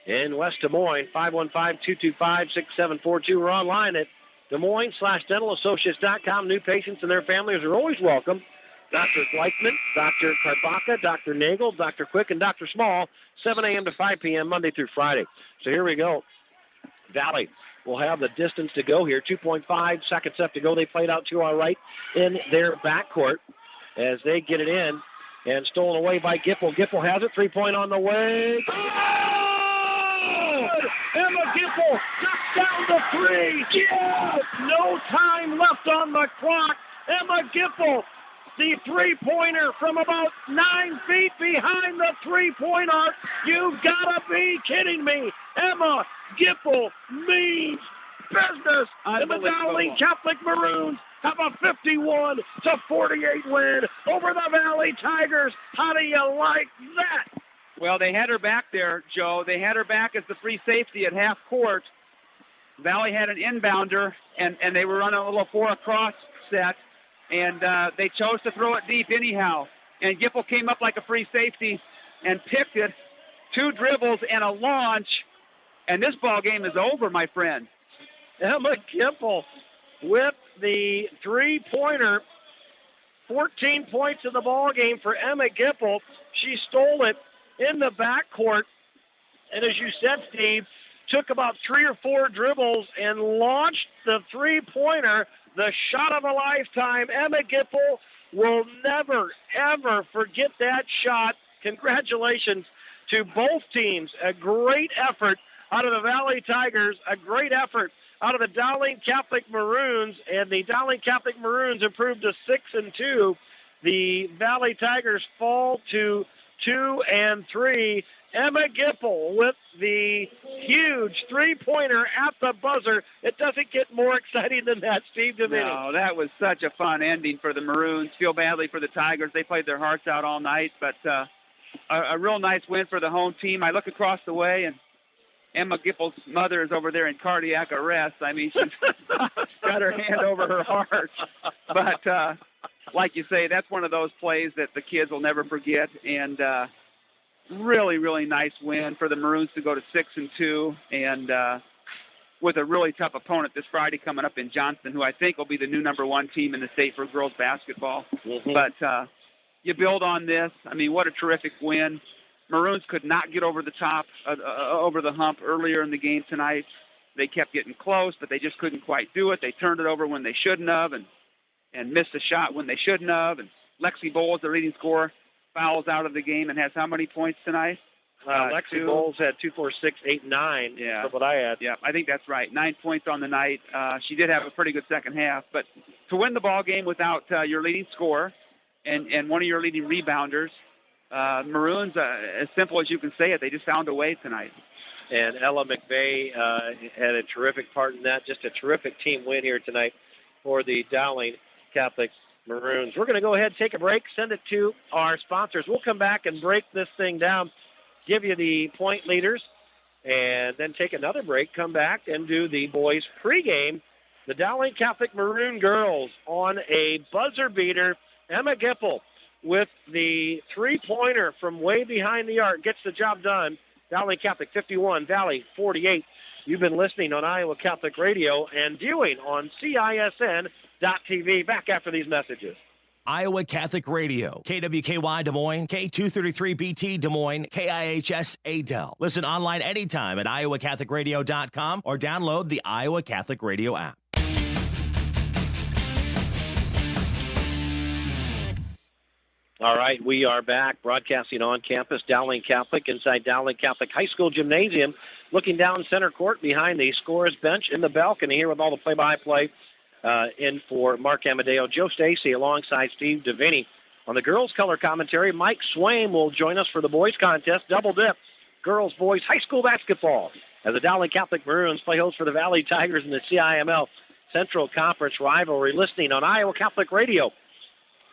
in West Des Moines, 515-225-6742. We're online at Des Moines/DentalAssociates.com. New patients and their families are always welcome. Dr. Gleichman, Dr. Karbaka, Dr. Nagel, Dr. Quick, and Dr. Small, 7 a.m. to 5 p.m. Monday through Friday. So here we go. Valley will have the distance to go here. 2.5 seconds left to go. They played out to our right in their backcourt as they get it in and stolen away by Gipple. Gipple has it. 3-point on the way. Oh! Emma Gipple just down to three. Yes! No time left on the clock. Emma Gipple, the three-pointer from about 9 feet behind the three-point arc. You've got to be kidding me. Emma Gipple means business. And the Dowling Catholic Maroons have a 51-48 win over the Valley Tigers. How do you like that? Well, they had her back there, Joe. They had her back as the free safety at half court. Valley had an inbounder, and they were running a little 4-across set. And they chose to throw it deep anyhow. And Gipple came up like a free safety and picked it. 2 dribbles and a launch. And this ball game is over, my friend. Emma Gipple with the three-pointer. 14 points in the ball game for Emma Gipple. She stole it in the backcourt. And as you said, Steve, took about 3 or 4 dribbles and launched the three-pointer. The shot of a lifetime. Emma Gipple will never, ever forget that shot. Congratulations to both teams. A great effort out of the Valley Tigers. A great effort out of the Dowling Catholic Maroons. And the Dowling Catholic Maroons improved to 6-2. The Valley Tigers fall to 2-3. Emma Gipple with the huge three-pointer at the buzzer. It doesn't get more exciting than that, Steve Deviney. No, that was such a fun ending for the Maroons. Feel badly for the Tigers. They played their hearts out all night, but a real nice win for the home team. I look across the way, and Emma Gipple's mother is over there in cardiac arrest. I mean, she's got her hand over her heart. But like you say, that's one of those plays that the kids will never forget, and really, really nice win for the Maroons to go to 6-2, and with a really tough opponent this Friday coming up in Johnston, who I think will be the new number 1 team in the state for girls basketball. Mm-hmm. But you build on this. I mean, what a terrific win. Maroons could not get over the top, over the hump earlier in the game tonight. They kept getting close, but they just couldn't quite do it. They turned it over when they shouldn't have and missed a shot when they shouldn't have. And Lexi Bowles, the leading scorer, fouls out of the game and has how many points tonight? Lexi Bowles had 2, 4, 6, 8, 9. Yeah. That's what I had. Yeah, I think that's right. 9 points on the night. She did have a pretty good second half. But to win the ball game without your leading scorer and one of your leading rebounders, Maroons, as simple as you can say it, they just found a way tonight. And Ella McVeigh had a terrific part in that. Just a terrific team win here tonight for the Dowling Catholic Maroons. We're going to go ahead and take a break, send it to our sponsors. We'll come back and break this thing down, give you the point leaders, and then take another break, come back and do the boys pregame. The Dowling Catholic Maroon girls on a buzzer beater. Emma Gipple with the three-pointer from way behind the arc gets the job done. Dowling Catholic 51, Valley 48. You've been listening on Iowa Catholic Radio and viewing on CISN.TV. Back after these messages. Iowa Catholic Radio, KWKY Des Moines, K233BT Des Moines, KIHS Adel. Listen online anytime at iowacatholicradio.com or download the Iowa Catholic Radio app. All right, we are back broadcasting on campus, Dowling Catholic, inside Dowling Catholic High School Gymnasium, looking down center court behind the scorer's bench in the balcony here with all the play-by-play in for Mark Amadeo, Joe Stacy alongside Steve Devaney. On the girls' color commentary, Mike Swaim will join us for the boys' contest, double dip, girls-boys high school basketball, as the Dowling Catholic Maroons play host for the Valley Tigers in the CIML Central Conference rivalry. Listening on Iowa Catholic Radio,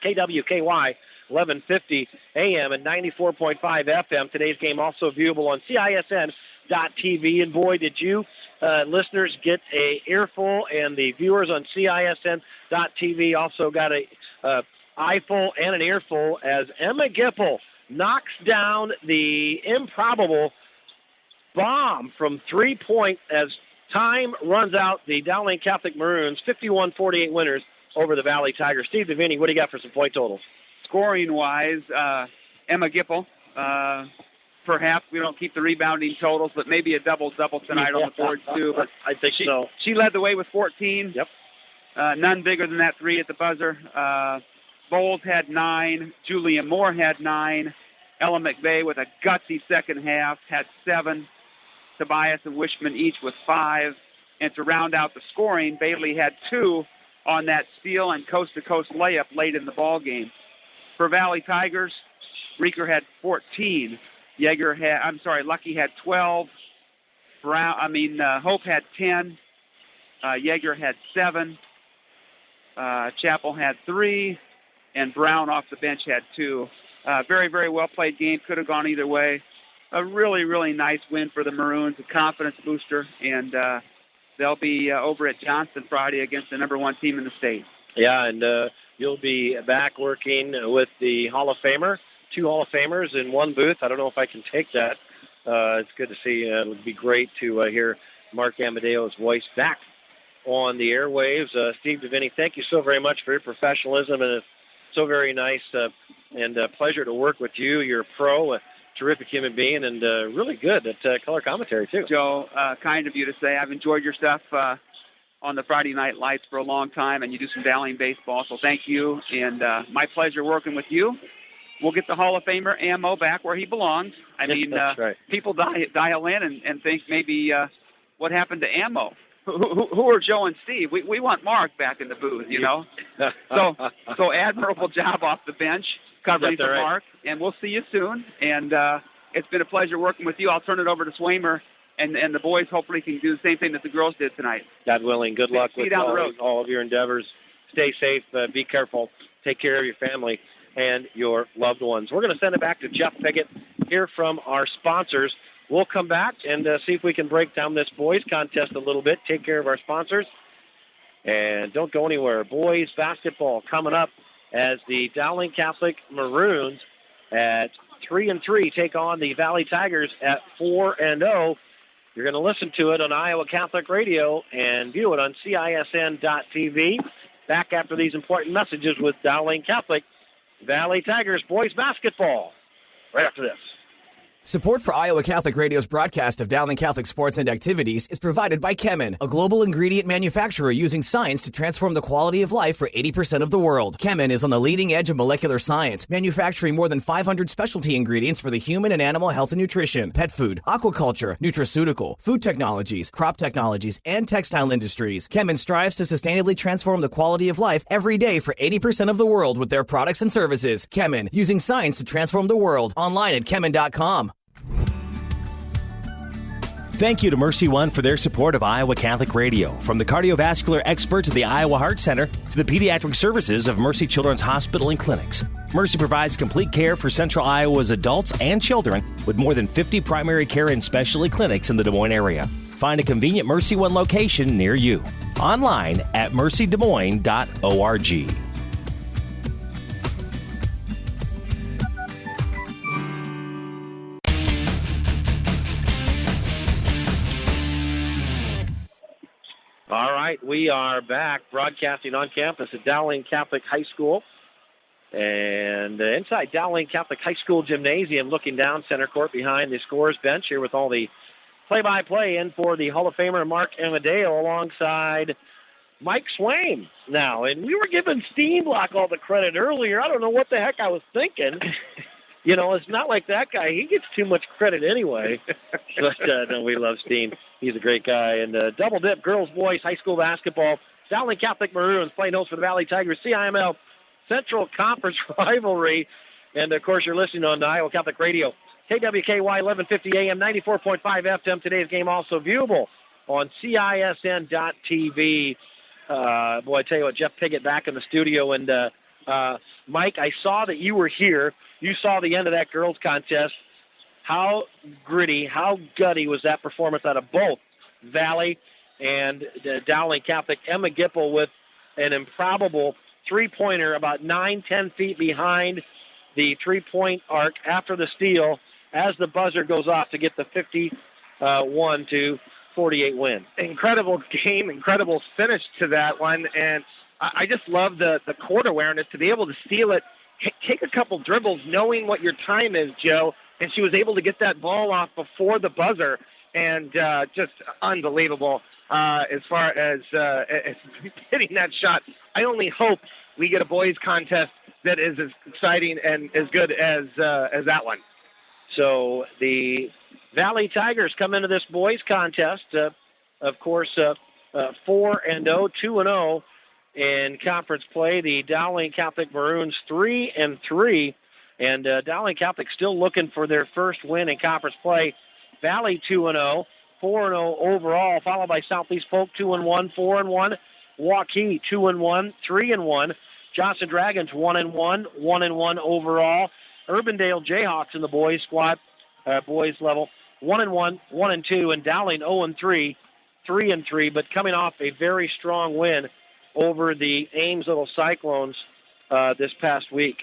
KWKY 1150 AM and 94.5 FM. Today's game also viewable on CISN.TV. And boy, did you listeners get a earful, and the viewers on CISN.TV also got a eyeful and an earful as Emma Gipple knocks down the improbable bomb from 3-point as time runs out. The Dowling Catholic Maroons 51-48 winners over the Valley Tigers. Steve Devaney, what do you got for some point totals? Scoring-wise, Emma Gipple, perhaps we don't keep the rebounding totals, but maybe a double-double tonight on the board, too. But I think so. She led the way with 14. Yep. None bigger than that 3 at the buzzer. Bowles had 9. Julia Moore had 9. Ella McVeigh with a gutsy second half had 7. Tobias and Wishman each with 5. And to round out the scoring, Bailey had 2 on that steal and coast-to-coast layup late in the ball game. For Valley Tigers, Reeker had 14. Lucky had 12. Hope had 10. Yeager had 7. Chappell had 3. And Brown off the bench had 2. Very, very well-played game. Could have gone either way. A really, really nice win for the Maroons, a confidence booster. And they'll be over at Johnston Friday against the number 1 team in the state. Yeah, and you'll be back working with the Hall of Famer, 2 Hall of Famers in one booth. I don't know if I can take that. It's good to see. It would be great to hear Mark Amadeo's voice back on the airwaves. Steve Devaney, thank you so very much for your professionalism, and it's so very nice and a pleasure to work with you. You're a pro, a terrific human being, and really good at color commentary, too. Joe, kind of you to say. I've enjoyed your stuff on the Friday Night Lights for a long time, and you do some Dowling baseball, so thank you, and my pleasure working with you. We'll get the Hall of Famer Ammo back where he belongs. I mean, right. People dial in and think maybe what happened to Ammo? Who are Joe and Steve? We want Mark back in the booth, you know. So admirable job off the bench covering for right. Mark, and we'll see you soon. And it's been a pleasure working with you. I'll turn it over to Swamer. And the boys hopefully can do the same thing that the girls did tonight. God willing, good luck with all of your endeavors. Stay safe, be careful, take care of your family and your loved ones. We're going to send it back to Jeff Piggott, hear from our sponsors. We'll come back and see if we can break down this boys contest a little bit, take care of our sponsors, and don't go anywhere. Boys basketball coming up as the Dowling Catholic Maroons at 3-3 take on the Valley Tigers at 4-0. You're going to listen to it on Iowa Catholic Radio and view it on CISN.TV. Back after these important messages with Dowling Catholic Valley Tigers boys basketball. Right after this. Support for Iowa Catholic Radio's broadcast of Dowling Catholic sports and activities is provided by Chemin, a global ingredient manufacturer using science to transform the quality of life for 80% of the world. Chemin is on the leading edge of molecular science, manufacturing more than 500 specialty ingredients for the human and animal health and nutrition, pet food, aquaculture, nutraceutical, food technologies, crop technologies, and textile industries. Chemin strives to sustainably transform the quality of life every day for 80% of the world with their products and services. Chemin, using science to transform the world. Online at chemin.com. Thank you to Mercy One for their support of Iowa Catholic Radio. From the cardiovascular experts at the Iowa Heart Center to the pediatric services of Mercy Children's Hospital and Clinics, Mercy provides complete care for Central Iowa's adults and children with more than 50 primary care and specialty clinics in the Des Moines area. Find a convenient Mercy One location near you. Online at mercydesmoines.org. All right, we are back broadcasting on campus at Dowling Catholic High School. And inside Dowling Catholic High School gymnasium, looking down center court behind the scorer's bench here with all the play-by-play in for the Hall of Famer Mark Amadeo alongside Mike Swain now. And we were giving Steenblock all the credit earlier. I don't know what the heck I was thinking. You know, it's not like that guy. He gets too much credit anyway. But, no, we love Steen. He's a great guy. And double dip, girls, boys, high school basketball. Dowling Catholic Maroons playing host for the Valley Tigers. CIML Central Conference rivalry. And, of course, you're listening on Iowa Catholic Radio. KWKY 1150 AM, 94.5 FM. Today's game also viewable on CISN.TV. Boy, I tell you what, Jeff Piggott back in the studio. And, Mike, I saw that you were here. You saw the end of that girls' contest. How gritty, how gutty was that performance out of both Valley and Dowling Catholic? Emma Gipple with an improbable three-pointer about 9-10 feet behind the three-point arc after the steal as the buzzer goes off to get the 51-48 win. Incredible game, incredible finish to that one, and I just love the court awareness to be able to steal it, take a couple dribbles, knowing what your time is, Joe, and she was able to get that ball off before the buzzer, and just unbelievable as far as hitting that shot. I only hope we get a boys' contest that is as exciting and as good as that one. So the Valley Tigers come into this boys' contest, of course, 4-0, 2-0. In conference play, the Dowling Catholic Maroons 3-3, and Dowling Catholic still looking for their first win in conference play. Valley 2-0, 4-0 overall, followed by Southeast Polk 2-1, 4-1, Waukee 2-1, 3-1, Johnson Dragons 1-1, 1-1 overall. Urbandale Jayhawks in the boys squad, boys level 1-1, 1-2, and Dowling 0-3, 3-3, but coming off a very strong win over the Ames Little Cyclones this past week.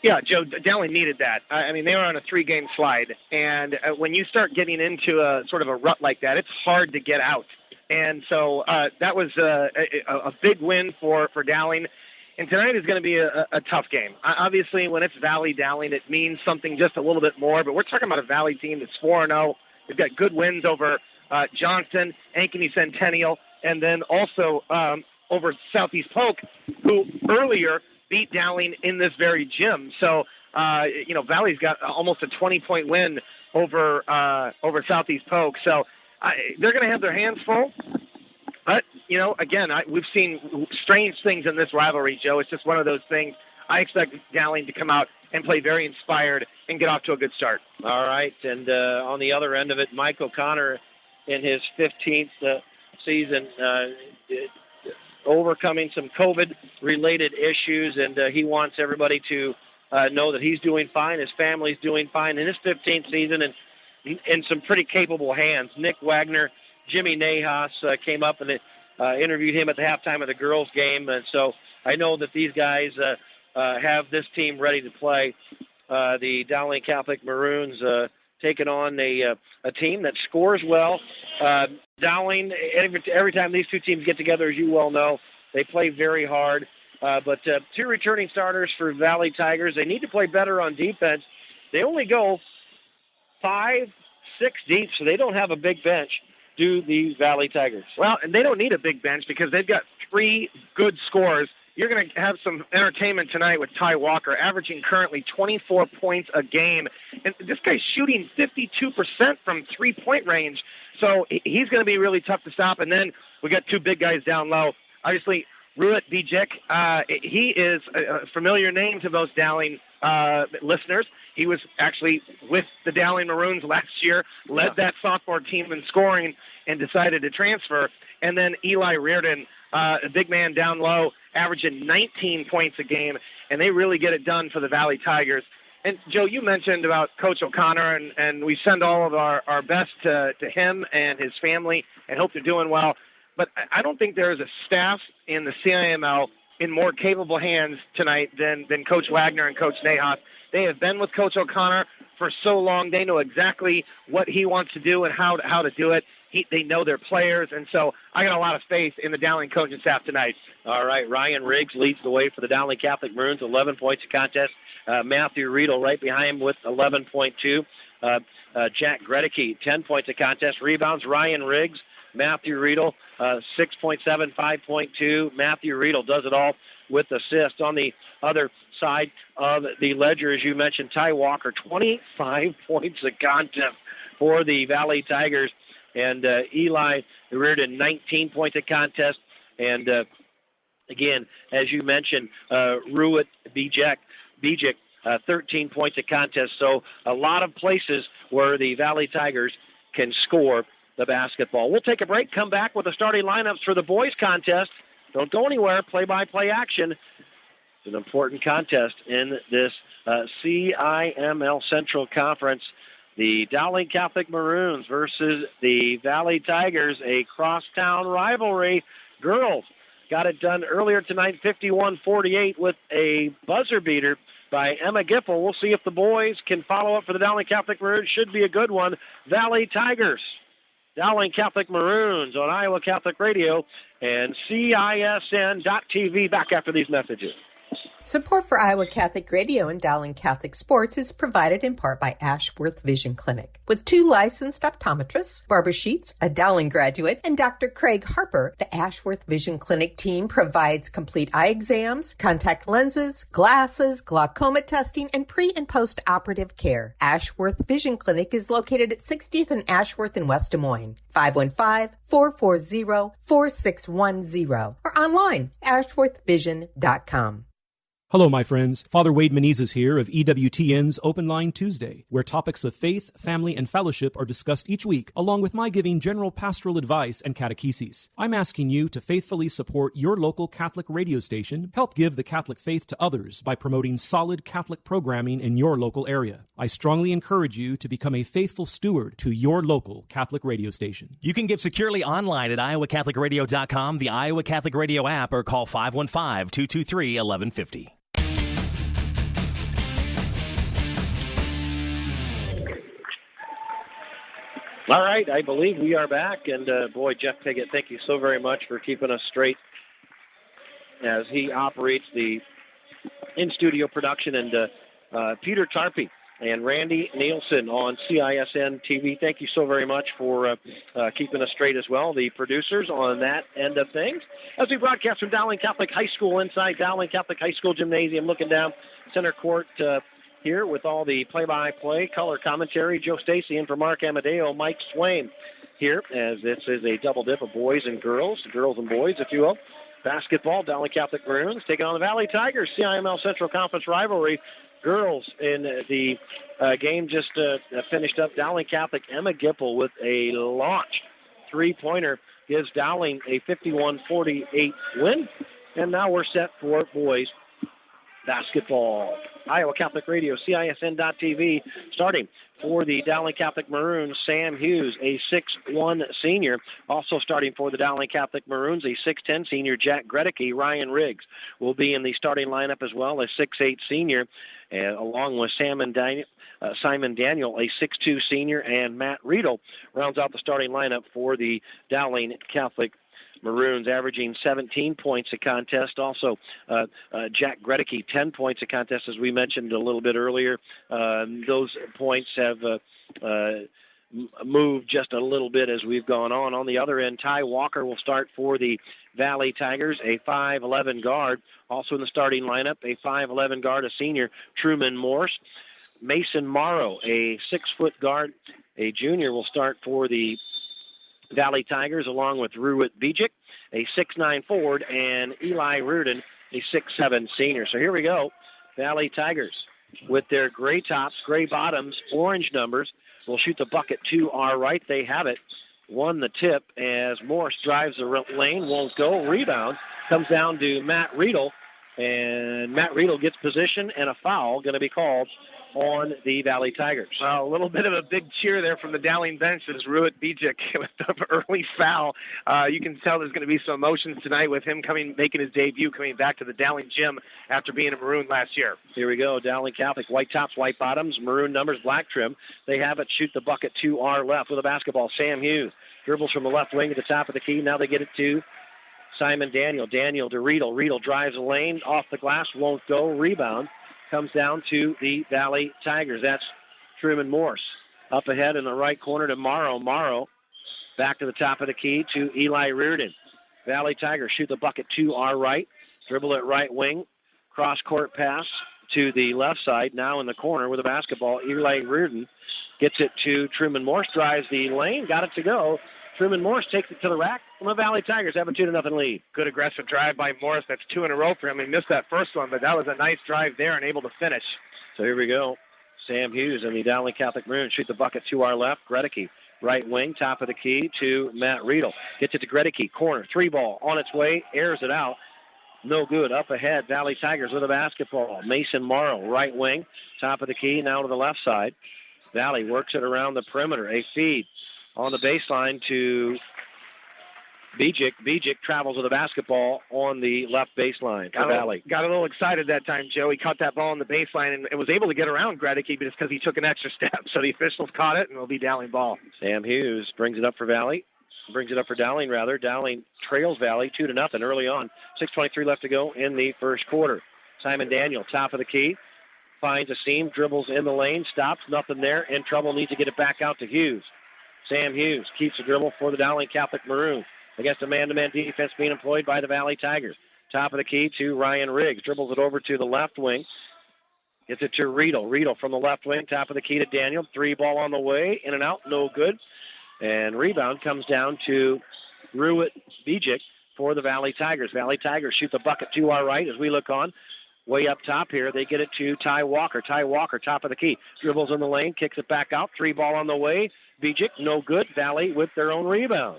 Yeah, Joe, Dowling needed that. I mean, they were on a 3-game slide, and when you start getting into a sort of a rut like that, it's hard to get out. And so that was a big win for Dowling. And tonight is going to be a tough game. Obviously, when it's Valley Dowling, it means something just a little bit more, but we're talking about a Valley team that's 4-0. They've got good wins over Johnston, Ankeny Centennial, and then also over Southeast Polk, who earlier beat Dowling in this very gym. So, Valley's got almost a 20-point win over Southeast Polk. So they're going to have their hands full. But, again, we've seen strange things in this rivalry, Joe. It's just one of those things. I expect Dowling to come out and play very inspired and get off to a good start. All right, and on the other end of it, Mike O'Connor in his 15th season, overcoming some COVID-related issues, and he wants everybody to know that he's doing fine, his family's doing fine in his 15th season, and in some pretty capable hands. Nick Wagner, Jimmy Nahas came up and interviewed him at the halftime of the girls' game, and so I know that these guys have this team ready to play. The Dowling Catholic Maroons taking on a team that scores well. Dowling, every time these two teams get together, as you well know, they play very hard. But two returning starters for Valley Tigers. They need to play better on defense. They only go 5-6 deep, so they don't have a big bench, do the Valley Tigers. Well, and they don't need a big bench because they've got 3 good scorers. You're going to have some entertainment tonight with Ty Walker, averaging currently 24 points a game. And this guy's shooting 52% from three-point range, so he's going to be really tough to stop. And then we got 2 big guys down low. Obviously, Ruet Bijek, he is a familiar name to most Dowling listeners. He was actually with the Dowling Maroons last year, led that sophomore team in scoring, and decided to transfer. And then Eli Reardon, a big man down low, averaging 19 points a game, and they really get it done for the Valley Tigers. And, Joe, you mentioned about Coach O'Connor, and we send all of our best to him and his family and hope they're doing well. But I don't think there is a staff in the CIML in more capable hands tonight than Coach Wagner and Coach Nahas. They have been with Coach O'Connor for so long. They know exactly what he wants to do and how to do it. They know their players, and so I got a lot of faith in the Dowling coaching staff tonight. All right, Ryan Riggs leads the way for the Dowling Catholic Maroons, 11 points a contest. Matthew Riedel right behind him with 11.2. Jack Gredicke, 10 points a contest. Rebounds, Ryan Riggs. Matthew Riedel, 6.7, 5.2. Matthew Riedel does it all with assists. On the other side of the ledger, as you mentioned, Ty Walker, 25 points a contest for the Valley Tigers. And Eli Reardon, 19 points a contest. And, again, as you mentioned, Ruet Bijek, 13 points a contest. So a lot of places where the Valley Tigers can score the basketball. We'll take a break, come back with the starting lineups for the boys contest. Don't go anywhere. Play-by-play action. It's an important contest in this CIML Central Conference. The Dowling Catholic Maroons versus the Valley Tigers, a crosstown rivalry. Girls got it done earlier tonight, 51-48 with a buzzer beater by Emma Gipple. We'll see if the boys can follow up for the Dowling Catholic Maroons. Should be a good one. Valley Tigers, Dowling Catholic Maroons on Iowa Catholic Radio and CISN.TV. Back after these messages. Support for Iowa Catholic Radio and Dowling Catholic Sports is provided in part by Ashworth Vision Clinic. With 2 licensed optometrists, Barbara Sheets, a Dowling graduate, and Dr. Craig Harper, the Ashworth Vision Clinic team provides complete eye exams, contact lenses, glasses, glaucoma testing, and pre- and post-operative care. Ashworth Vision Clinic is located at 60th and Ashworth in West Des Moines. 515-440-4610 or online, ashworthvision.com. Hello, my friends. Father Wade Menezes here of EWTN's Open Line Tuesday, where topics of faith, family, and fellowship are discussed each week, along with my giving general pastoral advice and catechesis. I'm asking you to faithfully support your local Catholic radio station, help give the Catholic faith to others by promoting solid Catholic programming in your local area. I strongly encourage you to become a faithful steward to your local Catholic radio station. You can give securely online at iowacatholicradio.com, the Iowa Catholic Radio app, or call 515-223-1150. All right, I believe we are back, and boy, Jeff Piggott, thank you so very much for keeping us straight as he operates the in-studio production, and Peter Tarpey and Randy Nielsen on CISN TV. Thank you so very much for keeping us straight as well, the producers on that end of things. As we broadcast from Dowling Catholic High School inside Dowling Catholic High School Gymnasium, looking down center court here with all the play-by-play, color commentary. Joe Stacy in for Mark Amadeo, Mike Swain here, as this is a double dip of boys and girls and boys, if you will. Basketball, Dowling Catholic Maroons taking on the Valley Tigers, CIML Central Conference rivalry. Girls in the game just finished up. Dowling Catholic, Emma Gipple with a launch three-pointer gives Dowling a 51-48 win. And now we're set for boys basketball. Iowa Catholic Radio, CISN.TV, starting for the Dowling Catholic Maroons, Sam Hughes, a 6'1 senior. Also starting for the Dowling Catholic Maroons, a 6'10 senior, Jack Gredicke. Ryan Riggs will be in the starting lineup as well, a 6'8 senior, along with Sam and Simon Daniel, a 6'2 senior, and Matt Riedel rounds out the starting lineup for the Dowling Catholic Maroons, averaging 17 points a contest. Also, Jack Gregory, 10 points a contest, as we mentioned a little bit earlier. Those points have moved just a little bit as we've gone on. On the other end, Ty Walker will start for the Valley Tigers, a 5'11 guard. Also in the starting lineup, a 5'11 guard, a senior, Truman Morse. Mason Morrow, a 6-foot guard, a junior, will start for the Valley Tigers, along with Ruit Bijic, a 6'9 forward, and Eli Reardon, a 6'7 senior. So here we go. Valley Tigers with their gray tops, gray bottoms, orange numbers, will shoot the bucket to our right. They have it. Won the tip as Morse drives the lane, won't go. Rebound comes down to Matt Riedel, and Matt Riedel gets position, and a foul going to be called on the Valley Tigers. Well, a little bit of a big cheer there from the Dowling bench as Ruit Bijic with the early foul. You can tell there's going to be some emotions tonight with him making his debut, coming back to the Dowling gym after being a Maroon last year. Here we go. Dowling Catholic, white tops, white bottoms, maroon numbers, black trim. They have it. Shoot the bucket to our left with a basketball. Sam Hughes dribbles from the left wing at the top of the key. Now they get it to Simon Daniel. Daniel to Riedel. Riedel drives the lane, off the glass, won't go. Rebound comes down to the Valley Tigers. That's Truman Morse. Up ahead in the right corner to Morrow. Morrow back to the top of the key to Eli Reardon. Valley Tigers shoot the bucket to our right. Dribble at right wing. Cross-court pass to the left side. Now in the corner with a basketball. Eli Reardon gets it to Truman Morse. Drives the lane. Got it to go. Truman Morse takes it to the rack, and the Valley Tigers have a 2-0 lead. Good aggressive drive by Morse. That's 2 in a row for him. He missed that first one, but that was a nice drive there and able to finish. So here we go. Sam Hughes and the Dowling Catholic Maroons shoot the bucket to our left. Gregory, right wing, top of the key to Matt Riedel. Gets it to Gregory, corner, 3-ball on its way, airs it out. No good. Up ahead, Valley Tigers with a basketball. Mason Morrow, right wing, top of the key, now to the left side. Valley works it around the perimeter. A feed on the baseline to Bijic. Bijic travels with a basketball on the left baseline for Valley. Got a little excited that time, Joe. He caught that ball on the baseline and was able to get around Gregory, but it's because he took an extra step. So the officials caught it, and it'll be Dowling ball. Sam Hughes brings it up for Valley. Brings it up for Dowling, rather. Dowling trails Valley 2-0 early on. 6:23 left to go in the first quarter. Simon Daniel, top of the key. Finds a seam, dribbles in the lane, stops, nothing there. In trouble, needs to get it back out to Hughes. Sam Hughes keeps the dribble for the Dowling Catholic Maroons against a man-to-man defense being employed by the Valley Tigers. Top of the key to Ryan Riggs. Dribbles it over to the left wing. Gets it to Riedel. Riedel from the left wing. Top of the key to Daniel. 3-ball on the way. In and out. No good. And rebound comes down to Ruit Bijic for the Valley Tigers. Valley Tigers shoot the bucket to our right as we look on. Way up top here, they get it to Ty Walker. Ty Walker, top of the key. Dribbles in the lane, kicks it back out. 3-ball on the way. Bijic, no good. Valley with their own rebound.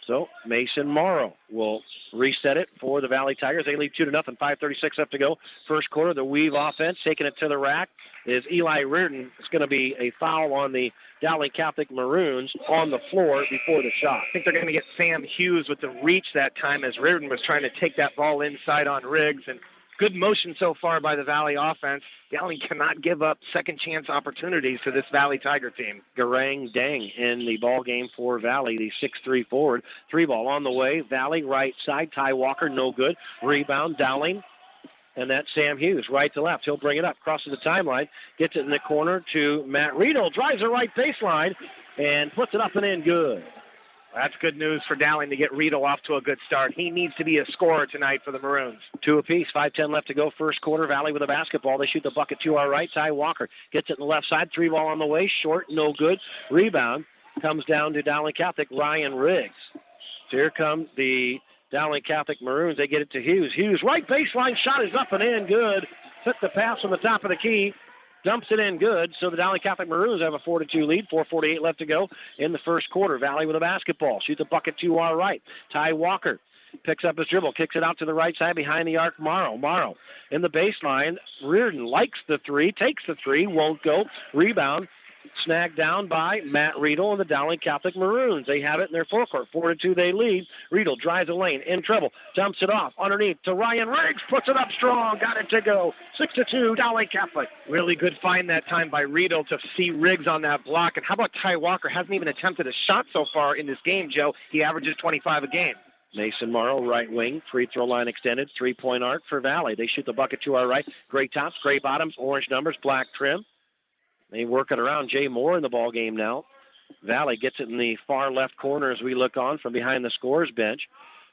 So Mason Morrow will reset it for the Valley Tigers. They lead 2-0, 5:36 left to go. First quarter, the weave offense, taking it to the rack is Eli Reardon. It's going to be a foul on the Dowling Catholic Maroons on the floor before the shot. I think they're going to get Sam Hughes with the reach that time as Reardon was trying to take that ball inside on Riggs. And good motion so far by the Valley offense. Dowling cannot give up second chance opportunities to this Valley Tiger team. Garang Dang in the ball game for Valley, the 6'3 forward. 3-ball on the way. Valley right side. Ty Walker, no good. Rebound, Dowling. And that's Sam Hughes, right to left. He'll bring it up, crosses the timeline, gets it in the corner to Matt Riedel, drives the right baseline, and puts it up and in good. That's good news for Dowling to get Riedel off to a good start. He needs to be a scorer tonight for the Maroons. 2 apiece, 5:10 left to go. First quarter, Valley with a basketball. They shoot the bucket to our right. Ty Walker gets it in the left side. 3-ball on the way, short, no good. Rebound comes down to Dowling Catholic, Ryan Riggs. So here come the Dowling Catholic Maroons. They get it to Hughes. Hughes, right baseline, shot is up and in, good. Took the pass from the top of the key. Dumps it in good, so the Dowling Catholic Maroons have a 4-2 lead. 4:48 left to go in the first quarter. Valley with a basketball. Shoot the bucket to our right. Ty Walker picks up his dribble, kicks it out to the right side behind the arc. Morrow in the baseline. Reardon likes the three, takes the three, won't go. Rebound snagged down by Matt Riedel and the Dowling Catholic Maroons. They have it in their forecourt. 4-2 they lead. Riedel drives the lane in trouble. Dumps it off underneath to Ryan Riggs. Puts it up strong. Got it to go. 6-2 Dowling Catholic. Really good find that time by Riedel to see Riggs on that block. And how about Ty Walker? Hasn't even attempted a shot so far in this game, Joe. He averages 25 a game. Mason Morrow, right wing, free throw line extended, three-point arc for Valley. They shoot the bucket to our right. Gray tops, gray bottoms, orange numbers, black trim. They work it around. Jay Moore in the ball game now. Valley gets it in the far left corner as we look on from behind the scorer's bench.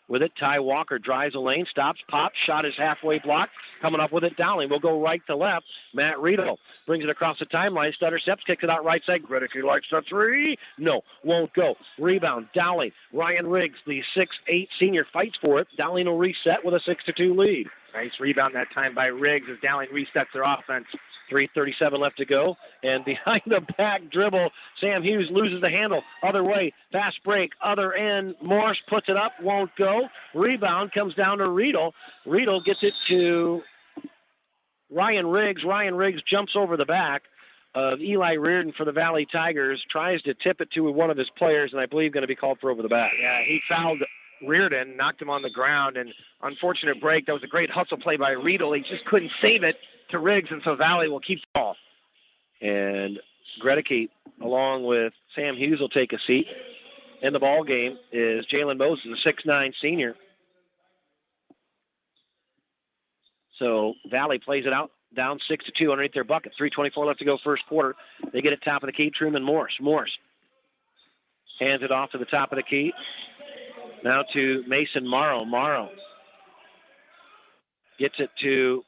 With it, Ty Walker drives the lane, stops, pops, shot is halfway blocked. Coming up with it, Dowling will go right to left. Matt Riedel brings it across the timeline. Stutter steps, kicks it out right side. Gregory likes the three. No, won't go. Rebound, Dowling. Ryan Riggs, the 6'8 senior, fights for it. Dowling will reset with a 6-2 lead. Nice rebound that time by Riggs as Dowling resets their offense. 3:37 left to go, and behind the back dribble, Sam Hughes loses the handle. Other way, fast break, other end. Morse puts it up, won't go. Rebound comes down to Riedel. Riedel gets it to Ryan Riggs. Ryan Riggs jumps over the back of Eli Reardon for the Valley Tigers, tries to tip it to one of his players, and I believe going to be called for over the back. Yeah, he fouled Reardon, knocked him on the ground, and unfortunate break. That was a great hustle play by Riedel. He just couldn't save it to Riggs, and so Valley will keep the ball. And Gregory, along with Sam Hughes, will take a seat. In the ball game is Jalen Moses, a 6'9 senior. So Valley plays it out, down 6-2 underneath their bucket. 3:24 left to go first quarter. They get it top of the key, Truman Morse. Morse hands it off to the top of the key. Now to Mason Morrow. Morrow gets it to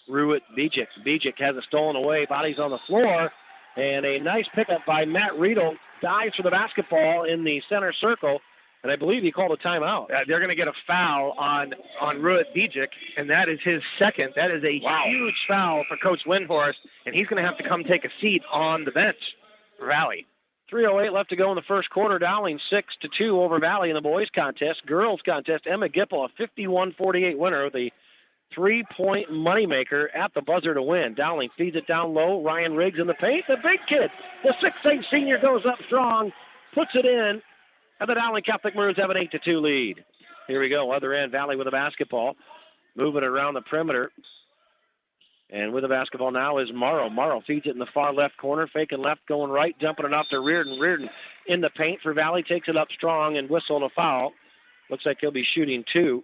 Ruit Bijic. Bijic has it stolen away. Body's on the floor. And a nice pickup by Matt Riedel. Dives for the basketball in the center circle. And I believe he called a timeout. They're going to get a foul on Ruit Bijic, and that is his second. That is a huge foul for Coach Windhorst, and he's going to have to come take a seat on the bench for Valley. 3:08 left to go in the first quarter. Dowling 6-2 over Valley in the boys contest. Girls contest, Emma Gipple, a 51-48 winner with a 3-point moneymaker at the buzzer to win. Dowling feeds it down low. Ryan Riggs in the paint. The big kid, the 6'8 senior, goes up strong, puts it in, and the Dowling Catholic Maroons have an 8-2 lead. Here we go, other end, Valley with the basketball, moving it around the perimeter. And with the basketball now is Morrow. Morrow feeds it in the far left corner, faking left, going right, dumping it off to Reardon. Reardon in the paint for Valley, takes it up strong and whistled a foul. Looks like he'll be shooting two.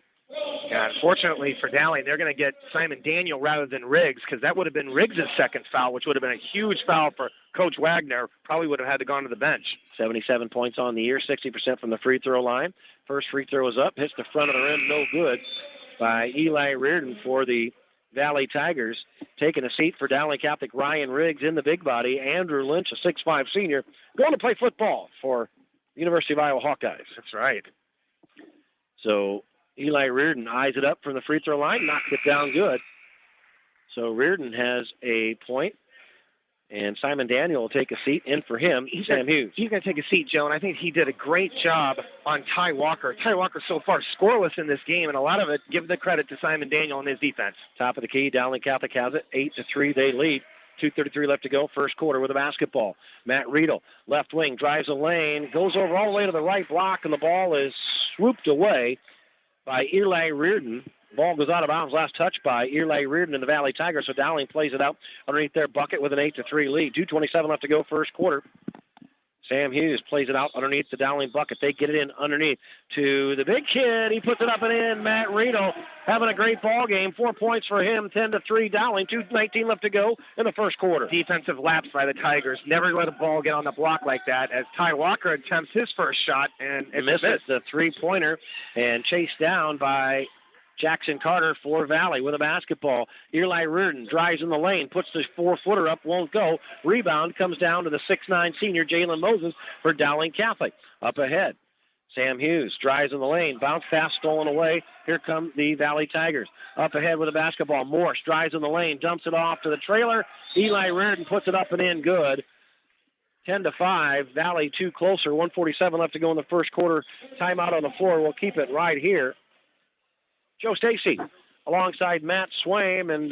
Yeah, unfortunately for Dowling, they're going to get Simon Daniel rather than Riggs, because that would have been Riggs' second foul, which would have been a huge foul for Coach Wagner. Probably would have had to go to the bench. 77 points on the year, 60% from the free throw line. First free throw is up, hits the front of the rim, no good by Eli Reardon for the Valley Tigers. Taking a seat for Dowling Catholic, Ryan Riggs in the big body. Andrew Lynch, a 6'5 senior, going to play football for University of Iowa Hawkeyes. That's right. So Eli Reardon eyes it up from the free throw line, knocks it down good. So Reardon has a point, and Simon Daniel will take a seat in for him, Sam Hughes. He's going to take a seat, Joe, and I think he did a great job on Ty Walker. Ty Walker so far scoreless in this game, and a lot of it, give the credit to Simon Daniel and his defense. Top of the key, Dowling Catholic has it, 8-3, they lead. 2:33 left to go, first quarter with the basketball. Matt Riedel, left wing, drives a lane, goes over all the way to the right block, and the ball is swooped away by Eli Reardon. Ball goes out of bounds. Last touch by Eli Reardon and the Valley Tigers. So Dowling plays it out underneath their bucket with an 8-3 lead. 2:27 left to go first quarter. Sam Hughes plays it out underneath the Dowling bucket. They get it in underneath to the big kid. He puts it up and in. Matt Riedel having a great ball game. 4 points for him. 10-3 Dowling. 2:19 left to go in the first quarter. Defensive lapse by the Tigers. Never let a ball get on the block like that, as Ty Walker attempts his first shot and misses the three-pointer and chased down by Jackson Carter for Valley with a basketball. Eli Reardon drives in the lane, puts the 4-footer up, won't go. Rebound comes down to the 6'9 senior Jalen Moses for Dowling Catholic. Up ahead, Sam Hughes drives in the lane, bounce pass stolen away. Here come the Valley Tigers. Up ahead with a basketball. Morse drives in the lane, dumps it off to the trailer. Eli Reardon puts it up and in good. 10-5, Valley two closer. 1:47 left to go in the first quarter. Timeout on the floor. We'll keep it right here. Joe Stacy alongside Matt Swaim, and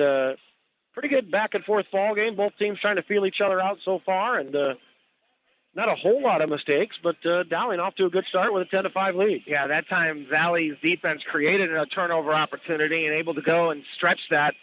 pretty good back-and-forth ball game. Both teams trying to feel each other out so far, and not a whole lot of mistakes, but Dowling off to a good start with a 10-5 lead. Yeah, that time Valley's defense created a turnover opportunity and able to go and stretch that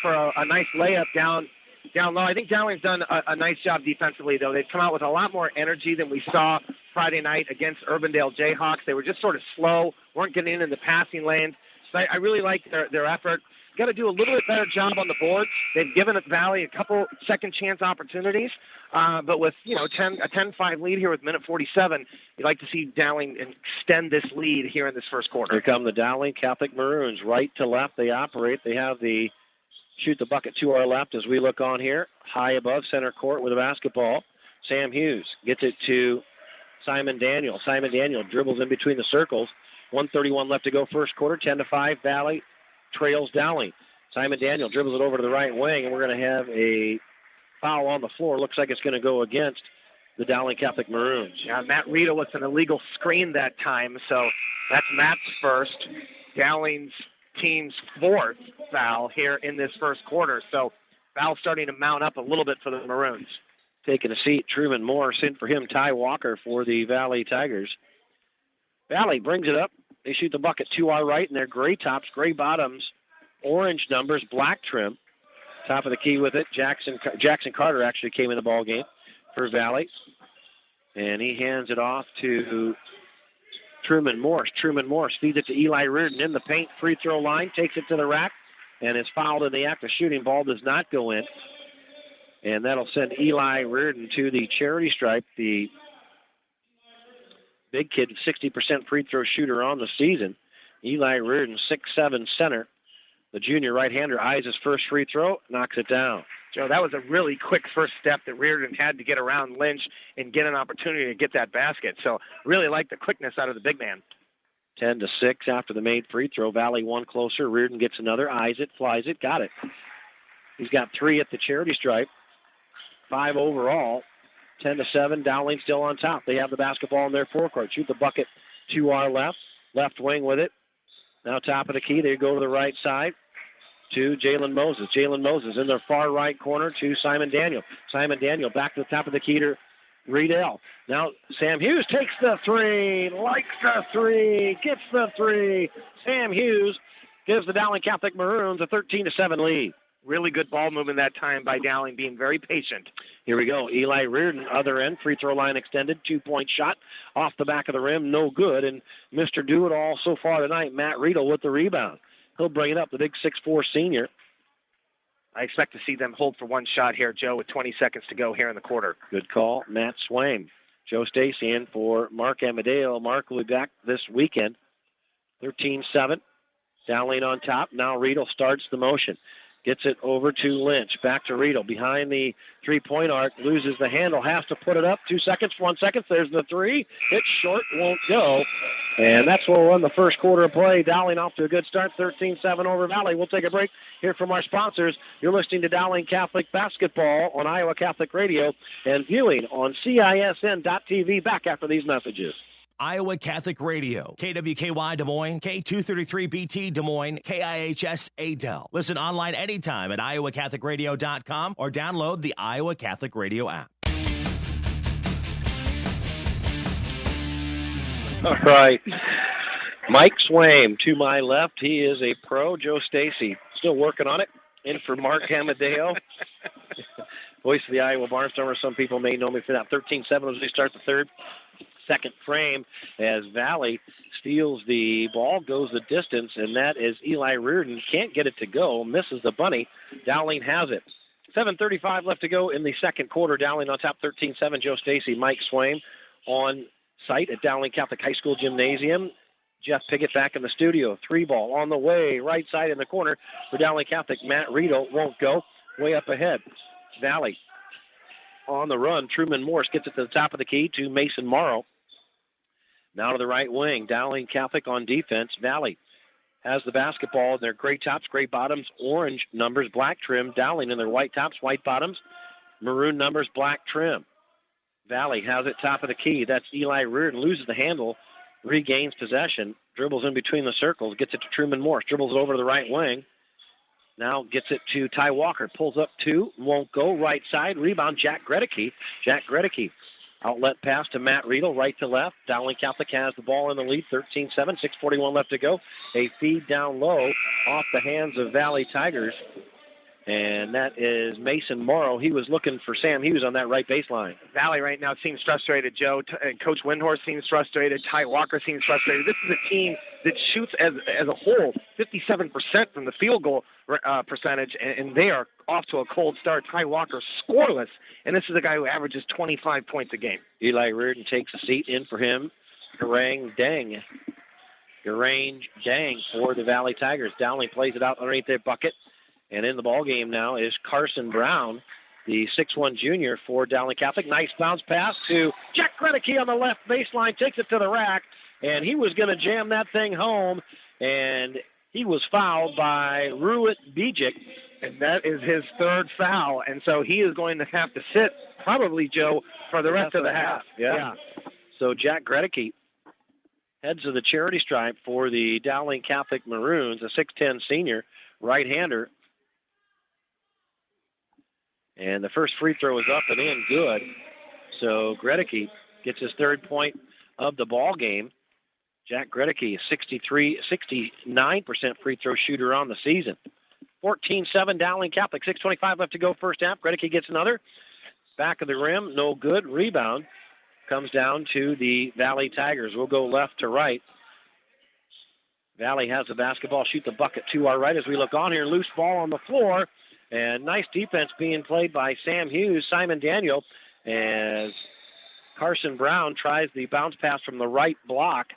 for a nice layup down low. I think Dowling's done a nice job defensively, though. They've come out with a lot more energy than we saw Friday night against Urbandale Jayhawks. They were just sort of slow, weren't getting in the passing lanes. So I really like their effort. Got to do a little bit better job on the boards. They've given Valley a couple second chance opportunities, but with a 10-5 lead here with minute 47, you'd like to see Dowling extend this lead here in this first quarter. Here come the Dowling Catholic Maroons, right to left. They operate. They have the shoot the bucket to our left as we look on here, high above center court with a basketball. Sam Hughes gets it to Simon Daniel. Simon Daniel dribbles in between the circles. 1:31 left to go first quarter. 10-5 Valley trails Dowling. Simon Daniel dribbles it over to the right wing, and we're going to have a foul on the floor. Looks like it's going to go against the Dowling Catholic Maroons. Yeah, Matt Riebe with an illegal screen that time, so that's Matt's first. Dowling's team's fourth foul here in this first quarter, so foul starting to mount up a little bit for the Maroons. Taking a seat, Truman Morris in for him, Ty Walker for the Valley Tigers. Valley brings it up. They shoot the bucket to our right, and they're gray tops, gray bottoms, orange numbers, black trim. Top of the key with it. Jackson Carter actually came in the ball game for Valley. And he hands it off to Truman Morse. Truman Morse feeds it to Eli Reardon in the paint, free throw line, takes it to the rack, and is fouled in the act of shooting. Ball does not go in. And that'll send Eli Reardon to the charity stripe, the big kid, 60% free throw shooter on the season. Eli Reardon, 6'7" center. The junior right-hander eyes his first free throw, knocks it down. Joe, that was a really quick first step that Reardon had to get around Lynch and get an opportunity to get that basket. So really like the quickness out of the big man. 10-6 after the made free throw. Valley one closer. Reardon gets another, eyes it, flies it, got it. He's got 3 at the charity stripe, 5 overall. 10-7, Dowling still on top. They have the basketball in their forecourt. Shoot the bucket to our left. Left wing with it. Now top of the key. They go to the right side to Jalen Moses. Jalen Moses in their far right corner to Simon Daniel. Simon Daniel back to the top of the key to Riedel. Now Sam Hughes takes the 3, likes the 3, gets the 3. Sam Hughes gives the Dowling Catholic Maroons a 13-7 lead. Really good ball movement that time by Dowling, being very patient. Here we go. Eli Reardon, other end, free throw line extended, 2-point shot off the back of the rim, no good. And Mr. Do-It-All so far tonight, Matt Riedel with the rebound. He'll bring it up, the big 6'4" senior. I expect to see them hold for one shot here, Joe, with 20 seconds to go here in the quarter. Good call, Matt Swaim. Joe Stacy in for Mark Amadeo. Mark will be back this weekend. 13-7. Dowling on top. Now Riedel starts the motion. Gets it over to Lynch. Back to Riedel. Behind the three-point arc. Loses the handle. Has to put it up. 2 seconds. 1 second. There's the 3. It's short. Won't go. And that's where we'll run the first quarter of play. Dowling off to a good start. 13-7 over Valley. We'll take a break here from our sponsors. You're listening to Dowling Catholic Basketball on Iowa Catholic Radio and viewing on CISN.TV. Back after these messages. Iowa Catholic Radio, KWKY Des Moines, K233BT Des Moines, KIHS Adel. Listen online anytime at iowacatholicradio.com or download the Iowa Catholic Radio app. All right. Mike Swaim to my left. He is a pro. Joe Stacy still working on it. In for Mark Amadeo. Voice of the Iowa Barnstormers. Some people may know me for that. 13-7 as we start the second frame as Valley steals the ball, goes the distance, and that is Eli Reardon. Can't get it to go, misses the bunny. Dowling has it. 7:35 left to go in the second quarter. Dowling on top 13-7. Joe Stacy, Mike Swaim on site at Dowling Catholic High School Gymnasium. Jeff Piggott back in the studio. 3-ball on the way, right side in the corner for Dowling Catholic. Matt Riedel won't go. Way up ahead. Valley on the run. Truman Morse gets it to the top of the key to Mason Morrow. Now to the right wing. Dowling Catholic on defense. Valley has the basketball in their gray tops, gray bottoms, orange numbers, black trim. Dowling in their white tops, white bottoms, maroon numbers, black trim. Valley has it top of the key. That's Eli Reardon. Loses the handle, regains possession, dribbles in between the circles, gets it to Truman Morse, dribbles it over to the right wing. Now gets it to Ty Walker. Pulls up 2, won't go. Right side, rebound, Jack Gregory. Jack Gregory Outlet pass to Matt Riedel, right to left. Dowling Catholic has the ball in the lead, 13-7, 6:41 left to go. A feed down low off the hands of Valley Tigers. And that is Mason Morrow. He was looking for Sam Hughes on that right baseline. Valley right now seems frustrated, Joe. Coach Windhorst seems frustrated. Ty Walker seems frustrated. This is a team that shoots as a whole 57% from the field goal percentage, and they are off to a cold start. Ty Walker scoreless, and this is a guy who averages 25 points a game. Eli Reardon takes a seat in for him. Garang Dang for the Valley Tigers. Dowling plays it out underneath their bucket. And in the ball game now is Carson Brown, the 6'1 junior for Dowling Catholic. Nice bounce pass to Jack Gredeke on the left baseline, takes it to the rack, and he was going to jam that thing home, and he was fouled by Ruit Bijic. And that is his third foul, and so he is going to have to sit, probably, Joe, for the rest of the half. Yeah. So Jack Gredeke heads to the charity stripe for the Dowling Catholic Maroons, a 6'10 senior, right-hander. And the first free throw is up and in, good. So Gredeke gets his third point of the ball game. Jack Gredeke, 69% free throw shooter on the season. 14-7 Dowling Catholic, 6:25 left to go first half. Gredeke gets another. Back of the rim, no good. Rebound comes down to the Valley Tigers. We'll go left to right. Valley has the basketball, shoot the bucket to our right as we look on here. Loose ball on the floor. And nice defense being played by Sam Hughes, Simon Daniel, as Carson Brown tries the bounce pass from the right block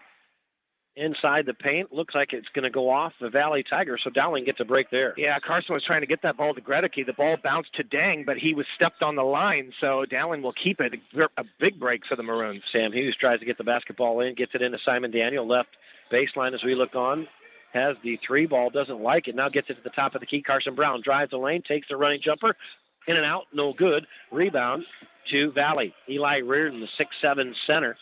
inside the paint. Looks like it's going to go off the Valley Tigers, so Dowling gets a break there. Yeah, Carson was trying to get that ball to Gredeke. The ball bounced to Dang, but he was stepped on the line, so Dowling will keep it. A big break for the Maroons. Sam Hughes tries to get the basketball in, gets it into Simon Daniel, left baseline as we look on. Has the three ball, doesn't like it, now gets it to the top of the key. Carson Brown drives the lane, takes the running jumper, in and out, no good. Rebound to Valley. Eli Reardon, the 6'7 center,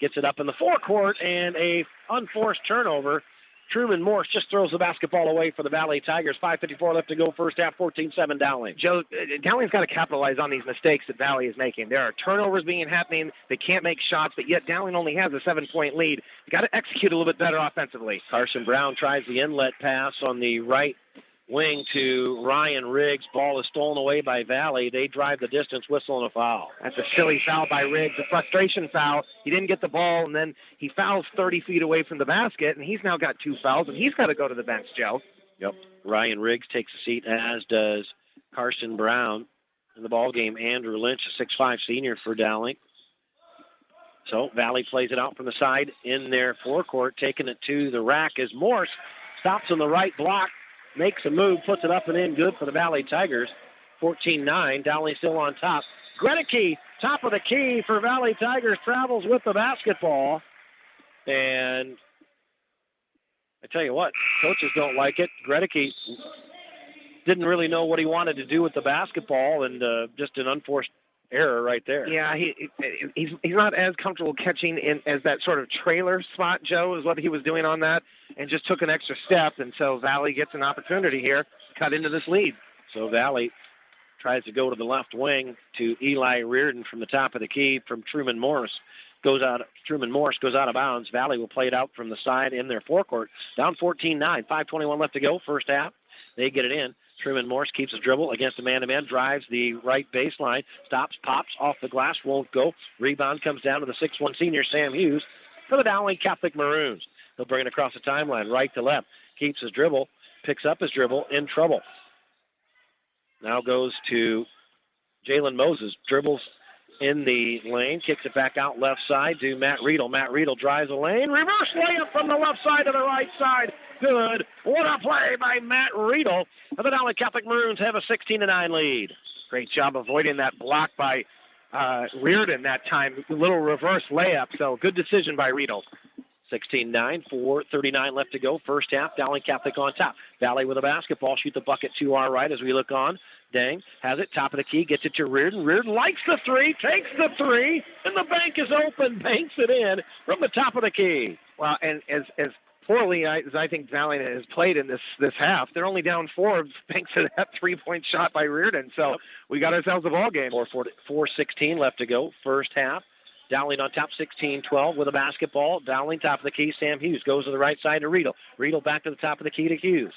gets it up in the forecourt, and a unforced turnover. Truman Morse just throws the basketball away for the Valley Tigers. 5:54 left to go first half, 14-7 Dowling. Joe, Dowling's got to capitalize on these mistakes that Valley is making. There are turnovers happening. They can't make shots, but yet Dowling only has a 7-point lead. You got to execute a little bit better offensively. Carson Brown tries the inlet pass on the right wing to Ryan Riggs. Ball is stolen away by Valley. They drive the distance, whistle and a foul. That's a silly foul by Riggs, a frustration foul. He didn't get the ball, and then he fouls 30 feet away from the basket, and he's now got 2 fouls, and he's got to go to the bench, Joe. Yep. Ryan Riggs takes a seat, as does Carson Brown. In the ball game, Andrew Lynch, a 6'5 senior for Dowling. So Valley plays it out from the side in their forecourt, taking it to the rack as Morse stops on the right block. Makes a move, puts it up and in, good for the Valley Tigers. 14-9, Dowling still on top. Gredeke, top of the key for Valley Tigers, travels with the basketball. And I tell you what, coaches don't like it. Gredeke didn't really know what he wanted to do with the basketball, and just an unforced error right there. Yeah, he's not as comfortable catching in as that sort of trailer spot, Joe, is what he was doing on that, and just took an extra step, and so Valley gets an opportunity here to cut into this lead. So Valley tries to go to the left wing to Eli Reardon from the top of the key from Truman Morse. Truman Morse goes out of bounds. Valley will play it out from the side in their forecourt. Down 14-9, 5:21 left to go, first half. They get it in. Truman Morse keeps his dribble against a man-to-man, drives the right baseline, stops, pops off the glass, won't go. Rebound comes down to the 6'1 senior, Sam Hughes, for the Dowling Catholic Maroons. He'll bring it across the timeline, right to left. Keeps his dribble, picks up his dribble, in trouble. Now goes to Jalen Moses, dribbles in the lane, kicks it back out left side to Matt Riedel. Matt Riedel drives the lane, reverse layup from the left side to the right side. Good. What a play by Matt Riedel. The Dowling Catholic Maroons have a 16-9 lead. Great job avoiding that block by Reardon that time. A little reverse layup, so good decision by Riedel. 16-9, 4:39 left to go. First half, Dowling Catholic on top. Valley with a basketball, shoot the bucket to our right as we look on. Dang has it, top of the key, gets it to Reardon. Reardon likes the three, takes the three, and the bank is open, banks it in from the top of the key. Well, and as poorly as I think Valley has played in this half, they're only down 4 thanks to that three-point shot by Reardon. So we got ourselves a ball game. 4:16 left to go, first half. Dowling on top, 16-12 with a basketball. Dowling, top of the key. Sam Hughes goes to the right side to Riedel. Riedel back to the top of the key to Hughes.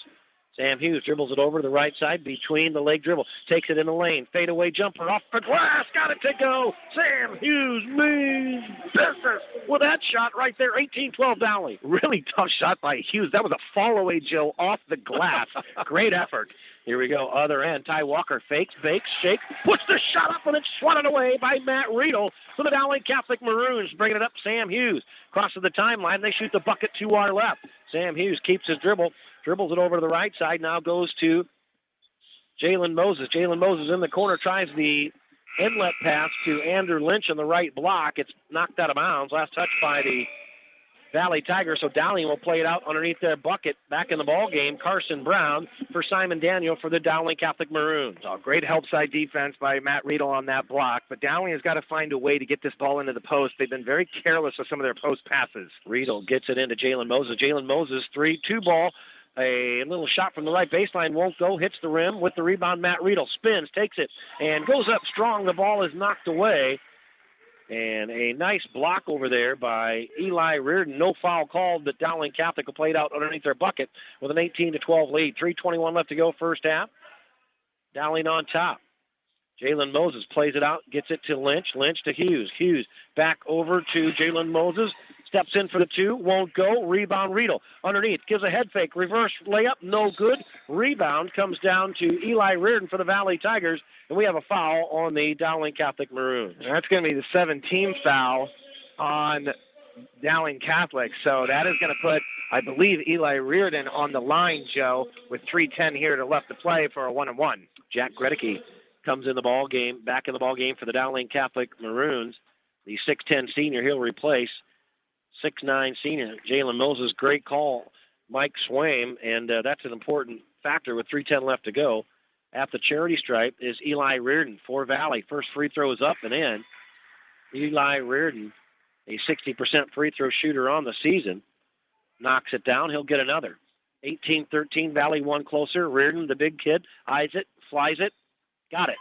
Sam Hughes dribbles it over to the right side, between the leg dribble. Takes it in the lane. Fadeaway jumper off the glass. Got it to go. Sam Hughes means business with that shot right there. 18-12 Dowling. Really tough shot by Hughes. That was a fall-away, Joe, off the glass. Great effort. Here we go. Other end. Ty Walker fakes, shakes, puts the shot up, and it's swatted away by Matt Riedel for the Dowling Catholic Maroons. Bringing it up, Sam Hughes. Crosses the timeline. They shoot the bucket to our left. Sam Hughes keeps his dribble. Dribbles it over to the right side. Now goes to Jalen Moses. Jalen Moses in the corner. Tries the inlet pass to Andrew Lynch on the right block. It's knocked out of bounds. Last touch by the Valley Tigers. So Dowling will play it out underneath their bucket. Back in the ball game, Carson Brown for Simon Daniel for the Dowling Catholic Maroons. Oh, great help side defense by Matt Riedel on that block. But Dowling has got to find a way to get this ball into the post. They've been very careless with some of their post passes. Riedel gets it into Jalen Moses. Jalen Moses, 3-2 ball. A little shot from the right baseline won't go. Hits the rim with the rebound. Matt Riedel spins, takes it, and goes up strong. The ball is knocked away. And a nice block over there by Eli Reardon. No foul called, but Dowling Catholic will play it out underneath their bucket with an 18-12 lead. 3:21 left to go first half. Dowling on top. Jalen Moses plays it out, gets it to Lynch. Lynch to Hughes. Hughes back over to Jalen Moses. Steps in for the two, won't go. Rebound, Riedel. Underneath, gives a head fake. Reverse layup, no good. Rebound comes down to Eli Reardon for the Valley Tigers, and we have a foul on the Dowling Catholic Maroons. And that's going to be the 17th foul on Dowling Catholic. So that is going to put, I believe, Eli Reardon on the line, Joe, with 3:10 here to left to play for a 1-1. Jack Gregory comes in the ball game, back in the ball game for the Dowling Catholic Maroons. The 6'10 senior, he'll replace 6'9 senior Jalen Moses. Great call, Mike Swaim, and that's an important factor with 3:10 left to go. At the charity stripe is Eli Reardon for Valley. First free throw is up and in. Eli Reardon, a 60% free throw shooter on the season, knocks it down. He'll get another. 18-13, Valley one closer. Reardon, the big kid, eyes it, flies it, got it.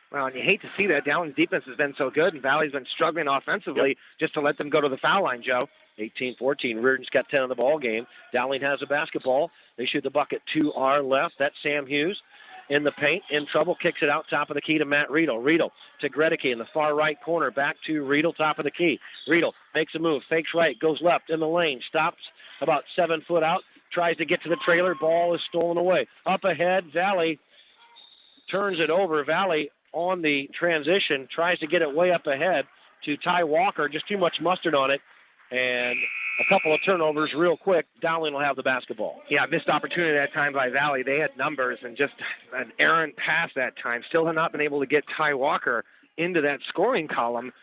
Well, and you hate to see that. Dowling's defense has been so good, and Valley's been struggling offensively just to let them go to the foul line, Joe. 18-14. Reardon's got 10 in the ball game. Dowling has a basketball. They shoot the bucket to our left. That's Sam Hughes in the paint, in trouble, kicks it out top of the key to Matt Riedel. Riedel to Gretzky in the far right corner, back to Riedel, top of the key. Riedel makes a move, fakes right, goes left in the lane, stops about 7 foot out, tries to get to the trailer. Ball is stolen away. Up ahead, Valley turns it over. Valley on the transition, tries to get it way up ahead to Ty Walker. Just too much mustard on it. And a couple of turnovers real quick. Dowling will have the basketball. Yeah, missed opportunity that time by Valley. They had numbers and just an errant pass that time. Still have not been able to get Ty Walker into that scoring column.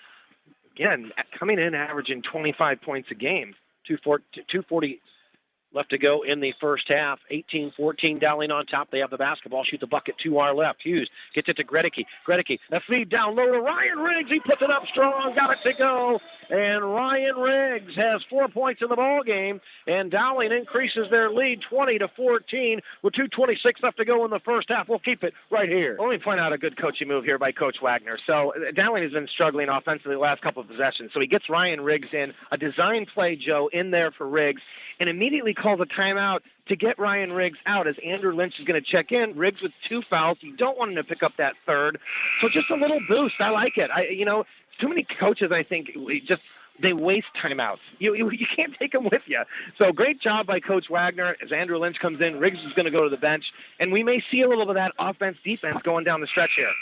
Again, coming in averaging 25 points a game. 240 left to go in the first half. 18-14, Dowling on top. They have the basketball. Shoot the bucket to our left. Hughes gets it to Gretzky. Gretzky, a feed down low to Ryan Riggs. He puts it up strong. Got it to go. And Ryan Riggs has 4 points in the ball game. And Dowling increases their lead 20-14 with 2:26 left to go in the first half. We'll keep it right here. Let me point out a good coaching move here by Coach Wagner. So Dowling has been struggling offensively the last couple of possessions. So he gets Ryan Riggs in, a design play, Joe, in there for Riggs, and immediately calls a timeout to get Ryan Riggs out as Andrew Lynch is going to check in. Riggs with 2 fouls. You don't want him to pick up that third. So just a little boost. I like it. Too many coaches, I think, they waste timeouts. You can't take them with you. So great job by Coach Wagner. As Andrew Lynch comes in, Riggs is going to go to the bench, and we may see a little bit of that offense-defense going down the stretch here.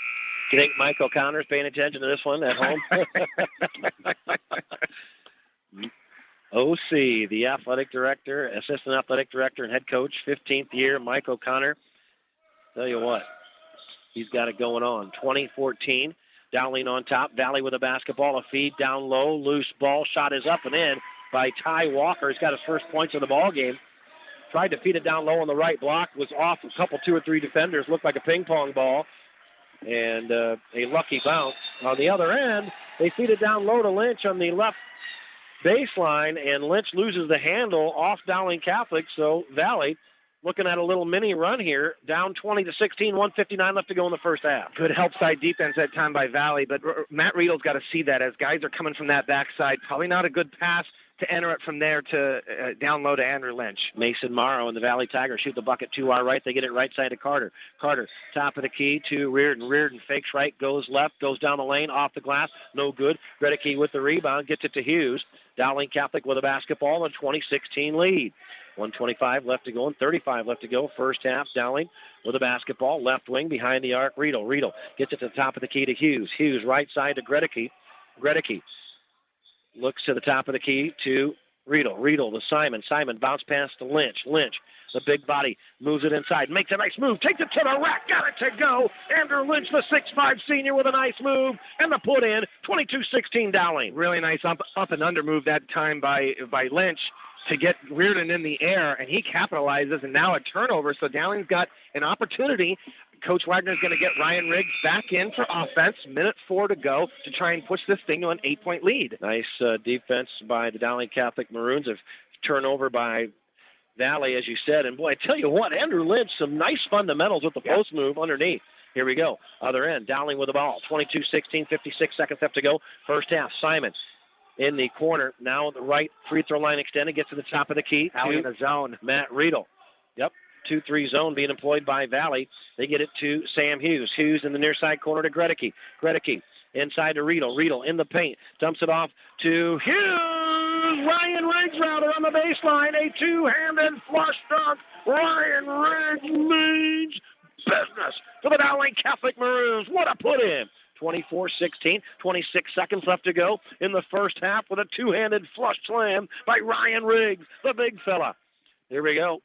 Do you think Mike O'Connor's paying attention to this one at home? OC, the athletic director, assistant athletic director, and head coach, 15th year, Mike O'Connor. Tell you what, he's got it going on. 20-14. Dowling on top. Valley with a basketball. A feed down low. Loose ball. Shot is up and in by Ty Walker. He's got his first points of the ball game. Tried to feed it down low on the right block. Was off a couple, 2 or 3 defenders. Looked like a ping pong ball. And a lucky bounce. On the other end, they feed it down low to Lynch on the left baseline. And Lynch loses the handle off Dowling Catholic. So Valley looking at a little mini run here, down 20-16, 1:59 left to go in the first half. Good help side defense that time by Valley, but Matt Riedel's got to see that as guys are coming from that backside. Probably not a good pass to enter it from there to down low to Andrew Lynch. Mason Morrow and the Valley Tigers shoot the bucket to our right. They get it right side to Carter. Carter, top of the key to Reardon. Reardon fakes right, goes left, goes down the lane, off the glass, no good. Gregory with the rebound, gets it to Hughes. Dowling Catholic with a basketball, a 20-16 lead. 1:25 left to go and 35 left to go. First half, Dowling with a basketball, left wing behind the arc. Riedel gets it to the top of the key to Hughes. Hughes right side to Gregory. Gregory looks to the top of the key to Riedel. Riedel to Simon. Simon bounce pass to Lynch. Lynch, the big body, moves it inside, makes a nice move, takes it to the rack, got it to go. Andrew Lynch, the 6'5 senior, with a nice move, and the put in, 22-16 Dowling. Really nice up and under move that time by Lynch to get Reardon in the air, and he capitalizes, and now a turnover, so Dowling's got an opportunity. Coach Wagner's going to get Ryan Riggs back in for offense. Minute 4 to go to try and push this thing to an 8-point lead. Nice defense by the Dowling Catholic Maroons. A turnover by Valley, as you said. And, boy, I tell you what, Andrew Lynch, some nice fundamentals with the post move underneath. Here we go. Other end, Dowling with the ball. 22-16, 56 seconds left to go. First half, Simon in the corner. Now the right free throw line extended. Gets to the top of the key. Out in the zone. Matt Riedel. Yep. 2-3 zone being employed by Valley. They get it to Sam Hughes. Hughes in the near side corner to Gregory. Gregory inside to Riedel. Riedel in the paint. Dumps it off to Hughes. Ryan Riggs rather on the baseline. A two-handed flush dunk. Ryan Riggs means business for the Dowling Catholic Maroons. What a put in. 24-16, 26 seconds left to go in the first half with a two-handed flush slam by Ryan Riggs, the big fella. Here we go.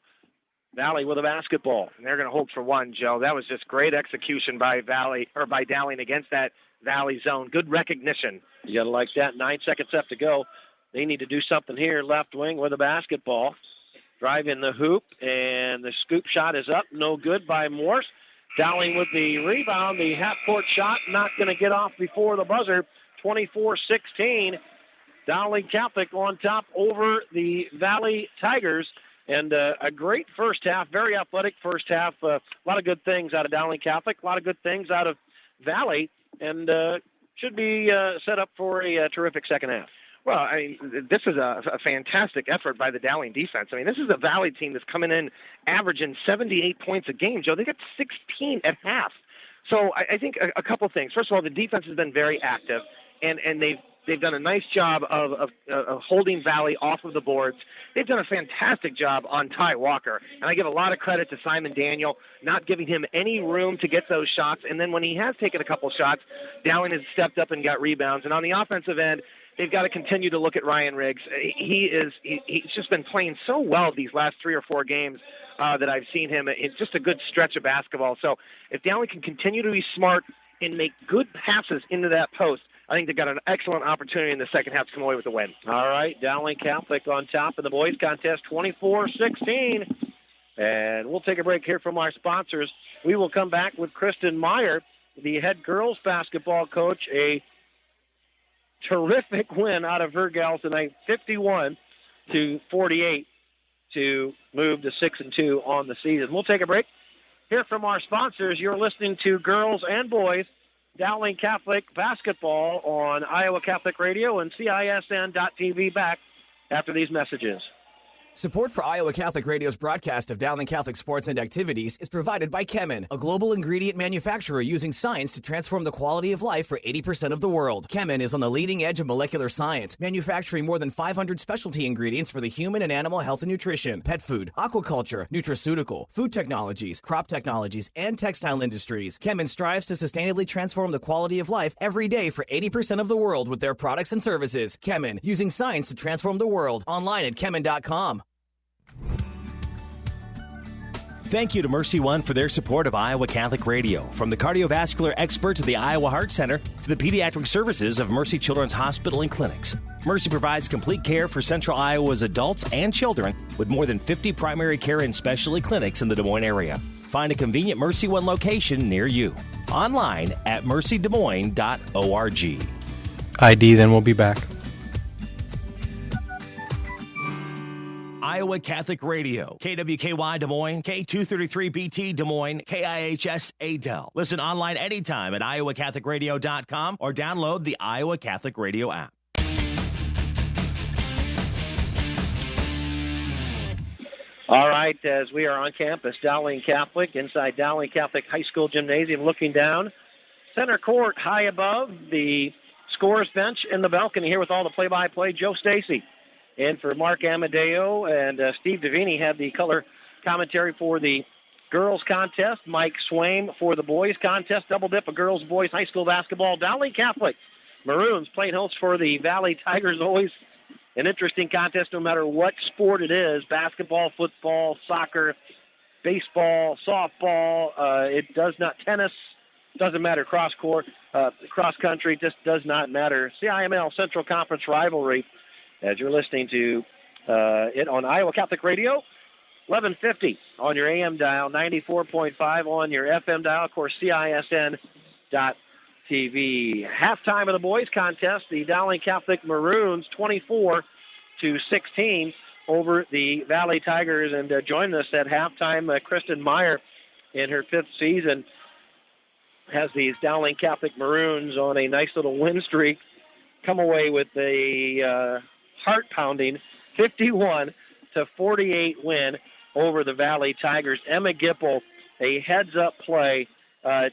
Valley with a basketball. And they're going to hold for one, Joe. That was just great execution by Dowling against that Valley zone. Good recognition. You got to like that. 9 seconds left to go. They need to do something here. Left wing with a basketball. Drive in the hoop, and the scoop shot is up. No good by Morse. Dowling with the rebound. The half-court shot not going to get off before the buzzer. 24-16. Dowling Catholic on top over the Valley Tigers. And a great first half, very athletic first half. A lot of good things out of Dowling Catholic, a lot of good things out of Valley, and should be set up for a terrific second half. Well, I mean, this is a fantastic effort by the Dowling defense. I mean, this is a Valley team that's coming in averaging 78 points a game, Joe. They got 16 at half. So I think a couple things. First of all, the defense has been very active, and they've done a nice job of holding Valley off of the boards. They've done a fantastic job on Ty Walker, and I give a lot of credit to Simon Daniel, not giving him any room to get those shots. And then when he has taken a couple shots, Dowling has stepped up and got rebounds. And on the offensive end, they've got to continue to look at Ryan Riggs. He's just been playing so well these last 3 or 4 games that I've seen him. It's just a good stretch of basketball. So if Dowling can continue to be smart and make good passes into that post, I think they've got an excellent opportunity in the second half to come away with a win. All right, Dowling Catholic on top in the boys contest, 24-16. And we'll take a break here from our sponsors. We will come back with Kristen Meyer, the head girls basketball coach. A terrific win out of her gals tonight, 51-48 to move to 6-2 on the season. We'll take a break. Hear from our sponsors. You're listening to Girls and Boys Dowling Catholic basketball on Iowa Catholic Radio and CISN.TV. Back after these messages. Support for Iowa Catholic Radio's broadcast of Dowling Catholic sports and activities is provided by Chemin, a global ingredient manufacturer using science to transform the quality of life for 80% of the world. Chemin is on the leading edge of molecular science, manufacturing more than 500 specialty ingredients for the human and animal health and nutrition, pet food, aquaculture, nutraceutical, food technologies, crop technologies, and textile industries. Chemin strives to sustainably transform the quality of life every day for 80% of the world with their products and services. Chemin, using science to transform the world. Online at chemin.com. Thank you to Mercy One for their support of Iowa Catholic Radio. From the cardiovascular experts of the Iowa Heart Center to the pediatric services of Mercy Children's Hospital and Clinics, Mercy provides complete care for Central Iowa's adults and children with more than 50 primary care and specialty clinics in the Des Moines area. Find a convenient Mercy One location near you. Online at mercydesmoines.org. ID, then we'll be back. Iowa Catholic Radio, KWKY Des Moines, K233BT Des Moines, KIHS Adel. Listen online anytime at iowacatholicradio.com or download the Iowa Catholic Radio app. All right, as we are on campus, Dowling Catholic, inside Dowling Catholic High School Gymnasium, looking down. Center court, high above the scorer's bench in the balcony here with all the play-by-play, Joe Stacy. And for Mark Amadeo and Steve Davini had the color commentary for the girls contest. Mike Swaim for the boys contest. Double dip of girls, boys, high school basketball. Dowling Catholic Maroons playing host for the Valley Tigers. Always an interesting contest no matter what sport it is. Basketball, football, soccer, baseball, softball. It does not, tennis, doesn't matter. Cross country, just does not matter. CIML Central Conference Rivalry. As you're listening to it on Iowa Catholic Radio, 1150 on your AM dial, 94.5 on your FM dial, of course, CISN.TV. Halftime of the boys contest, the Dowling Catholic Maroons 24-16 over the Valley Tigers. And joining us at halftime, Kristen Meyer, in her 5th season, has these Dowling Catholic Maroons on a nice little win streak, come away with a heart-pounding 51-48 win over the Valley Tigers. Emma Gipple, a heads-up play,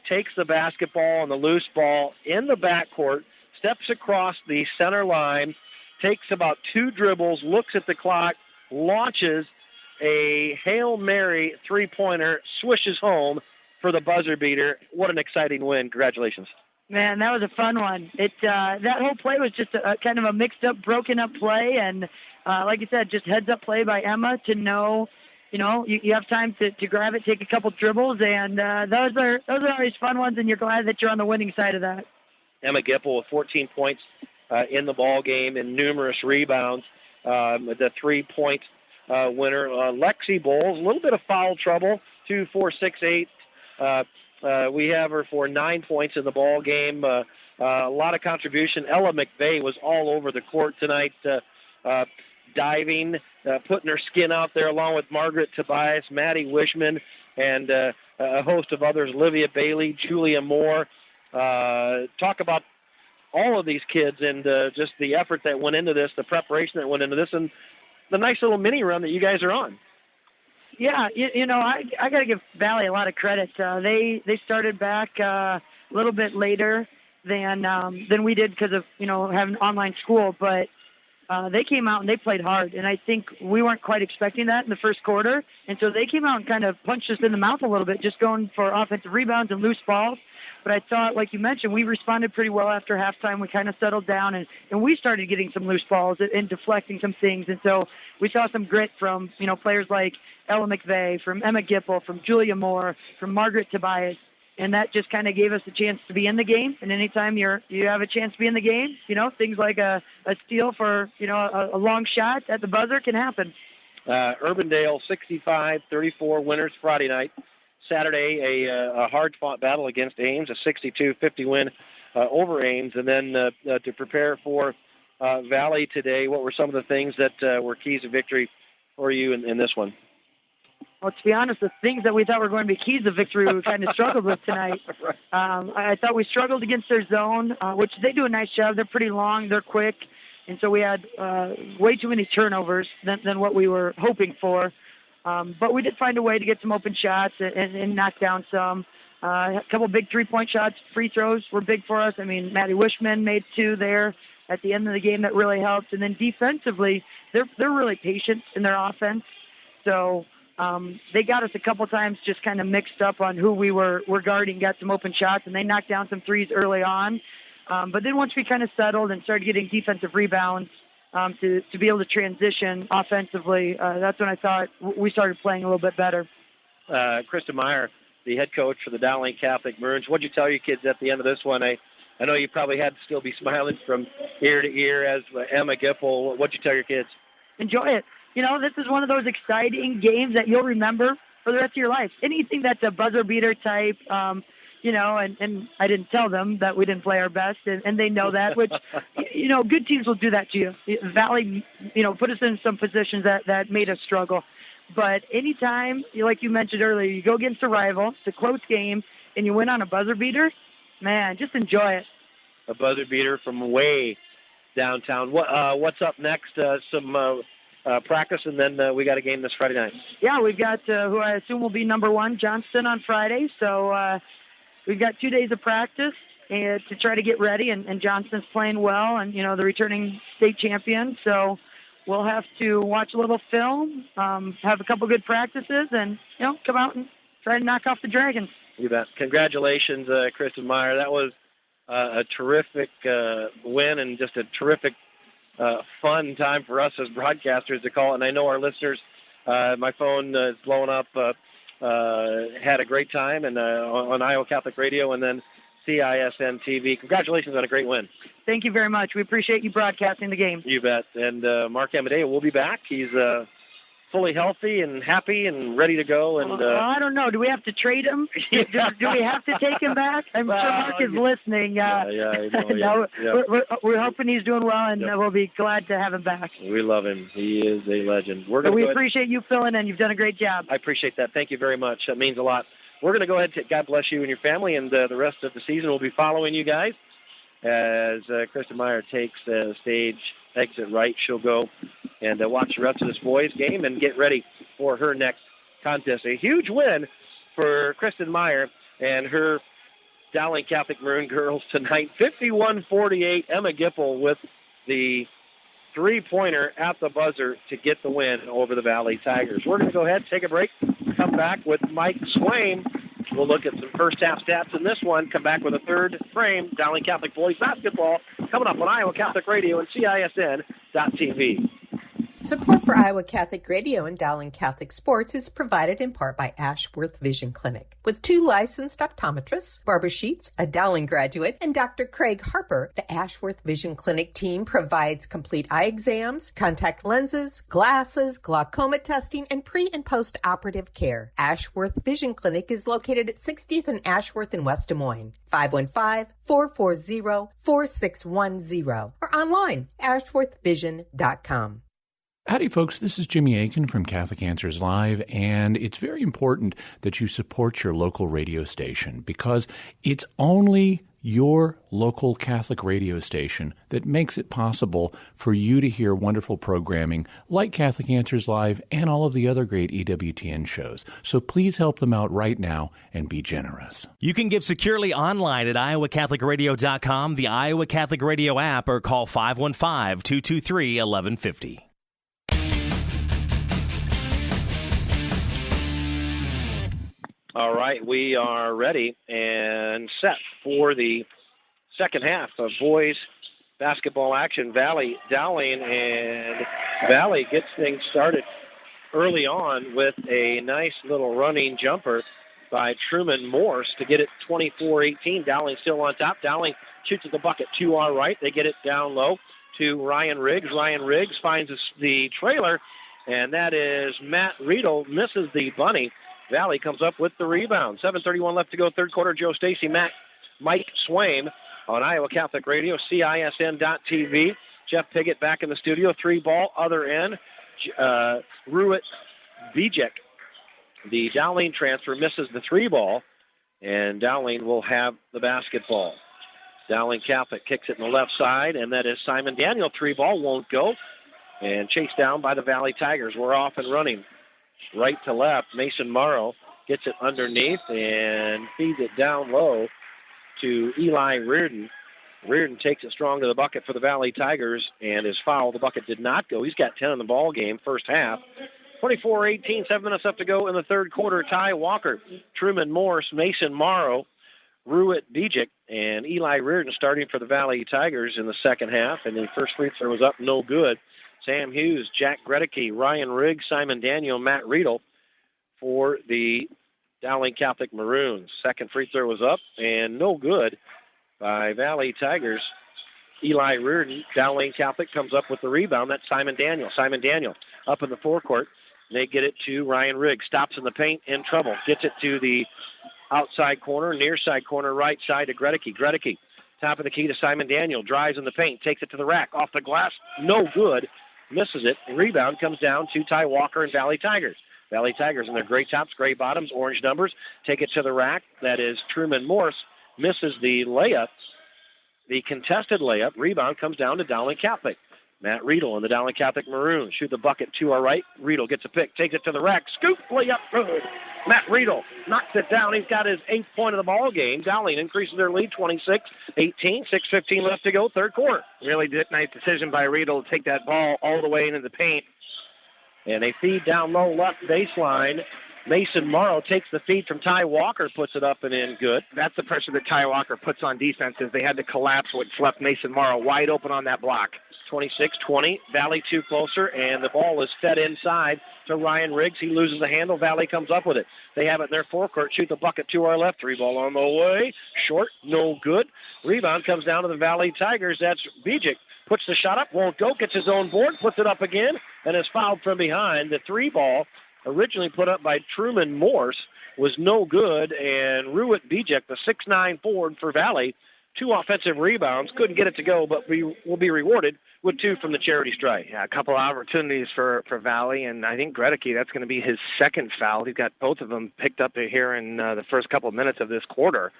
takes the basketball and the loose ball in the backcourt, steps across the center line, takes about 2 dribbles, looks at the clock, launches a Hail Mary three-pointer, swishes home for the buzzer beater. What an exciting win. Congratulations. Man, that was a fun one. That whole play was just a kind of a mixed-up, broken-up play, and like you said, just heads-up play by Emma to know, you have time to grab it, take a couple dribbles, and those are always fun ones, and you're glad that you're on the winning side of that. Emma Gipple with 14 points in the ball game and numerous rebounds. The 3-point winner, Lexi Bowles, a little bit of foul trouble, 2, 4, 6, 8. We have her for 9 points in the ball game. A lot of contribution. Ella McVeigh was all over the court tonight, diving, putting her skin out there along with Margaret Tobias, Maddie Wishman, and a host of others, Olivia Bailey, Julia Moore. Talk about all of these kids and just the effort that went into this, the preparation that went into this, and the nice little mini run that you guys are on. Yeah, I got to give Valley a lot of credit. They started back a little bit later than we did because of having online school, but they came out and they played hard, and I think we weren't quite expecting that in the first quarter, and so they came out and kind of punched us in the mouth a little bit, just going for offensive rebounds and loose balls. But I thought, like you mentioned, we responded pretty well after halftime. We kind of settled down, and we started getting some loose balls and deflecting some things. And so we saw some grit from, players like Ella McVeigh, from Emma Gipple, from Julia Moore, from Margaret Tobias. And that just kind of gave us a chance to be in the game. And anytime you have a chance to be in the game, things like a steal for, a long shot at the buzzer can happen. Urbandale 65-34 winners Friday night. Saturday, a hard-fought battle against Ames, a 62-50 win over Ames. And then to prepare for Valley today, what were some of the things that were keys to victory for you in this one? Well, to be honest, the things that we thought were going to be keys to victory we kind of struggled with tonight. I thought we struggled against their zone, which they do a nice job. They're pretty long, they're quick, and so we had way too many turnovers than what we were hoping for. But we did find a way to get some open shots and knock down some. A couple big three-point shots, free throws were big for us. I mean, Maddie Wishman made 2 there at the end of the game that really helped. And then defensively, they're really patient in their offense. So they got us a couple times just kind of mixed up on who we were guarding, got some open shots, and they knocked down some threes early on. But then once we kind of settled and started getting defensive rebounds, to be able to transition offensively, that's when I thought we started playing a little bit better. Krista Meyer, the head coach for the Dowling Catholic Maroons, what did you tell your kids at the end of this one? I know you probably had to still be smiling from ear to ear as Emma Gipple. What did you tell your kids? Enjoy it. This is one of those exciting games that you'll remember for the rest of your life. Anything that's a buzzer beater type, and I didn't tell them that we didn't play our best, and they know that, which, good teams will do that to you. Valley, put us in some positions that made us struggle. But anytime, like you mentioned earlier, you go against a rival, it's a close game, and you win on a buzzer beater, man, just enjoy it. A buzzer beater from way downtown. What's up next? Some practice, and then we got a game this Friday night. Yeah, we've got who I assume will be number 1, Johnston, on Friday. So we've got 2 days of practice to try to get ready, and Johnston's playing well, and, the returning state champion. So we'll have to watch a little film, have a couple good practices, and, come out and try to knock off the Dragons. You bet. Congratulations, Kristen Meyer. That was a terrific win and just a terrific fun time for us as broadcasters to call it. And I know our listeners, my phone is blowing up, had a great time and on Iowa Catholic Radio and then CISN TV. Congratulations on a great win. Thank you very much. We appreciate you broadcasting the game. You bet. And Mark Amadeo will be back. He's fully healthy and happy and ready to go. And I don't know. Do we have to trade him? do we have to take him back? I'm sure Mark is listening. We're hoping he's doing well, and we'll be glad to have him back. We love him. He is a legend. We appreciate you filling in. You've done a great job. I appreciate that. Thank you very much. That means a lot. We're going to go ahead and God bless you and your family, and the rest of the season will be following you guys. As Kristen Meyer takes the stage, exit right, she'll go and watch the rest of this boys' game and get ready for her next contest. A huge win for Kristen Meyer and her Dowling Catholic Maroon girls tonight. 51-48, Emma Gipple with the three-pointer at the buzzer to get the win over the Valley Tigers. We're going to go ahead and take a break, come back with Mike Swain. We'll look at some first-half stats in this one, come back with a third frame, Dowling Catholic boys basketball, coming up on Iowa Catholic Radio and CISN.TV. Support for Iowa Catholic Radio and Dowling Catholic Sports is provided in part by Ashworth Vision Clinic. With 2 licensed optometrists, Barbara Sheets, a Dowling graduate, and Dr. Craig Harper, the Ashworth Vision Clinic team provides complete eye exams, contact lenses, glasses, glaucoma testing, and pre- and post-operative care. Ashworth Vision Clinic is located at 60th and Ashworth in West Des Moines. 515-440-4610 or online, ashworthvision.com. Howdy, folks. This is Jimmy Aiken from Catholic Answers Live, and it's very important that you support your local radio station because it's only your local Catholic radio station that makes it possible for you to hear wonderful programming like Catholic Answers Live and all of the other great EWTN shows. So please help them out right now and be generous. You can give securely online at iowacatholicradio.com, the Iowa Catholic Radio app, or call 515-223-1150. All right, we are ready and set for the second half of boys basketball action. Valley, Dowling, and Valley gets things started early on with a nice little running jumper by Truman Morse to get it 24-18. Dowling still on top. Dowling shoots at the bucket to our right. They get it down low to Ryan Riggs. Ryan Riggs finds the trailer, and that is Matt Riedel, misses the bunny. Valley comes up with the rebound. 7:31 left to go, third quarter. Joe Stacy, Mike Swain on Iowa Catholic Radio, CISN.TV. Jeff Piggott back in the studio. 3-ball, other end. Ruitt Bijek, the Dowling transfer, misses the 3-ball, and Dowling will have the basketball. Dowling Catholic kicks it in the left side, and that is Simon Daniel. 3-ball won't go, and chased down by the Valley Tigers. We're off and running. Right to left, Mason Morrow gets it underneath and feeds it down low to Eli Reardon. Reardon takes it strong to the bucket for the Valley Tigers and is fouled. The bucket did not go. He's got 10 in the ball game, first half. 24-18, 7 minutes left to go in the third quarter. Ty Walker, Truman Morse, Mason Morrow, Ruitt Bijek, and Eli Reardon starting for the Valley Tigers in the second half. And the first free throw was up, no good. Sam Hughes, Jack Gredicke, Ryan Riggs, Simon Daniel, Matt Riedel for the Dowling Catholic Maroons. Second free throw was up and no good by Valley Tigers. Eli Reardon, Dowling Catholic, comes up with the rebound. That's Simon Daniel. Simon Daniel up in the forecourt. They get it to Ryan Riggs. Stops in the paint, in trouble. Gets it to the outside corner, near side corner, right side to Gregory. Gregory, top of the key to Simon Daniel, drives in the paint, takes it to the rack, off the glass, no good, misses it. Rebound comes down to Ty Walker and Valley Tigers. Valley Tigers in their gray tops, gray bottoms, orange numbers, take it to the rack. That is Truman Morse, misses the layup, the contested layup. Rebound comes down to Dowling Catholic. Matt Riedel in the Dowling Catholic Maroon. Shoot the bucket to our right. Riedel gets a pick, takes it to the rack. Scoop, layup, good. Matt Riedel knocks it down. He's got his 8th point of the ball game. Dowling increases their lead 26-18. 6:15 left to go, third quarter. Really nice decision by Riedel to take that ball all the way into the paint. And they feed down low left baseline. Mason Morrow takes the feed from Ty Walker, puts it up and in, good. That's the pressure that Ty Walker puts on defenses. They had to collapse what left Mason Morrow wide open on that block. 26-20, Valley too closer, and the ball is fed inside to Ryan Riggs. He loses the handle. Valley comes up with it. They have it in their forecourt. Shoot the bucket to our left. 3 ball on the way. Short, no good. Rebound comes down to the Valley Tigers. That's Bijic. Puts the shot up, won't go, gets his own board, puts it up again, and is fouled from behind. The 3 ball, originally put up by Truman Morse, was no good, and Ruit Bijic, the 6'9" forward for Valley, 2 offensive rebounds, couldn't get it to go, but will be rewarded with 2 from the charity stripe. Yeah, a couple of opportunities for Valley, and I think Gregory, that's going to be his 2nd foul. He's got both of them picked up here in the first couple of minutes of this quarter.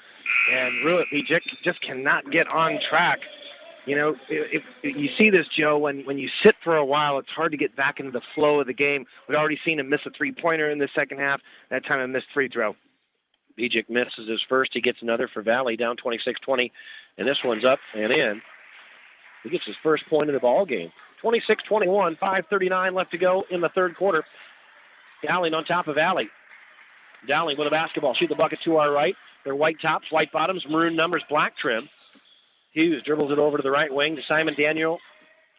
And Ruit Bijic just cannot get on track. You know, if you see this, Joe, when you sit for a while, it's hard to get back into the flow of the game. We've already seen him miss a 3-pointer in the second half. That time a missed free throw. Bijic misses his first. He gets another for Valley, down 26-20, and this one's up and in. He gets his first point of the ball game. 26-21, 5:39 left to go in the third quarter. Dowling on top of Valley. Dowling with a basketball. Shoot the bucket to our right. They're white tops, white bottoms, maroon numbers, black trim. Hughes dribbles it over to the right wing to Simon Daniel.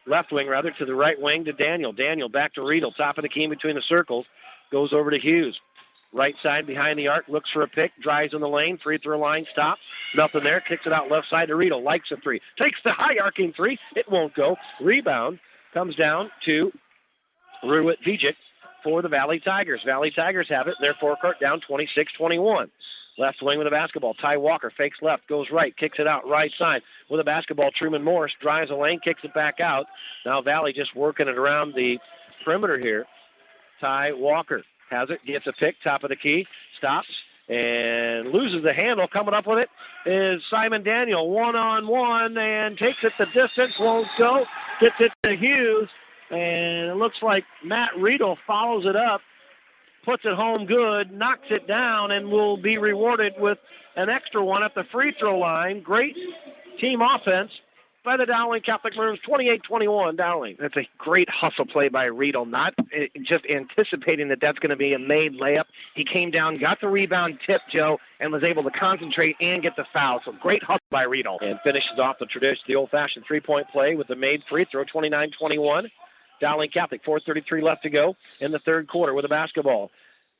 Left wing, rather, to the right wing to Daniel. Daniel back to Riedel. Top of the key in between the circles. Goes over to Hughes. Right side behind the arc. Looks for a pick. Drives in the lane. Free throw line. Stops. Nothing there. Kicks it out left side to Riedel. Likes a 3. Takes the high arcing 3. It won't go. Rebound comes down to Ruit Bijic for the Valley Tigers. Valley Tigers have it in their forecourt, down 26-21. Left wing with a basketball. Ty Walker fakes left, goes right, kicks it out right side with a basketball. Truman Morse drives the lane, kicks it back out. Now Valley just working it around the perimeter here. Ty Walker has it, gets a pick, top of the key, stops, and loses the handle. Coming up with it is Simon Daniel, one-on-one, and takes it the distance, won't go, gets it to Hughes, and it looks like Matt Riedel follows it up. Puts it home good, knocks it down, and will be rewarded with an extra one at the free throw line. Great team offense by the Dowling Catholic Maroons, 28-21, Dowling. That's a great hustle play by Riedel, not just anticipating that that's going to be a made layup. He came down, got the rebound tip, Joe, and was able to concentrate and get the foul. So great hustle by Riedel. And finishes off the old-fashioned three-point play with the made free throw, 29-21. Dowling Catholic, 4:33 left to go in the third quarter with a basketball.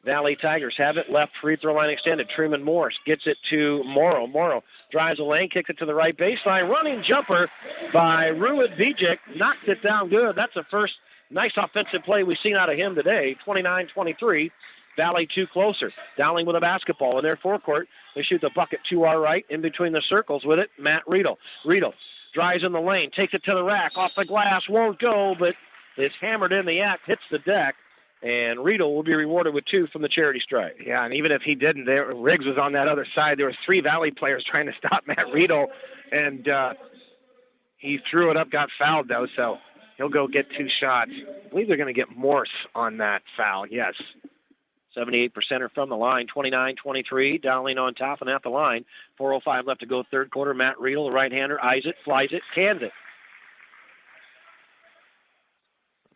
Valley Tigers have it, left free throw line extended. Truman Morse gets it to Morrow. Morrow drives the lane, kicks it to the right baseline. Running jumper by Ruit Bijic, knocks it down good. That's the first nice offensive play we've seen out of him today. 29-23, Valley too closer. Dowling with a basketball in their forecourt. They shoot the bucket to our right, in between the circles with it, Matt Riedel. Riedel drives in the lane, takes it to the rack, off the glass, won't go, but is hammered in the act, hits the deck, and Riedel will be rewarded with 2 from the charity stripe. Yeah, and even if he didn't, Riggs was on that other side. There was 3 Valley players trying to stop Matt Riedel, and he threw it up, got fouled, though, so he'll go get 2 shots. I believe they're going to get Morse on that foul, yes. 78% are from the line, 29-23. Dowling on top and at the line. 4:05 left to go third quarter. Matt Riedel, the right-hander, eyes it, flies it, cans it.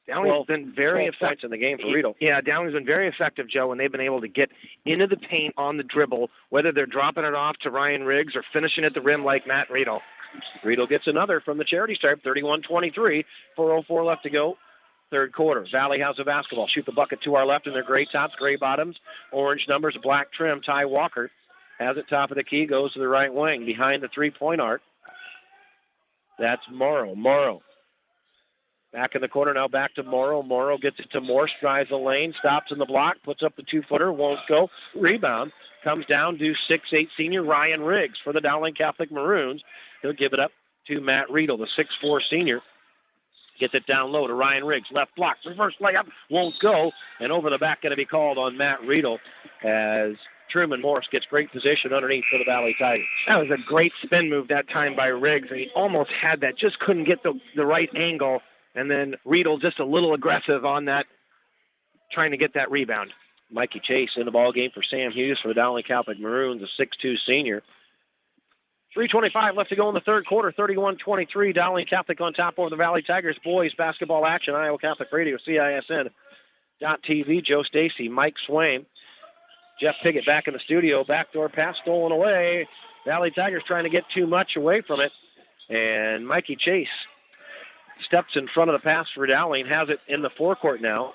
Downing's been very effective in the game for Riedel. Yeah, Downing's been very effective, Joe, when they've been able to get into the paint on the dribble, whether they're dropping it off to Ryan Riggs or finishing at the rim like Matt Riedel. Riedel gets another from the charity stripe, 31-23. 4:04 left to go, third quarter. Valley has a basketball. Shoot the bucket to our left in their gray tops, gray bottoms, orange numbers, black trim. Ty Walker has it, top of the key, goes to the right wing, behind the three-point arc. That's Morrow. Morrow. Back in the corner now, back to Morrow. Morrow gets it to Morse, drives the lane, stops in the block, puts up the 2-footer, won't go. Rebound comes down to 6'8" senior Ryan Riggs for the Dowling Catholic Maroons. He'll give it up to Matt Riedel, the 6'4" senior. Gets it down low to Ryan Riggs. Left block. Reverse layup. Won't go. And over the back going to be called on Matt Riedel as Truman Morse gets great position underneath for the Valley Tigers. That was a great spin move that time by Riggs. And he almost had that. Just couldn't get the right angle. And then Riedel just a little aggressive on that, trying to get that rebound. Mikey Chase in the ball game for Sam Hughes for the Dowling Catholic Maroons, a 6'2" senior. 3:25 left to go in the third quarter, 31-23. Dowling Catholic on top over the Valley Tigers. Boys basketball action, Iowa Catholic Radio, CISN.TV. Joe Stacy, Mike Swain. Jeff Piggott back in the studio. Backdoor pass stolen away. Valley Tigers trying to get too much away from it. And Mikey Chase steps in front of the pass for Dowling, has it in the forecourt now.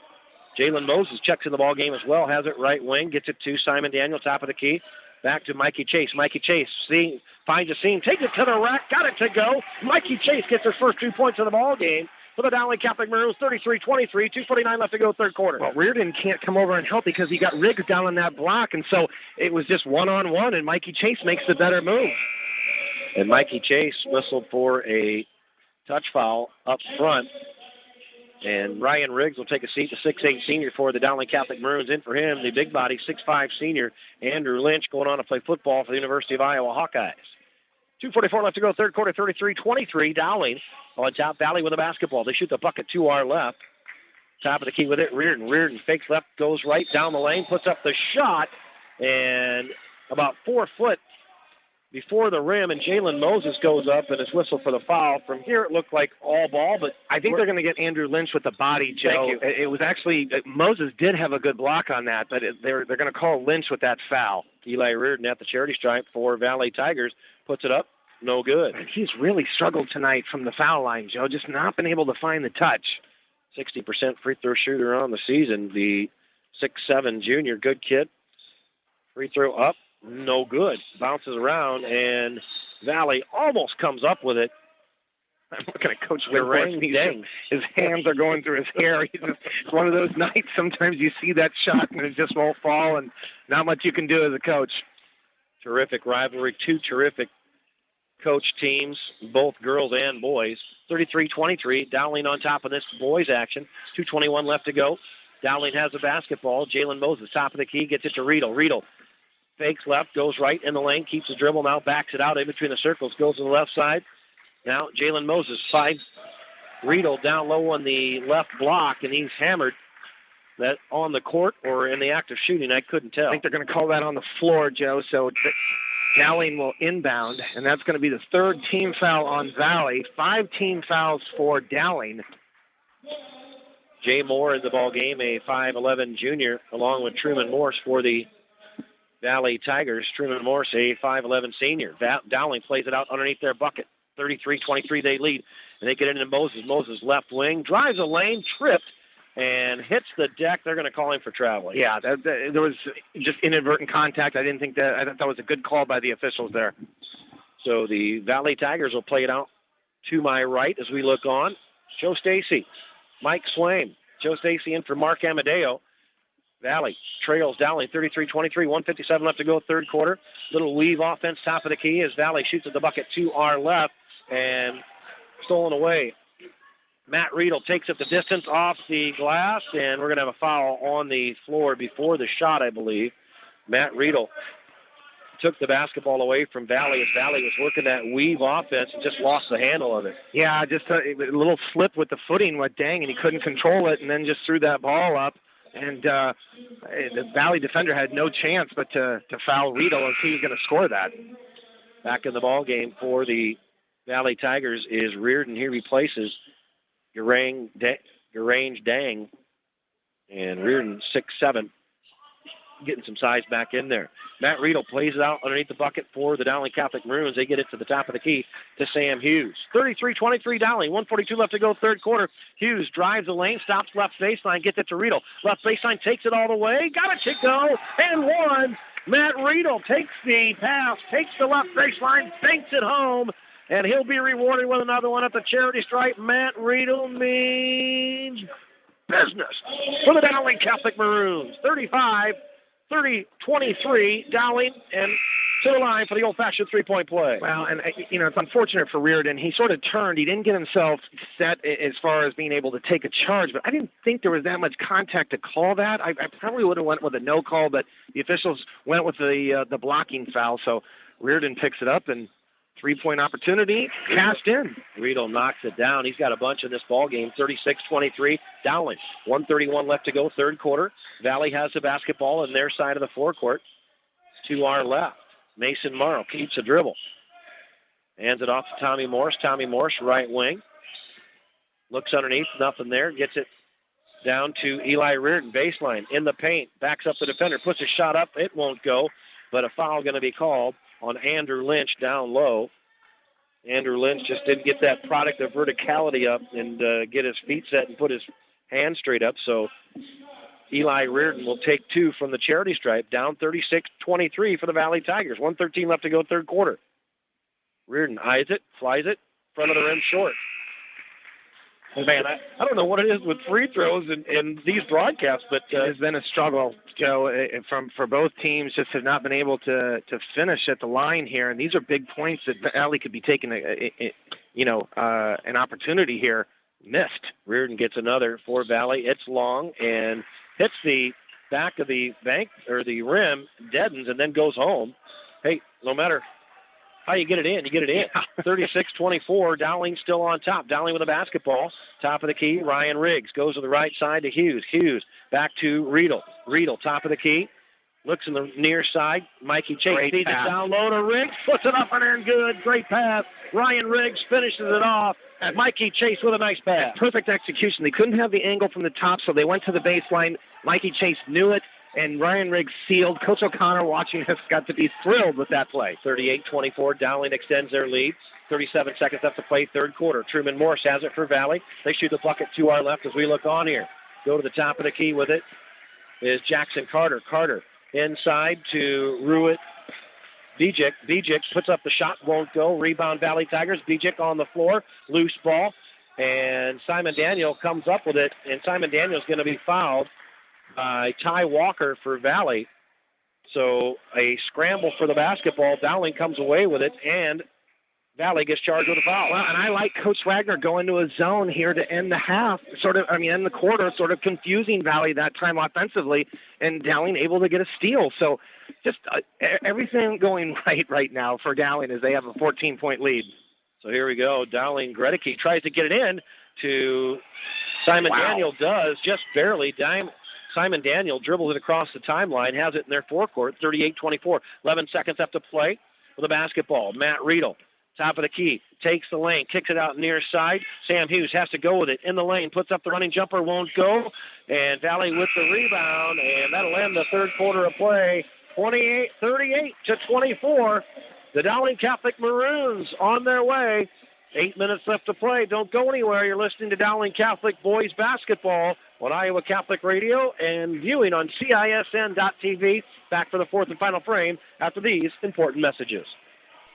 Jalen Moses checks in the ball game as well, has it right wing, gets it to Simon Daniel, top of the key. Back to Mikey Chase. Mikey Chase finds a seam, takes it to the rack, got it to go. Mikey Chase gets his first 2 points of the ball game for the Dowling Catholic Maroons, 33-23, 2:49 left to go, third quarter. Well, Reardon can't come over and help because he got Riggs down on that block, and so it was just one-on-one, and Mikey Chase makes the better move. And Mikey Chase whistled for a touch foul up front. And Ryan Riggs will take a seat, the 6'8" senior for the Dowling Catholic Maroons. In for him, the big body, 6'5" senior Andrew Lynch, going on to play football for the University of Iowa Hawkeyes. 2:44 left to go, third quarter, 33-23. Dowling on top, Valley with a basketball. They shoot the bucket to our left. Top of the key with it, Reardon. Reardon fakes left, goes right down the lane, puts up the shot, and about 4 foot before the rim, and Jalen Moses goes up and is whistled for the foul. From here, it looked like all ball, but I think they're going to get Andrew Lynch with the body, Joe. It was actually, Moses did have a good block on that, but they're going to call Lynch with that foul. Eli Reardon at the charity stripe for Valley Tigers puts it up, no good. He's really struggled tonight from the foul line, Joe, just not been able to find the touch. 60% free throw shooter on the season, the 6'7" junior, good kid. Free throw up. No good. Bounces around, and Valley almost comes up with it. I'm looking at Coach Wayne. His hands are going through his hair. It's one of those nights. Sometimes you see that shot, and it just won't fall, and not much you can do as a coach. Terrific rivalry. Two terrific coach teams, both girls and boys. 33-23. Dowling on top of this boys action. 2:21 left to go. Dowling has the basketball. Jalen Moses, top of the key, gets it to Riedel. Riedel fakes left, goes right in the lane, keeps the dribble now, backs it out in between the circles, goes to the left side. Now Jalen Moses finds Riedel down low on the left block, and he's hammered. That on the court or in the act of shooting, I couldn't tell. I think they're going to call that on the floor, Joe, so Dowling will inbound, and that's going to be the third team foul on Valley. 5 team fouls for Dowling. Jay Moore in the ball game, a 5'11" junior, along with Truman Morse for the Valley Tigers. Truman Morse, a 5'11" senior. Dowling plays it out underneath their bucket. 33-23 they lead. And they get into Moses. Moses left wing, drives a lane, tripped, and hits the deck. They're going to call him for traveling. Yeah, there was just inadvertent contact. I thought that was a good call by the officials there. So the Valley Tigers will play it out to my right as we look on. Joe Stacy, Mike Swain. Joe Stacy in for Mark Amadeo. Valley trails Dowling 33-23, 1:57 left to go, third quarter. Little weave offense, top of the key as Valley shoots at the bucket to our left and stolen away. Matt Riedel takes it the distance off the glass, and we're going to have a foul on the floor before the shot, I believe. Matt Riedel took the basketball away from Valley as Valley was working that weave offense and just lost the handle of it. Yeah, just a little slip with the footing, and he couldn't control it, and then just threw that ball up. And the Valley defender had no chance but to foul Riedel, and he was going to score that. Back in the ball game for the Valley Tigers is Reardon. He replaces Garange Dang. And Reardon, 6'7", getting some size back in there. Matt Riedel plays it out underneath the bucket for the Dowling Catholic Maroons. They get it to the top of the key to Sam Hughes. 33-23 Dowling, 1:42 left to go, third quarter. Hughes drives the lane, stops left baseline, gets it to Riedel. Left baseline, takes it all the way, got it to go, and one. Matt Riedel takes the pass, takes the left baseline, banks it home, and he'll be rewarded with another one at the charity stripe. Matt Riedel means business for the Dowling Catholic Maroons. 35 30-23, Dowling, and to the line for the old-fashioned three-point play. Well, and, it's unfortunate for Reardon. He sort of turned. He didn't get himself set as far as being able to take a charge, but I didn't think there was that much contact to call that. I probably would have went with a no call, but the officials went with the blocking foul, so Reardon picks it up, and three-point opportunity cast in. Riedel knocks it down. He's got a bunch in this ball game. 36-23, Dowling. 1:31 left to go, third quarter. Valley has the basketball in their side of the forecourt. To our left, Mason Marr keeps a dribble. Hands it off to Tommy Morse. Tommy Morse, right wing. Looks underneath, nothing there. Gets it down to Eli Reardon, baseline, in the paint. Backs up the defender, puts a shot up. It won't go, but a foul going to be called on Andrew Lynch down low. Andrew Lynch just didn't get that product of verticality up and get his feet set and put his hands straight up. So Eli Reardon will take two from the charity stripe, down 36-23 for the Valley Tigers. 1:13 left to go, third quarter. Reardon eyes it, flies it, front of the rim short. Man, I don't know what it is with free throws and these broadcasts, but it has been a struggle, Joe, for both teams. Just have not been able to finish at the line here, and these are big points that Valley could be taking an opportunity here. Missed. Reardon gets another for Valley. It's long and hits the back of the bank or the rim, deadens, and then goes home. Hey, no matter how you get it in, you get it in. 36-24, Dowling still on top. Dowling with a basketball. Top of the key, Ryan Riggs goes to the right side to Hughes. Hughes back to Riedel. Riedel, top of the key. Looks in the near side. Mikey Chase feeds it down low to Riggs. Puts it up and in good. Great pass. Ryan Riggs finishes it off. And Mikey Chase with a nice pass. Perfect execution. They couldn't have the angle from the top, so they went to the baseline. Mikey Chase knew it, and Ryan Riggs sealed. Coach O'Connor, watching this, got to be thrilled with that play. 38-24, Dowling extends their lead. 37 seconds left to play, third quarter. Truman Morse has it for Valley. They shoot the bucket to our left as we look on here. Go to the top of the key with it is Jackson Carter. Carter inside to Ruitt. Bijic puts up the shot, won't go. Rebound, Valley Tigers. Bijic on the floor, loose ball. And Simon Daniel comes up with it, and Simon Daniel's going to be fouled by Ty Walker for Valley. So a scramble for the basketball. Dowling comes away with it, and Valley gets charged with a foul. Well, and I like Coach Wagner going to a zone here to end the half, end the quarter, sort of confusing Valley that time offensively, and Dowling able to get a steal. So just everything going right now for Dowling as they have a 14-point lead. So here we go. Dowling, Gregory tries to get it in to Simon Daniel, does just barely. Simon Daniel dribbles it across the timeline, has it in their forecourt, 38-24. 11 seconds left to play with the basketball. Matt Riedel, top of the key, takes the lane, kicks it out near side. Sam Hughes has to go with it in the lane, puts up the running jumper, won't go. And Valley with the rebound, and that'll end the third quarter of play. 38-24. The Dowling Catholic Maroons on their way. 8 minutes left to play. Don't go anywhere. You're listening to Dowling Catholic Boys Basketball on Iowa Catholic Radio and viewing on CISN.TV. Back for the fourth and final frame after these important messages.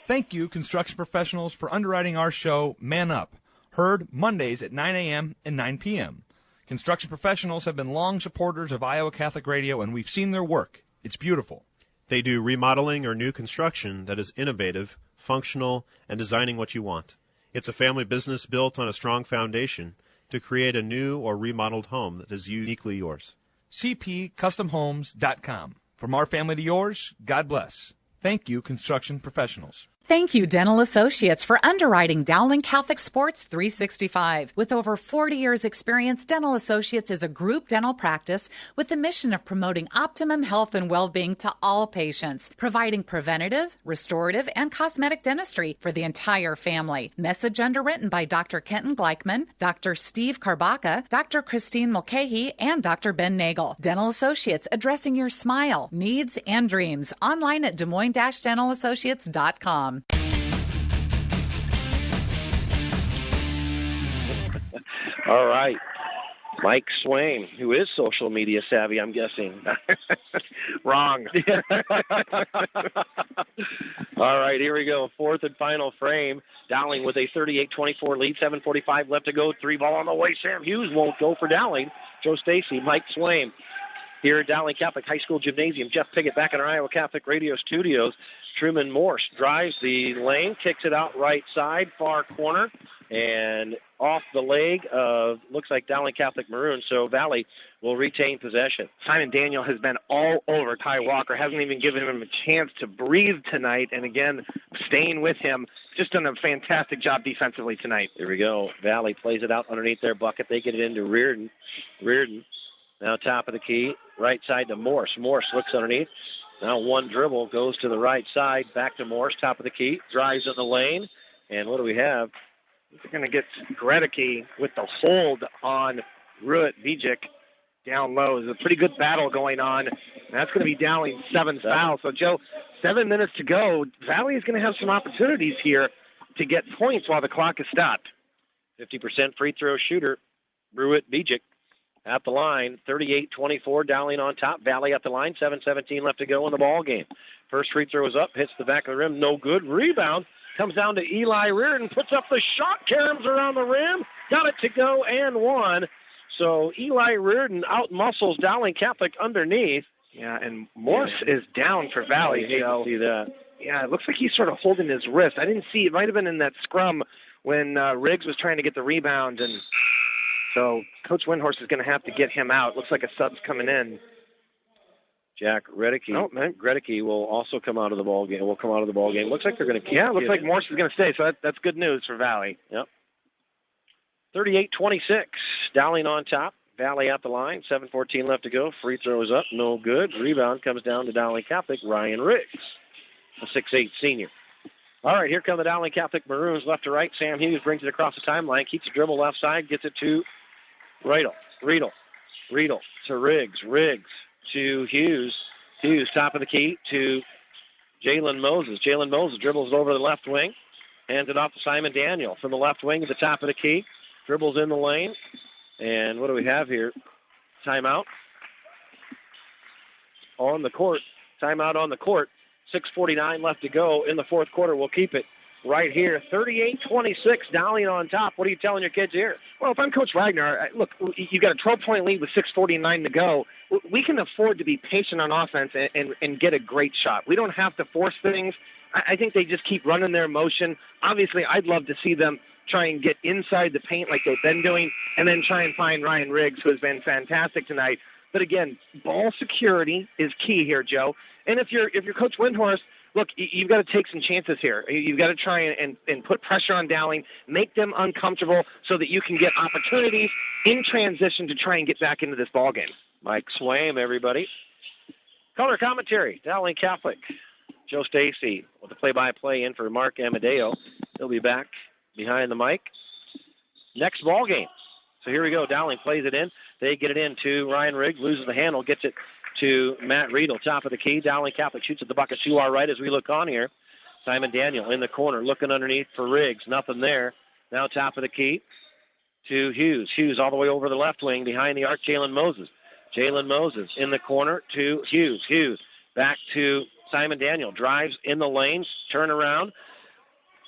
Thank you, construction professionals, for underwriting our show, Man Up, heard Mondays at 9 a.m. and 9 p.m. Construction professionals have been long supporters of Iowa Catholic Radio, and we've seen their work. It's beautiful. They do remodeling or new construction that is innovative, functional, and designing what you want. It's a family business built on a strong foundation to create a new or remodeled home that is uniquely yours. CPCustomHomes.com. From our family to yours, God bless. Thank you, construction professionals. Thank you, Dental Associates, for underwriting Dowling Catholic Sports 365. With over 40 years' experience, Dental Associates is a group dental practice with the mission of promoting optimum health and well-being to all patients, providing preventative, restorative, and cosmetic dentistry for the entire family. Message underwritten by Dr. Kenton Gleichman, Dr. Steve Karbaka, Dr. Christine Mulcahy, and Dr. Ben Nagel. Dental Associates, addressing your smile, needs, and dreams. Online at DesMoines-DentalAssociates.com. All right. Mike Swain, who is social media savvy, I'm guessing. Wrong. All right, here we go. Fourth and final frame. Dowling with a 38-24 lead, 7:45 left to go. Three ball on the way. Sam Hughes won't go for Dowling. Joe Stacy, Mike Swain. here at Dowling Catholic High School Gymnasium. Jeff Piggott back in our Iowa Catholic Radio studios. Truman Morse drives the lane, kicks it out right side, far corner, and off the leg of, looks like Dowling Catholic Maroon, so Valley will retain possession. Simon Daniel has been all over Ty Walker, hasn't even given him a chance to breathe tonight, and again, staying with him. Just done a fantastic job defensively tonight. Here we go. Valley plays it out underneath their bucket. They get it into Reardon. Reardon, now top of the key, right side to Morse. Morse looks underneath. Now one dribble, goes to the right side, back to Morse, top of the key, drives in the lane, and what do we have? They're going to get Gregory with the hold on Ruet Vijic down low. There's a pretty good battle going on. That's going to be Dowling's 7th foul. So, Joe, 7 minutes to go. Valley is going to have some opportunities here to get points while the clock is stopped. 50% free throw shooter, Ruet Vijic. At the line, 38-24, Dowling on top. Valley at the line, 7:17 left to go in the ball game. First free throw is up, hits the back of the rim, no good. Rebound comes down to Eli Reardon, puts up the shot, caroms around the rim, got it to go and one. So Eli Reardon out-muscles Dowling Catholic underneath. Yeah, and Morse is down for Valley. You see that. Yeah, it looks like he's sort of holding his wrist. I didn't see, it might have been in that scrum when Riggs was trying to get the rebound, and so Coach Windhorst is going to have to get him out. Looks like a sub's coming in. Jack Reddick. Reddick will also come out of the ball game. Looks like they're going to keep. Yeah, looks like Morse is going to stay. So that's good news for Valley. Yep. 38-26. Dowling on top. Valley at the line. 7:14 left to go. Free throw is up. No good. Rebound comes down to Dowling Catholic. Ryan Riggs, a 6'8 senior. All right, here come the Dowling Catholic Maroons left to right. Sam Hughes brings it across the timeline. Keeps the dribble left side. Gets it to Riedel to Riggs to Hughes. Hughes, top of the key, to Jalen Moses. Jalen Moses dribbles over the left wing, hands it off to Simon Daniel from the left wing at the top of the key. Dribbles in the lane, and what do we have here? Timeout on the court. Timeout on the court. 6:49 left to go in the fourth quarter. We'll keep it right here. 38-26, Dowling on top. What are you telling your kids here? Well, if I'm Coach Wagner, look, you've got a 12-point lead with 6:49 to go. We can afford to be patient on offense and get a great shot. We don't have to force things. I think they just keep running their motion. Obviously, I'd love to see them try and get inside the paint like they've been doing, and then try and find Ryan Riggs, who has been fantastic tonight. But again, ball security is key here, Joe. And if you're Coach Windhorst, look, you've got to take some chances here. You've got to try and put pressure on Dowling, make them uncomfortable so that you can get opportunities in transition to try and get back into this ballgame. Mike Swaim, everybody. Color commentary, Dowling Catholic. Joe Stacy with the play-by-play in for Mark Amadeo. He'll be back behind the mic next ballgame. So here we go. Dowling plays it in. They get it in to Ryan Riggs, loses the handle, gets it to Matt Riedel, top of the key. Dowling Catholic shoots at the bucket to our right as we look on here. Simon Daniel in the corner, looking underneath for Riggs. Nothing there. Now top of the key to Hughes. Hughes all the way over the left wing behind the arc, Jalen Moses. Jalen Moses in the corner to Hughes. Hughes back to Simon Daniel. Drives in the lanes, turn around.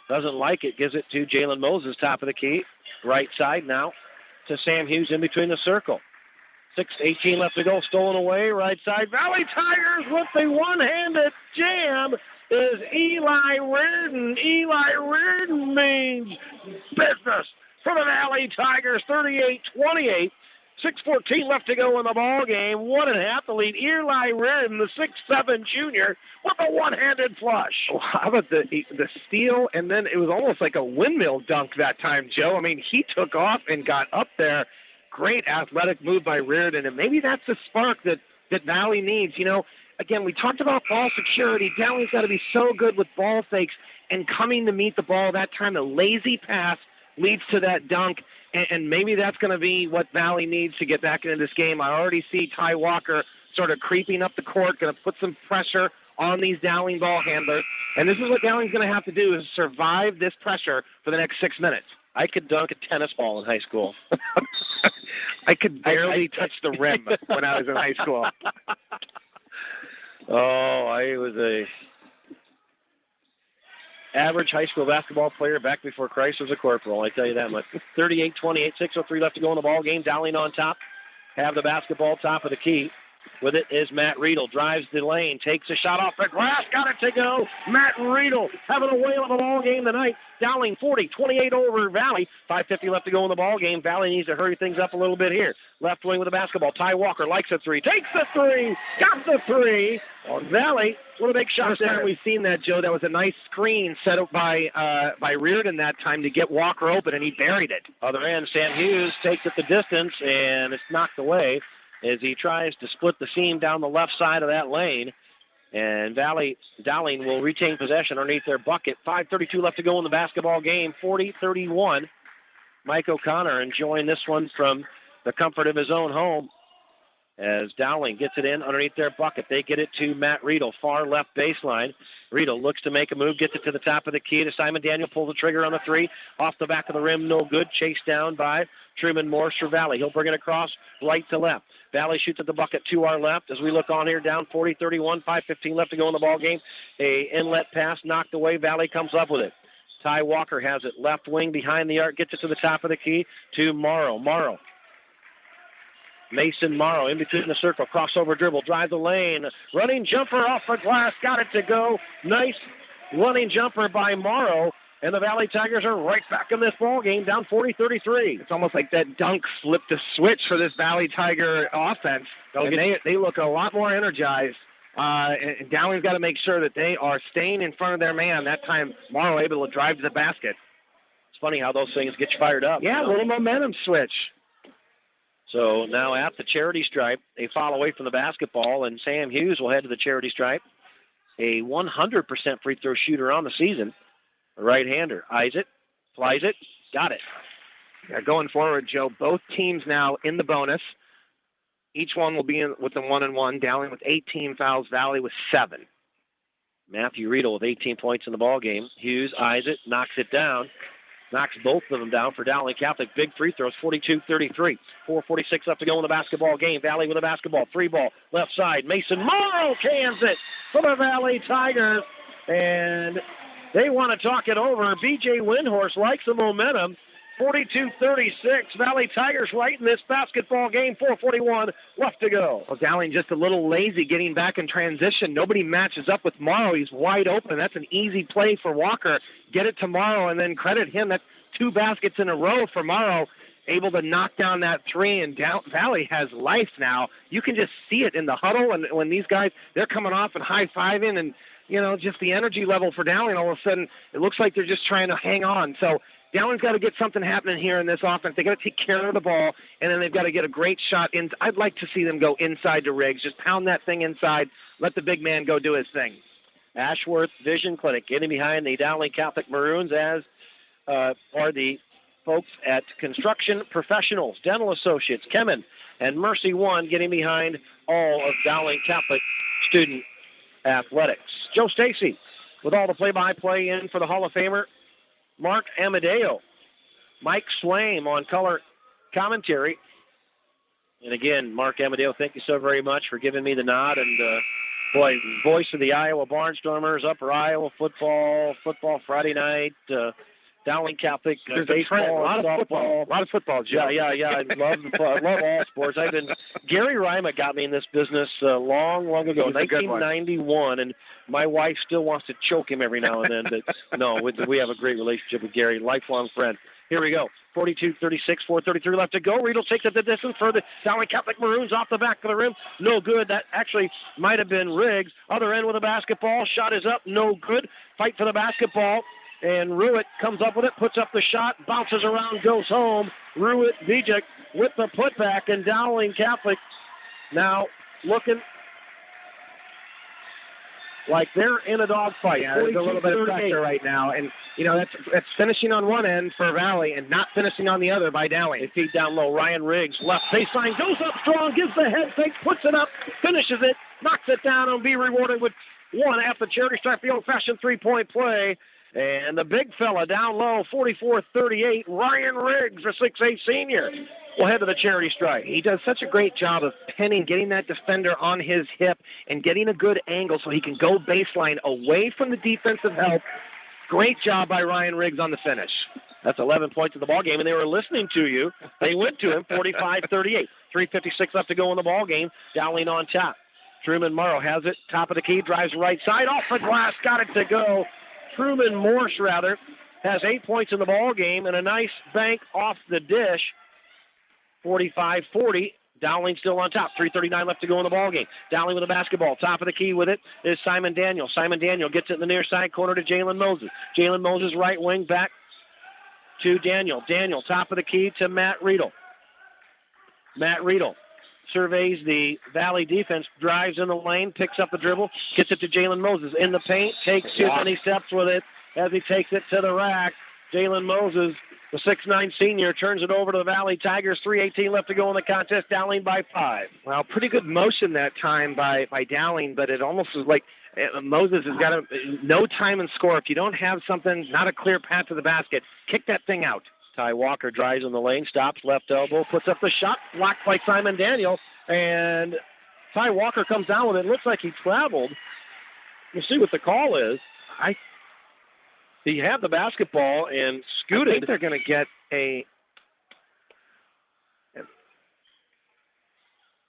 Doesn't like it, gives it to Jalen Moses, top of the key. Right side now to Sam Hughes in between the circle. 6:18 left to go, stolen away, right side. Valley Tigers with the one-handed jam is Eli Reardon. Eli Reardon means business for the Valley Tigers, 38-28. 6:14 left to go in the ball game. What an athlete. Eli Reardon, the 6'7 junior, with a one-handed flush. Oh, how about the steal, and then it was almost like a windmill dunk that time, Joe. I mean, he took off and got up there. Great athletic move by Reardon, and maybe that's the spark that Valley needs. You know, again, we talked about ball security. Dowling's got to be so good with ball fakes and coming to meet the ball. That time, a lazy pass leads to that dunk, and maybe that's going to be what Valley needs to get back into this game. I already see Ty Walker sort of creeping up the court, going to put some pressure on these Dowling ball handlers, and this is what Dowling's going to have to do, is survive this pressure for the next 6 minutes. I could dunk a tennis ball in high school. I could barely touch the rim when I was in high school. I was a average high school basketball player back before Christ was a corporal, I tell you that much. 38-28, 6:03 left to go in the ball game. Dowling on top. Have the basketball, top of the key. With it is Matt Riedel. Drives the lane. Takes a shot off the glass. Got it to go. Matt Riedel having a whale of a ball game tonight. Dowling 40-28 over Valley. 5:50 left to go in the ball game. Valley needs to hurry things up a little bit here. Left wing with the basketball. Ty Walker likes a three. Takes the three. Got the three. On Valley. What a big shot First there. time we've seen that, Joe. That was a nice screen set up by Reardon that time to get Walker open, and he buried it. Other end, Sam Hughes takes it the distance, and it's knocked away as he tries to split the seam down the left side of that lane. And Dowling will retain possession underneath their bucket. 5:32 left to go in the basketball game. 40-31. Mike O'Connor enjoying this one from the comfort of his own home as Dowling gets it in underneath their bucket. They get it to Matt Riedel, far left baseline. Riedel looks to make a move, gets it to the top of the key to Simon Daniel, pulls the trigger on the three. Off the back of the rim, no good. Chased down by Truman Morse for Valley. He'll bring it across right to left. Valley shoots at the bucket to our left as we look on here, down 40-31, 5:15 left to go in the ball game. A inlet pass knocked away. Valley comes up with it. Ty Walker has it left wing behind the arc, gets it to the top of the key to Morrow. Mason Morrow in between the circle, crossover dribble, drive the lane, running jumper off the glass, got it to go. Nice running jumper by Morrow. And the Valley Tigers are right back in this ball game, down 40-33. It's almost like that dunk flipped the switch for this Valley Tiger offense. And they look a lot more energized. And Dowling's got to make sure that they are staying in front of their man. That time, Morrow able to drive to the basket. It's funny how those things get you fired up. Yeah, a little momentum switch. So now at the charity stripe, a foul away from the basketball, and Sam Hughes will head to the charity stripe. A 100% free throw shooter on the season. A right-hander. Eyes it, flies it, got it. Yeah, going forward, Joe, both teams now in the bonus. Each one will be in with the 1-and-1. Dowling with 18 fouls, Valley with 7. Matthew Riedel with 18 points in the ball game. Hughes eyes it, knocks it down. Knocks both of them down for Dowling Catholic. Big free throws, 42-33. 4:46 left to go in the basketball game. Valley with a basketball. Free ball, left side. Mason Morrow cans it for the Valley Tigers. And they want to talk it over. B.J. Windhorse likes the momentum. 42-36. Valley Tigers right in this basketball game. 4:41 left to go. Well, Dowling just a little lazy getting back in transition. Nobody matches up with Morrow. He's wide open. That's an easy play for Walker. Get it to Morrow and then credit him. That's 2 baskets in a row for Morrow. Able to knock down that three, and Valley has life now. You can just see it in the huddle, and when these guys, they're coming off and high-fiving, and, you know, just the energy level for Dowling, all of a sudden, it looks like they're just trying to hang on. So Dowling's got to get something happening here in this offense. They got to take care of the ball, and then they've got to get a great shot in. I'd like to see them go inside to Riggs. Just pound that thing inside. Let the big man go do his thing. Ashworth Vision Clinic getting behind the Dowling Catholic Maroons, as are the folks at Construction Professionals, Dental Associates, Kemen, and Mercy One getting behind all of Dowling Catholic student athletics. Joe Stacy with all the play-by-play in for the Hall of Famer Mark Amadeo. Mike Swaim on color commentary. And again, Mark Amadeo, thank you so very much for giving me the nod. And, voice of the Iowa Barnstormers, Upper Iowa football Friday night, Dowling Catholic baseball, a lot of football, Joe. Yeah. I love all sports. Gary Rima got me in this business long ago, 1991, and my wife still wants to choke him every now and then. But no, we have a great relationship with Gary, lifelong friend. Here we go. 42-36, 4:33 left to go. Riedel takes it the distance for the Dowling Catholic Maroons off the back of the rim. No good. That actually might have been Riggs. Other end with a basketball. Shot is up. No good. Fight for the basketball. And Ruitt comes up with it, puts up the shot, bounces around, goes home. Ruitt Vijek with the putback, and Dowling Catholic now looking like they're in a dogfight. Yeah, there's a little bit of pressure right now. And, you know, that's finishing on one end for Valley and not finishing on the other by Dowling. They feed down low. Ryan Riggs, left baseline, goes up strong, gives the head fake, puts it up, finishes it, knocks it down, and will be rewarded with one at the charity stripe, the old-fashioned three-point play. And the big fella down low, 44-38, Ryan Riggs, a 6'8 senior, will head to the charity stripe. He does such a great job of pinning, getting that defender on his hip, and getting a good angle so he can go baseline away from the defensive help. Great job by Ryan Riggs on the finish. That's 11 points in the ballgame, and they were listening to you. They went to him, 45-38. 3:56 left to go in the ball game. Dowling on top. Truman Morrow has it, top of the key, drives right side, off the glass, got it to go. Truman Morse, has 8 points in the ball game and a nice bank off the dish. 45-40. Dowling still on top. 3:39 left to go in the ball game. Dowling with the basketball. Top of the key with it is Simon Daniel. Simon Daniel gets it in the near side corner to Jalen Moses. Jalen Moses right wing back to Daniel. Daniel top of the key to Matt Riedel. Matt Riedel surveys the Valley defense, drives in the lane, picks up the dribble, gets it to Jalen Moses in the paint, takes it, and he steps with it as he takes it to the rack. Jalen Moses, the 6'9 senior, turns it over to the Valley Tigers. 3:18 left to go in the contest. Dowling by 5. Well, pretty good motion that time by Dowling, but it almost was like Moses has got no time and score. If you don't have something, not a clear path to the basket, kick that thing out. Ty Walker drives in the lane, stops, left elbow, puts up the shot, blocked by Simon Daniel, and Ty Walker comes down with it. Looks like he traveled. We'll see what the call is. He had the basketball and scooted. I think they're going to get a...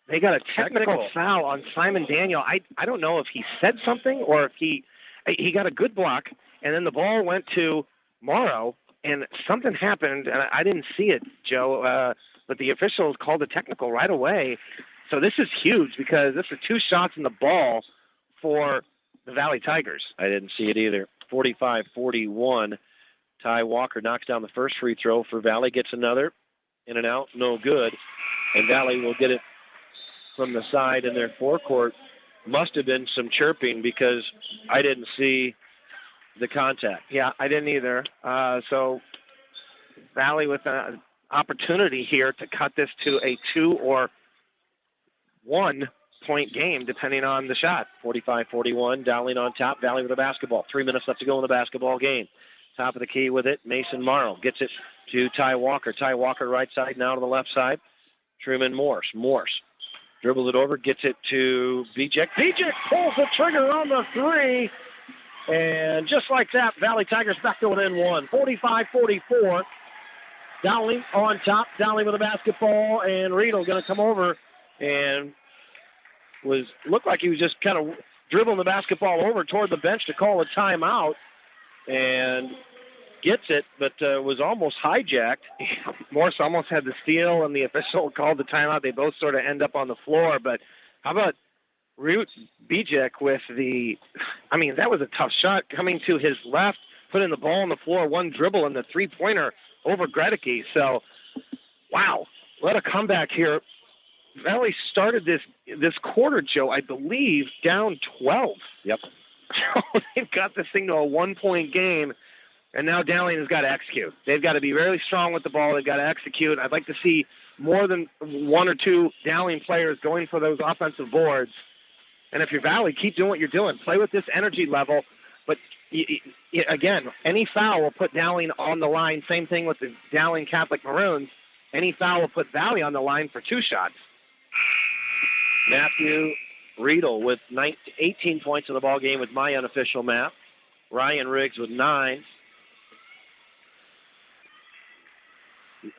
They got a technical foul on Simon Daniel. I don't know if he said something or if he got a good block, and then the ball went to Morrow, and something happened, and I didn't see it, Joe, but the officials called a technical right away. So this is huge because this is 2 shots in the ball for the Valley Tigers. I didn't see it either. 45-41. Ty Walker knocks down the first free throw for Valley, gets another. In and out, no good. And Valley will get it from the side in their forecourt. Must have been some chirping because I didn't see the contact. Yeah, I didn't either. So Valley with an opportunity here to cut this to a 2 or 1 point game, depending on the shot. 45-41, Dowling on top, Valley with the basketball. 3 minutes left to go in the basketball game. Top of the key with it, Mason Morrow gets it to Ty Walker. Ty Walker right side, now to the left side. Truman Morse. Morse dribbles it over, gets it to Bijek. Bijek pulls the trigger on the 3. And just like that, Valley Tigers back to within 1. 45-44. Dowling on top. Dowling with the basketball, and Riedel going to come over and looked like he was just kind of dribbling the basketball over toward the bench to call a timeout, and gets it, but was almost hijacked. Morse almost had the steal, and the official called the timeout. They both sort of end up on the floor, but how about Bijek with that was a tough shot coming to his left, putting the ball on the floor, 1 dribble, and the 3-pointer over Gregory. So, wow, what a comeback here. Valley started this quarter, Joe, I believe, down 12. Yep. So they've got this thing to a 1-point game, and now Dowling has got to execute. They've got to be really strong with the ball. They've got to execute. I'd like to see more than 1 or 2 Dowling players going for those offensive boards. And if you're Valley, keep doing what you're doing. Play with this energy level. But, again, any foul will put Dowling on the line. Same thing with the Dowling Catholic Maroons. Any foul will put Valley on the line for 2 shots. Matthew Riedel with 18 points in the ball game with my unofficial math. Ryan Riggs with 9.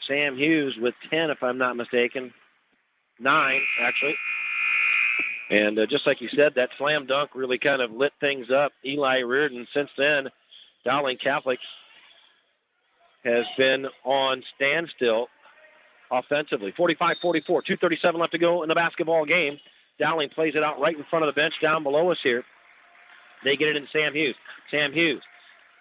Sam Hughes with 10, if I'm not mistaken. 9, actually. And just like you said, that slam dunk really kind of lit things up. Eli Reardon, since then, Dowling Catholic has been on standstill offensively. 45-44, 2:37 left to go in the basketball game. Dowling plays it out right in front of the bench down below us here. They get it in Sam Hughes. Sam Hughes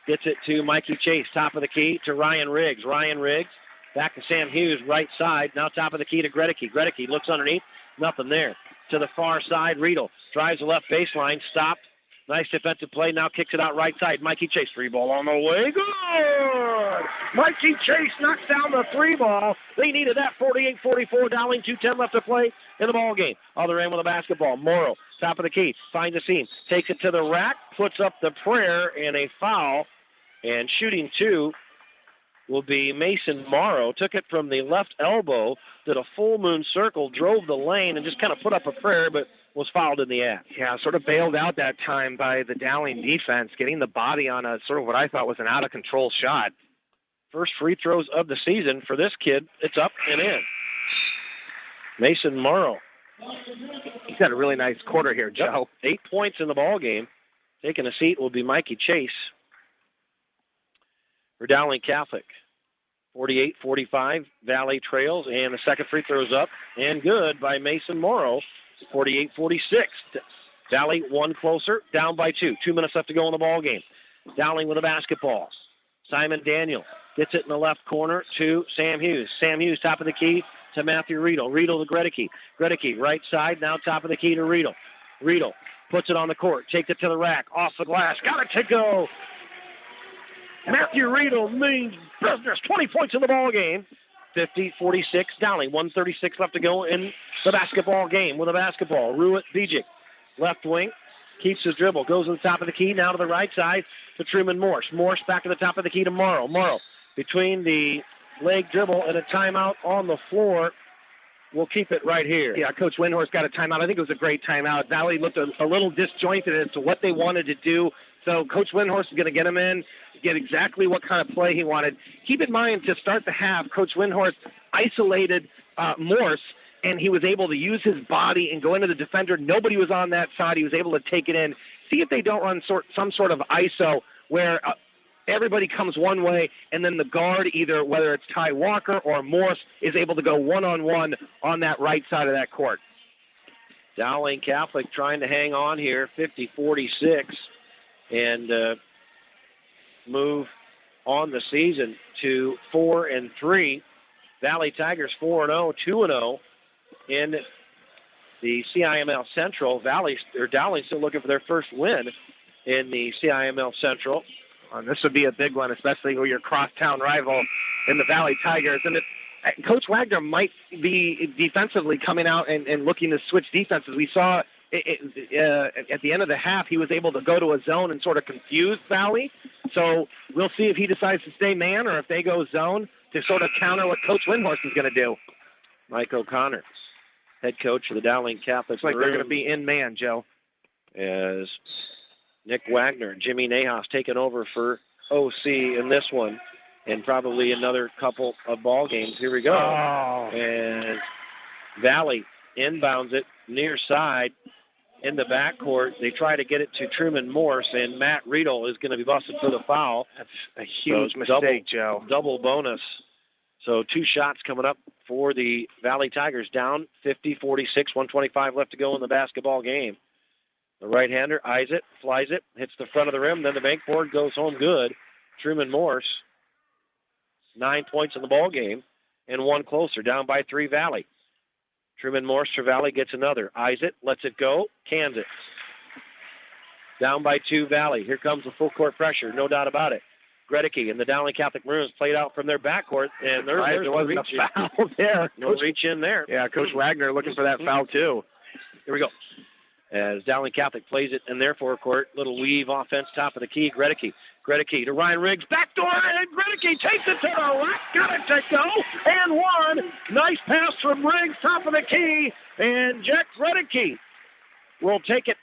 gets it to Mikey Chase, top of the key to Ryan Riggs. Ryan Riggs back to Sam Hughes, right side. Now top of the key to Gregory. Gregory looks underneath. Nothing there. To the far side, Riedel drives the left baseline, stopped. Nice defensive play, now kicks it out right side. Mikey Chase, 3 ball on the way, good! Mikey Chase knocks down the 3 ball. They needed that, 48-44, Dowling, 2:10 left to play in the ball game. Other end with the basketball, Morrow, top of the key, finds a seam, takes it to the rack, puts up the prayer, and a foul. And shooting 2 will be Mason Morrow. Took it from the left elbow, did a full moon circle, drove the lane, and just kind of put up a prayer, but was fouled in the act. Yeah, sort of bailed out that time by the Dowling defense, getting the body on a sort of what I thought was an out-of-control shot. First free throws of the season for this kid. It's up and in. Mason Morrow. He's had a really nice quarter here, Joe. 8 points in the ball game. Taking a seat will be Mikey Chase for Dowling Catholic. 48-45, Valley trails, and the second free throw is up and good by Mason Morrow. 48-46. Valley one closer, down by 2. 2 minutes left to go in the ball game. Dowling with a basketball. Simon Daniel gets it in the left corner to Sam Hughes. Sam Hughes, top of the key to Matthew Riedel. Riedel to Gregory. Gregory, right side, now top of the key to Riedel. Riedel puts it on the court, takes it to the rack, off the glass, got it to go. Matthew Riedel means business. 20 points in the ball game. 50-46, Dowling. 1:36 left to go in the basketball game with a basketball. Ruit Bijic, left wing, keeps his dribble, goes to the top of the key, now to the right side to Truman Morse. Morse back to the top of the key to Morrow. Morrow between the leg dribble and a timeout on the floor. We'll keep it right here. Yeah, Coach Windhorst got a timeout. I think it was a great timeout. Valley looked a little disjointed as to what they wanted to do. So Coach Windhorst is going to get him in, get exactly what kind of play he wanted. Keep in mind, to start the half, Coach Windhorst isolated Morse, and he was able to use his body and go into the defender. Nobody was on that side. He was able to take it in. See if they don't run some sort of ISO where everybody comes one way, and then the guard, either whether it's Ty Walker or Morse, is able to go one-on-one on that right side of that court. Dowling Catholic trying to hang on here, 50-46, and move on the season to 4-3. Valley Tigers 4-0, 2-0 in the CIML Central. Dowling still looking for their first win in the CIML Central. And this would be a big one, especially with your crosstown rival in the Valley Tigers. And Coach Wagner might be defensively coming out and looking to switch defenses. We saw at the end of the half, he was able to go to a zone and sort of confuse Valley. So we'll see if he decides to stay man or if they go zone to sort of counter what Coach Windhorst is going to do. Mike O'Connor, head coach of the Dowling Catholic. Looks like they're going to be in man, Joe. As Nick Wagner and Jimmy Nahas taking over for OC in this one, and probably another couple of ball games. Here we go. Oh. And Valley inbounds it near side in the backcourt. They try to get it to Truman Morse, and Matt Riedel is going to be busted for the foul. That's a huge mistake, Joe. Double bonus. So 2 shots coming up for the Valley Tigers, down 50-46, 1:25 left to go in the basketball game. The right-hander eyes it, flies it, hits the front of the rim, then the bankboard goes home good. Truman Morse, 9 points in the ball game, and 1 closer, down by 3 Valley. Truman Morse for Valley gets another, eyes it, lets it go, cans it. Down by 2 Valley. Here comes the full court pressure, no doubt about it. Gregory and the Dowling Catholic Maroons played out from their backcourt, and there wasn't a foul there. No reach in there. Yeah, Coach Wagner looking for that foul too. Here we go. As Dowling Catholic plays it in their forecourt, little weave offense, top of the key. Gregory to Ryan Riggs, backdoor, and Gregory takes it to the rack, got it to go, and 1. Nice pass from Riggs, top of the key, and Jack Gregory will take it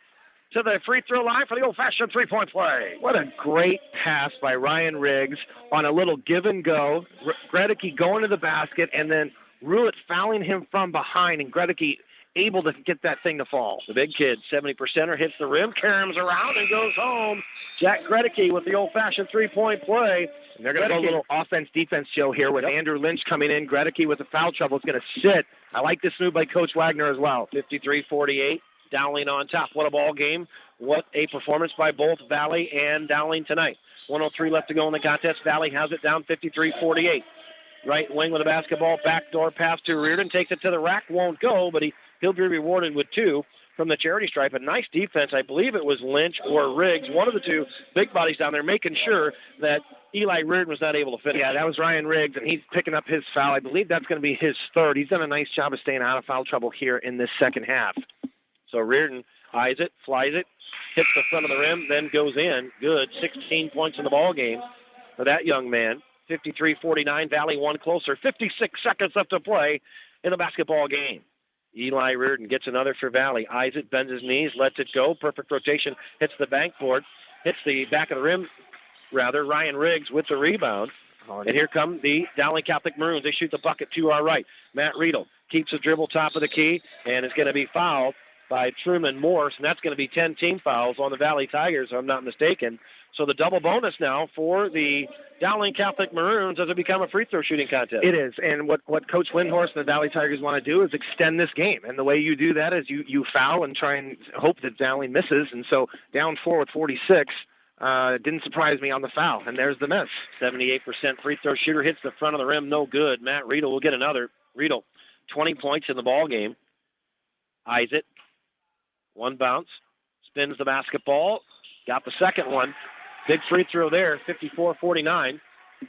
to the free throw line for the old-fashioned three-point play. What a great pass by Ryan Riggs on a little give and go. Gregory going to the basket, and then Ruitt fouling him from behind, and Gregory able to get that thing to fall. The big kid, 70%er, hits the rim, caroms around, and goes home. Jack Gregory with the old-fashioned three-point play. And they're going to go a little offense-defense show here with Andrew Lynch coming in. Gregory with the foul trouble is going to sit. I like this move by Coach Wagner as well. 53-48. Dowling on top. What a ball game. What a performance by both Valley and Dowling tonight. 1:03 left to go in the contest. Valley has it down 53-48. Right wing with a basketball. Backdoor pass to Reardon. Takes it to the rack. Won't go, but he'll be rewarded with 2 from the charity stripe. A nice defense. I believe it was Lynch or Riggs. One of the 2 big bodies down there making sure that Eli Reardon was not able to finish. Yeah, that was Ryan Riggs, and he's picking up his foul. I believe that's going to be his 3rd. He's done a nice job of staying out of foul trouble here in this second half. So Reardon eyes it, flies it, hits the front of the rim, then goes in. Good. 16 points in the ball game for that young man. 53-49, Valley 1 closer. 56 seconds left to play in the basketball game. Eli Reardon gets another for Valley. Eyes it, bends his knees, lets it go. Perfect rotation, hits the backboard, hits the back of the rim, rather. Ryan Riggs with the rebound. And here come the Dowling Catholic Maroons. They shoot the bucket to our right. Matt Riedel keeps the dribble top of the key, and is going to be fouled by Truman Morse, and that's going to be 10 team fouls on the Valley Tigers, if I'm not mistaken. So the double bonus now for the Dowling Catholic Maroons as it become a free throw shooting contest. It is, and what Coach Windhorst and the Valley Tigers want to do is extend this game, and the way you do that is you foul and try and hope that Dowling misses, and so down 4 with 46, didn't surprise me on the foul, and there's the miss. 78% free throw shooter, hits the front of the rim, no good. Matt Riedel will get another. Riedel, 20 points in the ball game. Eyes it. One bounce, spins the basketball, got the second one. Big free throw there, 54-49.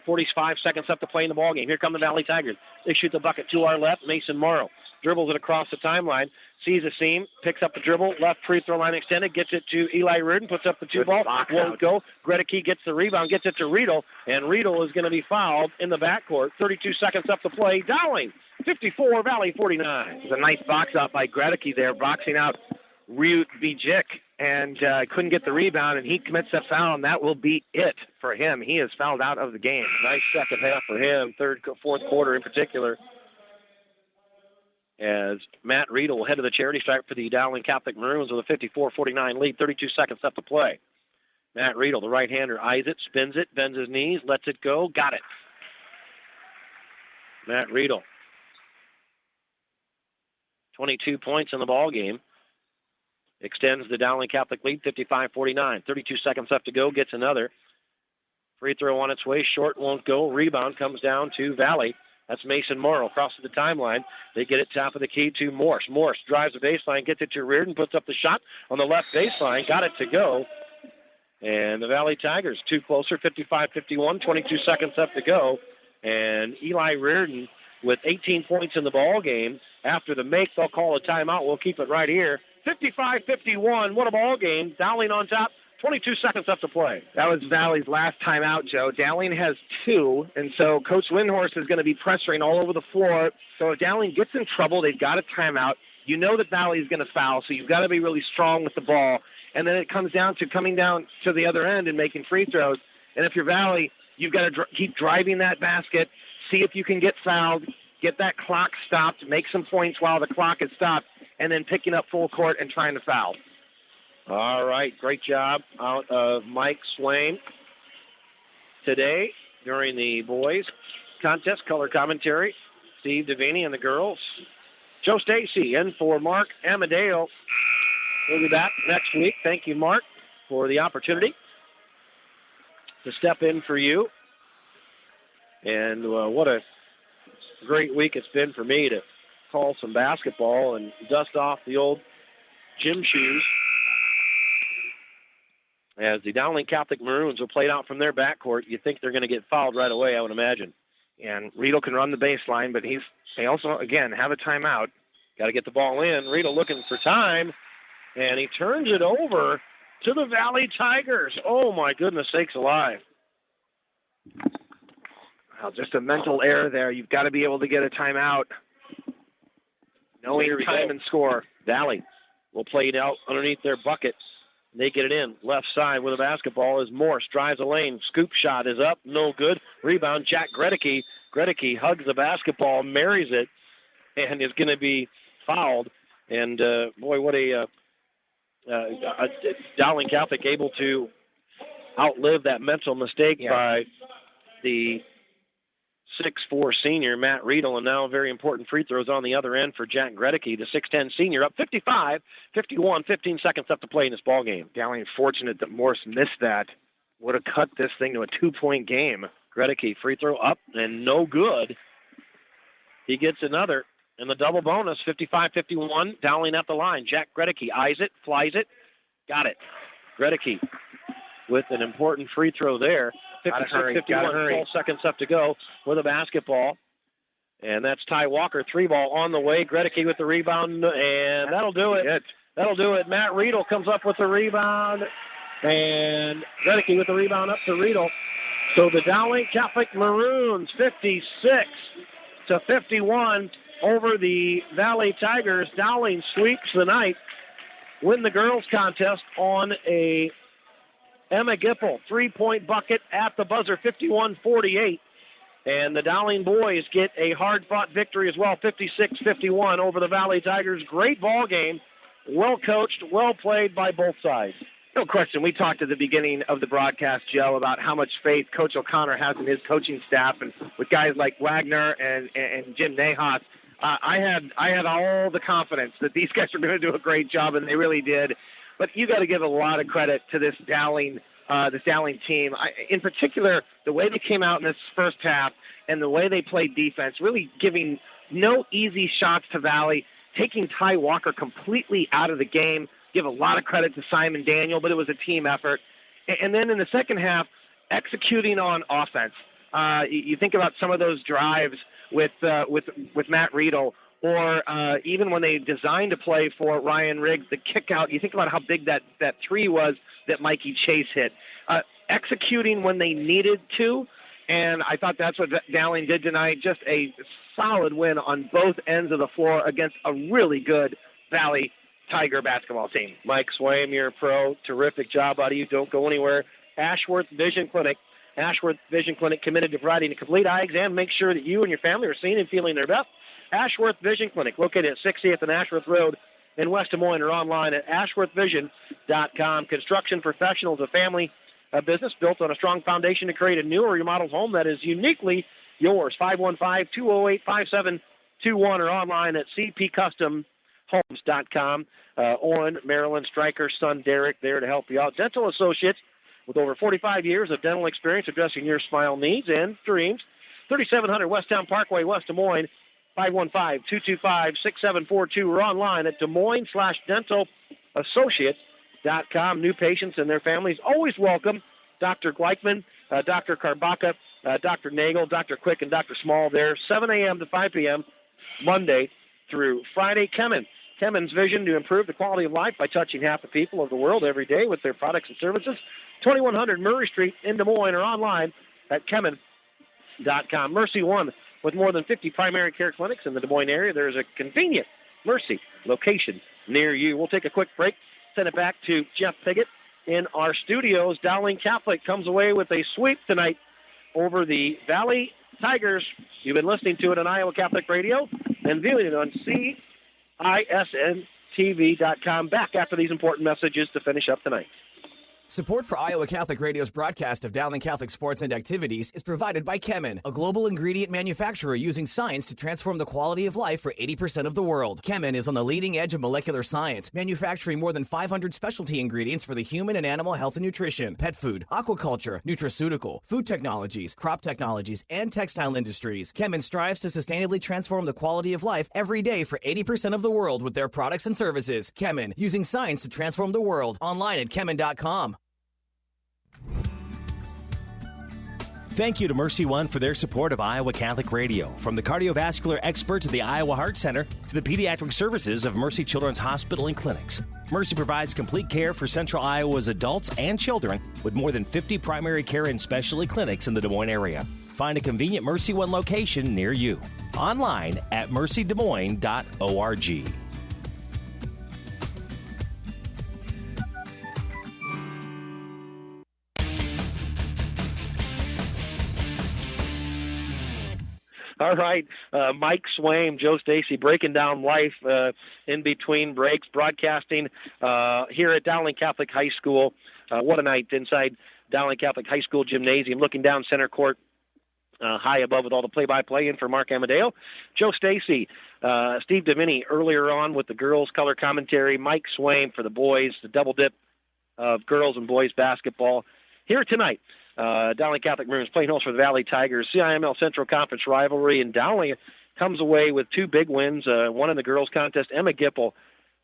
45 seconds left to play in the ballgame. Here come the Valley Tigers. They shoot the bucket to our left. Mason Morrow dribbles it across the timeline, sees a seam, picks up the dribble, left free throw line extended, gets it to Eli Reardon, puts up the two ball, won't go. Gregory gets the rebound, gets it to Riedel, and Riedel is going to be fouled in the backcourt. 32 seconds left to play. Dowling, 54, Valley 49. It's a nice box out by Gregory there, boxing out Ryut Bijik, and couldn't get the rebound, and he commits that foul, and that will be it for him. He is fouled out of the game. Nice second half for him, fourth quarter in particular, as Matt Riedel will head to the charity stripe for the Dowling Catholic Maroons with a 54-49 lead, 32 seconds left to play. Matt Riedel, the right-hander, eyes it, spins it, bends his knees, lets it go, got it. Matt Riedel, 22 points in the ball game. Extends the Dowling Catholic lead, 55-49. 32 seconds left to go, gets another. Free throw on its way, short, won't go. Rebound comes down to Valley. That's Mason Morrow across the timeline. They get it top of the key to Morse. Morse drives the baseline, gets it to Reardon, puts up the shot on the left baseline, got it to go. And the Valley Tigers, two closer, 55-51, 22 seconds left to go. And Eli Reardon with 18 points in the ball game. After the make, they'll call a timeout. We'll keep it right here. 55-51, what a ball game. Dowling on top, 22 seconds left to play. That was Valley's last timeout, Joe. Dowling has 2, and so Coach Windhorst is going to be pressuring all over the floor. So if Dowling gets in trouble, they've got a timeout. You know that Valley is going to foul, so you've got to be really strong with the ball. And then it comes down to coming down to the other end and making free throws. And if you're Valley, you've got to keep driving that basket, see if you can get fouled, get that clock stopped, make some points while the clock is stopped, and then picking up full court and trying to foul. All right, great job out of Mike Swain today during the boys contest. Color commentary, Steve Devaney and the girls. Joe Stacy in for Mark Amadeo. We'll be back next week. Thank you, Mark, for the opportunity to step in for you. And what a great week it's been for me to call some basketball and dust off the old gym shoes as the Dowling Catholic Maroons are played out from their backcourt. You think they're going to get fouled right away, I would imagine. And Riedel can run the baseline, but they also, again, have a timeout. Got to get the ball in. Riedel looking for time, and he turns it over to the Valley Tigers. Oh, my goodness sakes alive. Well, just a mental error there. You've got to be able to get a timeout. Knowing time and score. Valley will play it out underneath their bucket. They get it in. Left side with the basketball is Morse. Drives the lane. Scoop shot is up. No good. Rebound, Jack Gregory. Gregory hugs the basketball, marries it, and is going to be fouled. And, boy, what a Dowling Catholic able to outlive that mental mistake by the 6'4" senior, Matt Riedel, and now very important free throws on the other end for Jack Gregory, the 6'10" senior, up 55-51, 15 seconds left to play in this ball game. Dowling fortunate that Morse missed that. Would have cut this thing to a 2-point game. Gregory, free throw up and no good. He gets another, and the double bonus, 55-51, Dowling at the line. Jack Gregory eyes it, flies it, got it. Gregory with an important free throw there. 56-51, 12 seconds left to go with a basketball. And that's Ty Walker, 3-ball on the way. Gregory with the rebound, and that'll do it. That'll do it. Matt Riedel comes up with the rebound, and Gregory with the rebound up to Riedel. So the Dowling Catholic Maroons, 56-51 over the Valley Tigers. Dowling sweeps the night, win the girls contest on a Emma Gipple 3-point bucket at the buzzer, 51-48. And the Dowling boys get a hard-fought victory as well, 56-51 over the Valley Tigers. Great ball game, well coached, well played by both sides. No question. We talked at the beginning of the broadcast, Joe, about how much faith Coach O'Connor has in his coaching staff, and with guys like Wagner and Jim Nahas. I had all the confidence that these guys were going to do a great job, and they really did. But you got to give a lot of credit to this Dowling team. In particular, the way they came out in this first half and the way they played defense, really giving no easy shots to Valley, taking Ty Walker completely out of the game. Give a lot of credit to Simon Daniel, but it was a team effort. And then in the second half, executing on offense. You think about some of those drives with Matt Riedel, or even when they designed to play for Ryan Riggs, the kick out. You think about how big that three was that Mikey Chase hit. Executing when they needed to, and I thought that's what Dowling did tonight. Just a solid win on both ends of the floor against a really good Valley Tiger basketball team. Mike Swaim, you're a pro. Terrific job out of you. Don't go anywhere. Ashworth Vision Clinic committed to providing a complete eye exam. Make sure that you and your family are seeing and feeling their best. Ashworth Vision Clinic, located at 60th and Ashworth Road in West Des Moines, or online at ashworthvision.com. Construction Professionals, a family business built on a strong foundation to create a new or remodeled home that is uniquely yours. 515-208-5721, or online at cpcustomhomes.com. Owen, Marilyn, Stryker's son Derek there to help you out. Dental Associates, with over 45 years of dental experience addressing your smile needs and dreams. 3700 Westtown Parkway, West Des Moines. 515-225-6742, or online at Des Moines/DentalAssociates.com. New patients and their families always welcome. Dr. Gleichman, Dr. Karbaka, Dr. Nagel, Dr. Quick, and Dr. Small there, 7 a.m. to 5 p.m., Monday through Friday. Kemen's vision to improve the quality of life by touching half the people of the world every day with their products and services. 2100 Murray Street in Des Moines, or online at Kemen.com. Mercy One, with more than 50 primary care clinics in the Des Moines area, there is a convenient Mercy location near you. We'll take a quick break, send it back to Jeff Piggott in our studios. Dowling Catholic comes away with a sweep tonight over the Valley Tigers. You've been listening to it on Iowa Catholic Radio and viewing it on CISNTV.com. Back after these important messages to finish up tonight. Support for Iowa Catholic Radio's broadcast of Dowling Catholic sports and activities is provided by Kemen, a global ingredient manufacturer using science to transform the quality of life for 80% of the world. Kemen is on the leading edge of molecular science, manufacturing more than 500 specialty ingredients for the human and animal health and nutrition, pet food, aquaculture, nutraceutical, food technologies, crop technologies, and textile industries. Kemen strives to sustainably transform the quality of life every day for 80% of the world with their products and services. Kemen, using science to transform the world. Online at Kemen.com. Thank you to Mercy One for their support of Iowa Catholic Radio. From the cardiovascular experts at the Iowa Heart Center to the pediatric services of Mercy Children's Hospital and Clinics, Mercy provides complete care for Central Iowa's adults and children with more than 50 primary care and specialty clinics in the Des Moines area. Find a convenient Mercy One location near you. Online at mercydesmoines.org. All right, Mike Swaim, Joe Stacy, breaking down life in between breaks, broadcasting here at Dowling Catholic High School. What a night inside Dowling Catholic High School gymnasium, looking down center court, high above with all the play-by-play in for Mark Amadeo. Joe Stacy, Steve Domini earlier on with the girls' color commentary, Mike Swaim for the boys, the double dip of girls and boys basketball here tonight. Dowling Catholic Maroons playing host for the Valley Tigers. CIML Central Conference rivalry, and Dowling comes away with two big wins, one in the girls contest. Emma Gipple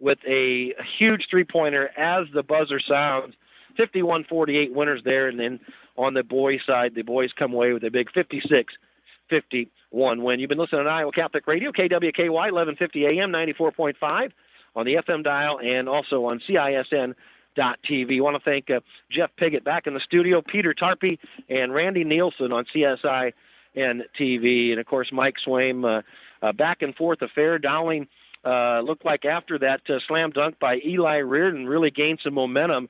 with a huge three-pointer as the buzzer sounds. 51-48 winners there, and then on the boys' side, the boys come away with a big 56-51 win. You've been listening to Iowa Catholic Radio, KWKY, 1150 AM, 94.5 on the FM dial, and also on CISN.TV. I want to thank Jeff Piggott back in the studio, Peter Tarpey, and Randy Nielsen on CSI and TV, and, of course, Mike Swaim. Back and forth affair. Dowling looked like after that slam dunk by Eli Reardon really gained some momentum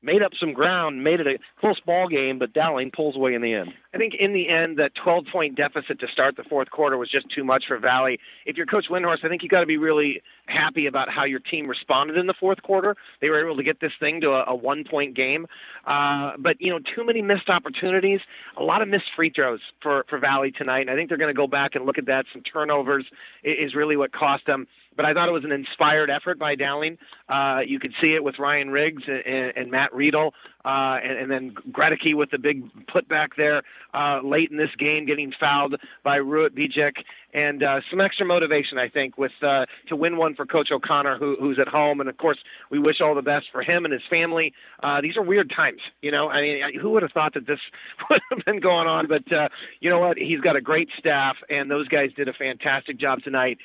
made up some ground, made it a close ball game, but Dowling pulls away in the end. I think in the end, that 12-point deficit to start the fourth quarter was just too much for Valley. If you're Coach Windhorst, I think you got to be really happy about how your team responded in the fourth quarter. They were able to get this thing to a 1-point game. But, too many missed opportunities, a lot of missed free throws for Valley tonight. And I think they're going to go back and look at that. Some turnovers is really what cost them. But I thought it was an inspired effort by Dowling. You could see it with Ryan Riggs and Matt Riedel, and then Gregory with the big putback there late in this game, getting fouled by Ruud Bijek. And some extra motivation, I think, with to win one for Coach O'Connor, who's at home. And, of course, we wish all the best for him and his family. These are weird times, I mean, who would have thought that this would have been going on? But you know what? He's got a great staff, and those guys did a fantastic job tonight.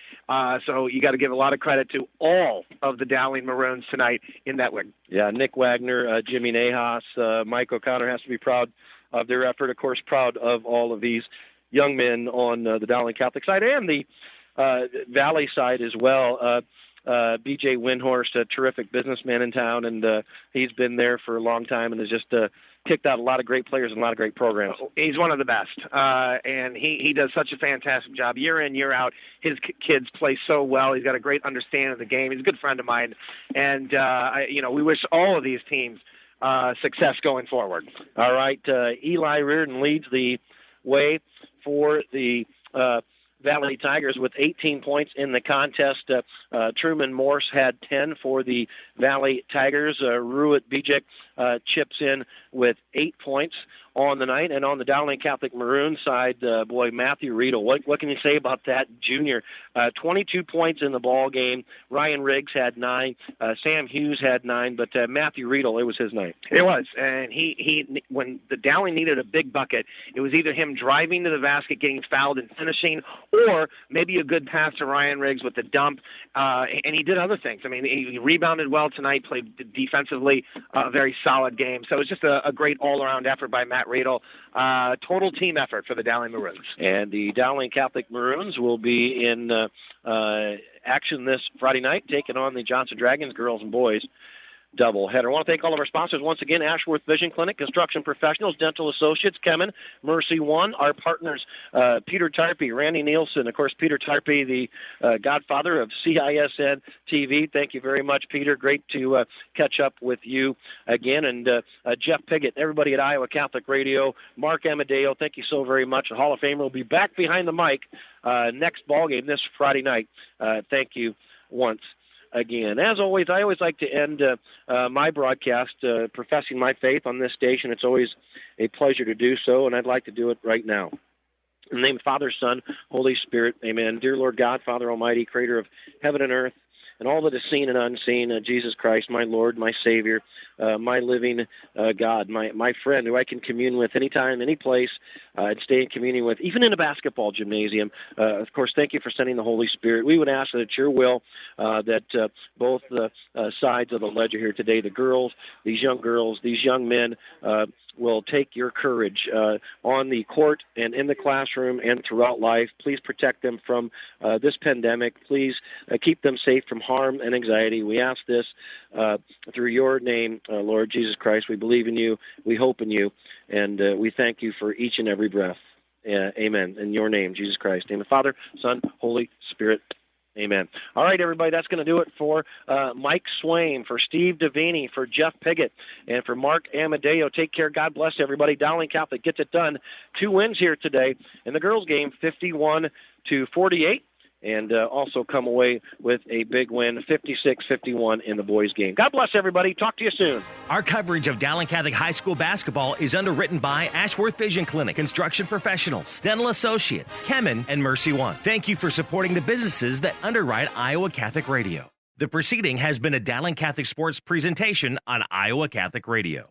So you got to give a lot of credit to all of the Dowling Maroons tonight in that win. Yeah, Nick Wagner, Jimmy Nahas, Mike O'Connor has to be proud of their effort. Of course, proud of all of these young men on the Dowling Catholic side and the Valley side as well. B.J. Windhorst, a terrific businessman in town, and he's been there for a long time and has just kicked out a lot of great players and a lot of great programs. He's one of the best, and he does such a fantastic job year in, year out. His kids play so well. He's got a great understanding of the game. He's a good friend of mine, and we wish all of these teams success going forward. All right, Eli Reardon leads the way for the Valley Tigers with 18 points in the contest. Truman Morse had 10 for the Valley Tigers. Ruud Bijek chips in with 8 points on the night. And on the Dowling Catholic Maroon side, Matthew Riedel, what can you say about that junior? 22 points in the ball game. Ryan Riggs had 9. Sam Hughes had 9. But Matthew Riedel, it was his night. It was. And he when the Dowling needed a big bucket, it was either him driving to the basket, getting fouled and finishing, or maybe a good pass to Ryan Riggs with the dump. And he did other things. I mean, he rebounded well tonight, played defensively, a very solid game. So it was just a great all-around effort by Matt Riedel. Total team effort for the Dowling Maroons. And the Dowling Catholic Maroons will be in action this Friday night, taking on the Johnson Dragons girls and boys doubleheader. I want to thank all of our sponsors once again: Ashworth Vision Clinic, Construction Professionals, Dental Associates, Kemen, Mercy One, our partners, Peter Tarpey, Randy Nielsen, of course, Peter Tarpey, the godfather of CISN TV. Thank you very much, Peter. Great to catch up with you again. And Jeff Piggott, everybody at Iowa Catholic Radio, Mark Amadeo, thank you so very much. The Hall of Famer will be back behind the mic next ballgame this Friday night. Thank you once again. As always, I always like to end my broadcast professing my faith on this station. It's always a pleasure to do so, and I'd like to do it right now. In the name of Father, Son, Holy Spirit, amen. Dear Lord God, Father Almighty, creator of heaven and earth, and all that is seen and unseen, Jesus Christ, my Lord, my Savior, my living God, my friend who I can commune with anytime, any place, and stay in communion with, even in a basketball gymnasium. Of course, thank you for sending the Holy Spirit. We would ask that it's your will that both sides of the ledger here today, the girls, these young men, will take your courage on the court and in the classroom and throughout life. Please protect them from this pandemic. Please keep them safe from harm and anxiety. We ask this through your name, Lord Jesus Christ. We believe in you. We hope in you. And we thank you for each and every breath. Amen. In your name, Jesus Christ. In the Father, Son, Holy Spirit. Amen. All right, everybody, that's going to do it for Mike Swain, for Steve Davini, for Jeff Piggott, and for Mark Amadeo. Take care. God bless everybody. Dowling Catholic gets it done. 2 wins here today in the girls' game, 51-48. And also come away with a big win, 56-51 in the boys' game. God bless everybody. Talk to you soon. Our coverage of Dowling Catholic High School basketball is underwritten by Ashworth Vision Clinic, Construction Professionals, Dental Associates, Kemen, and Mercy One. Thank you for supporting the businesses that underwrite Iowa Catholic Radio. The proceeding has been a Dowling Catholic Sports presentation on Iowa Catholic Radio.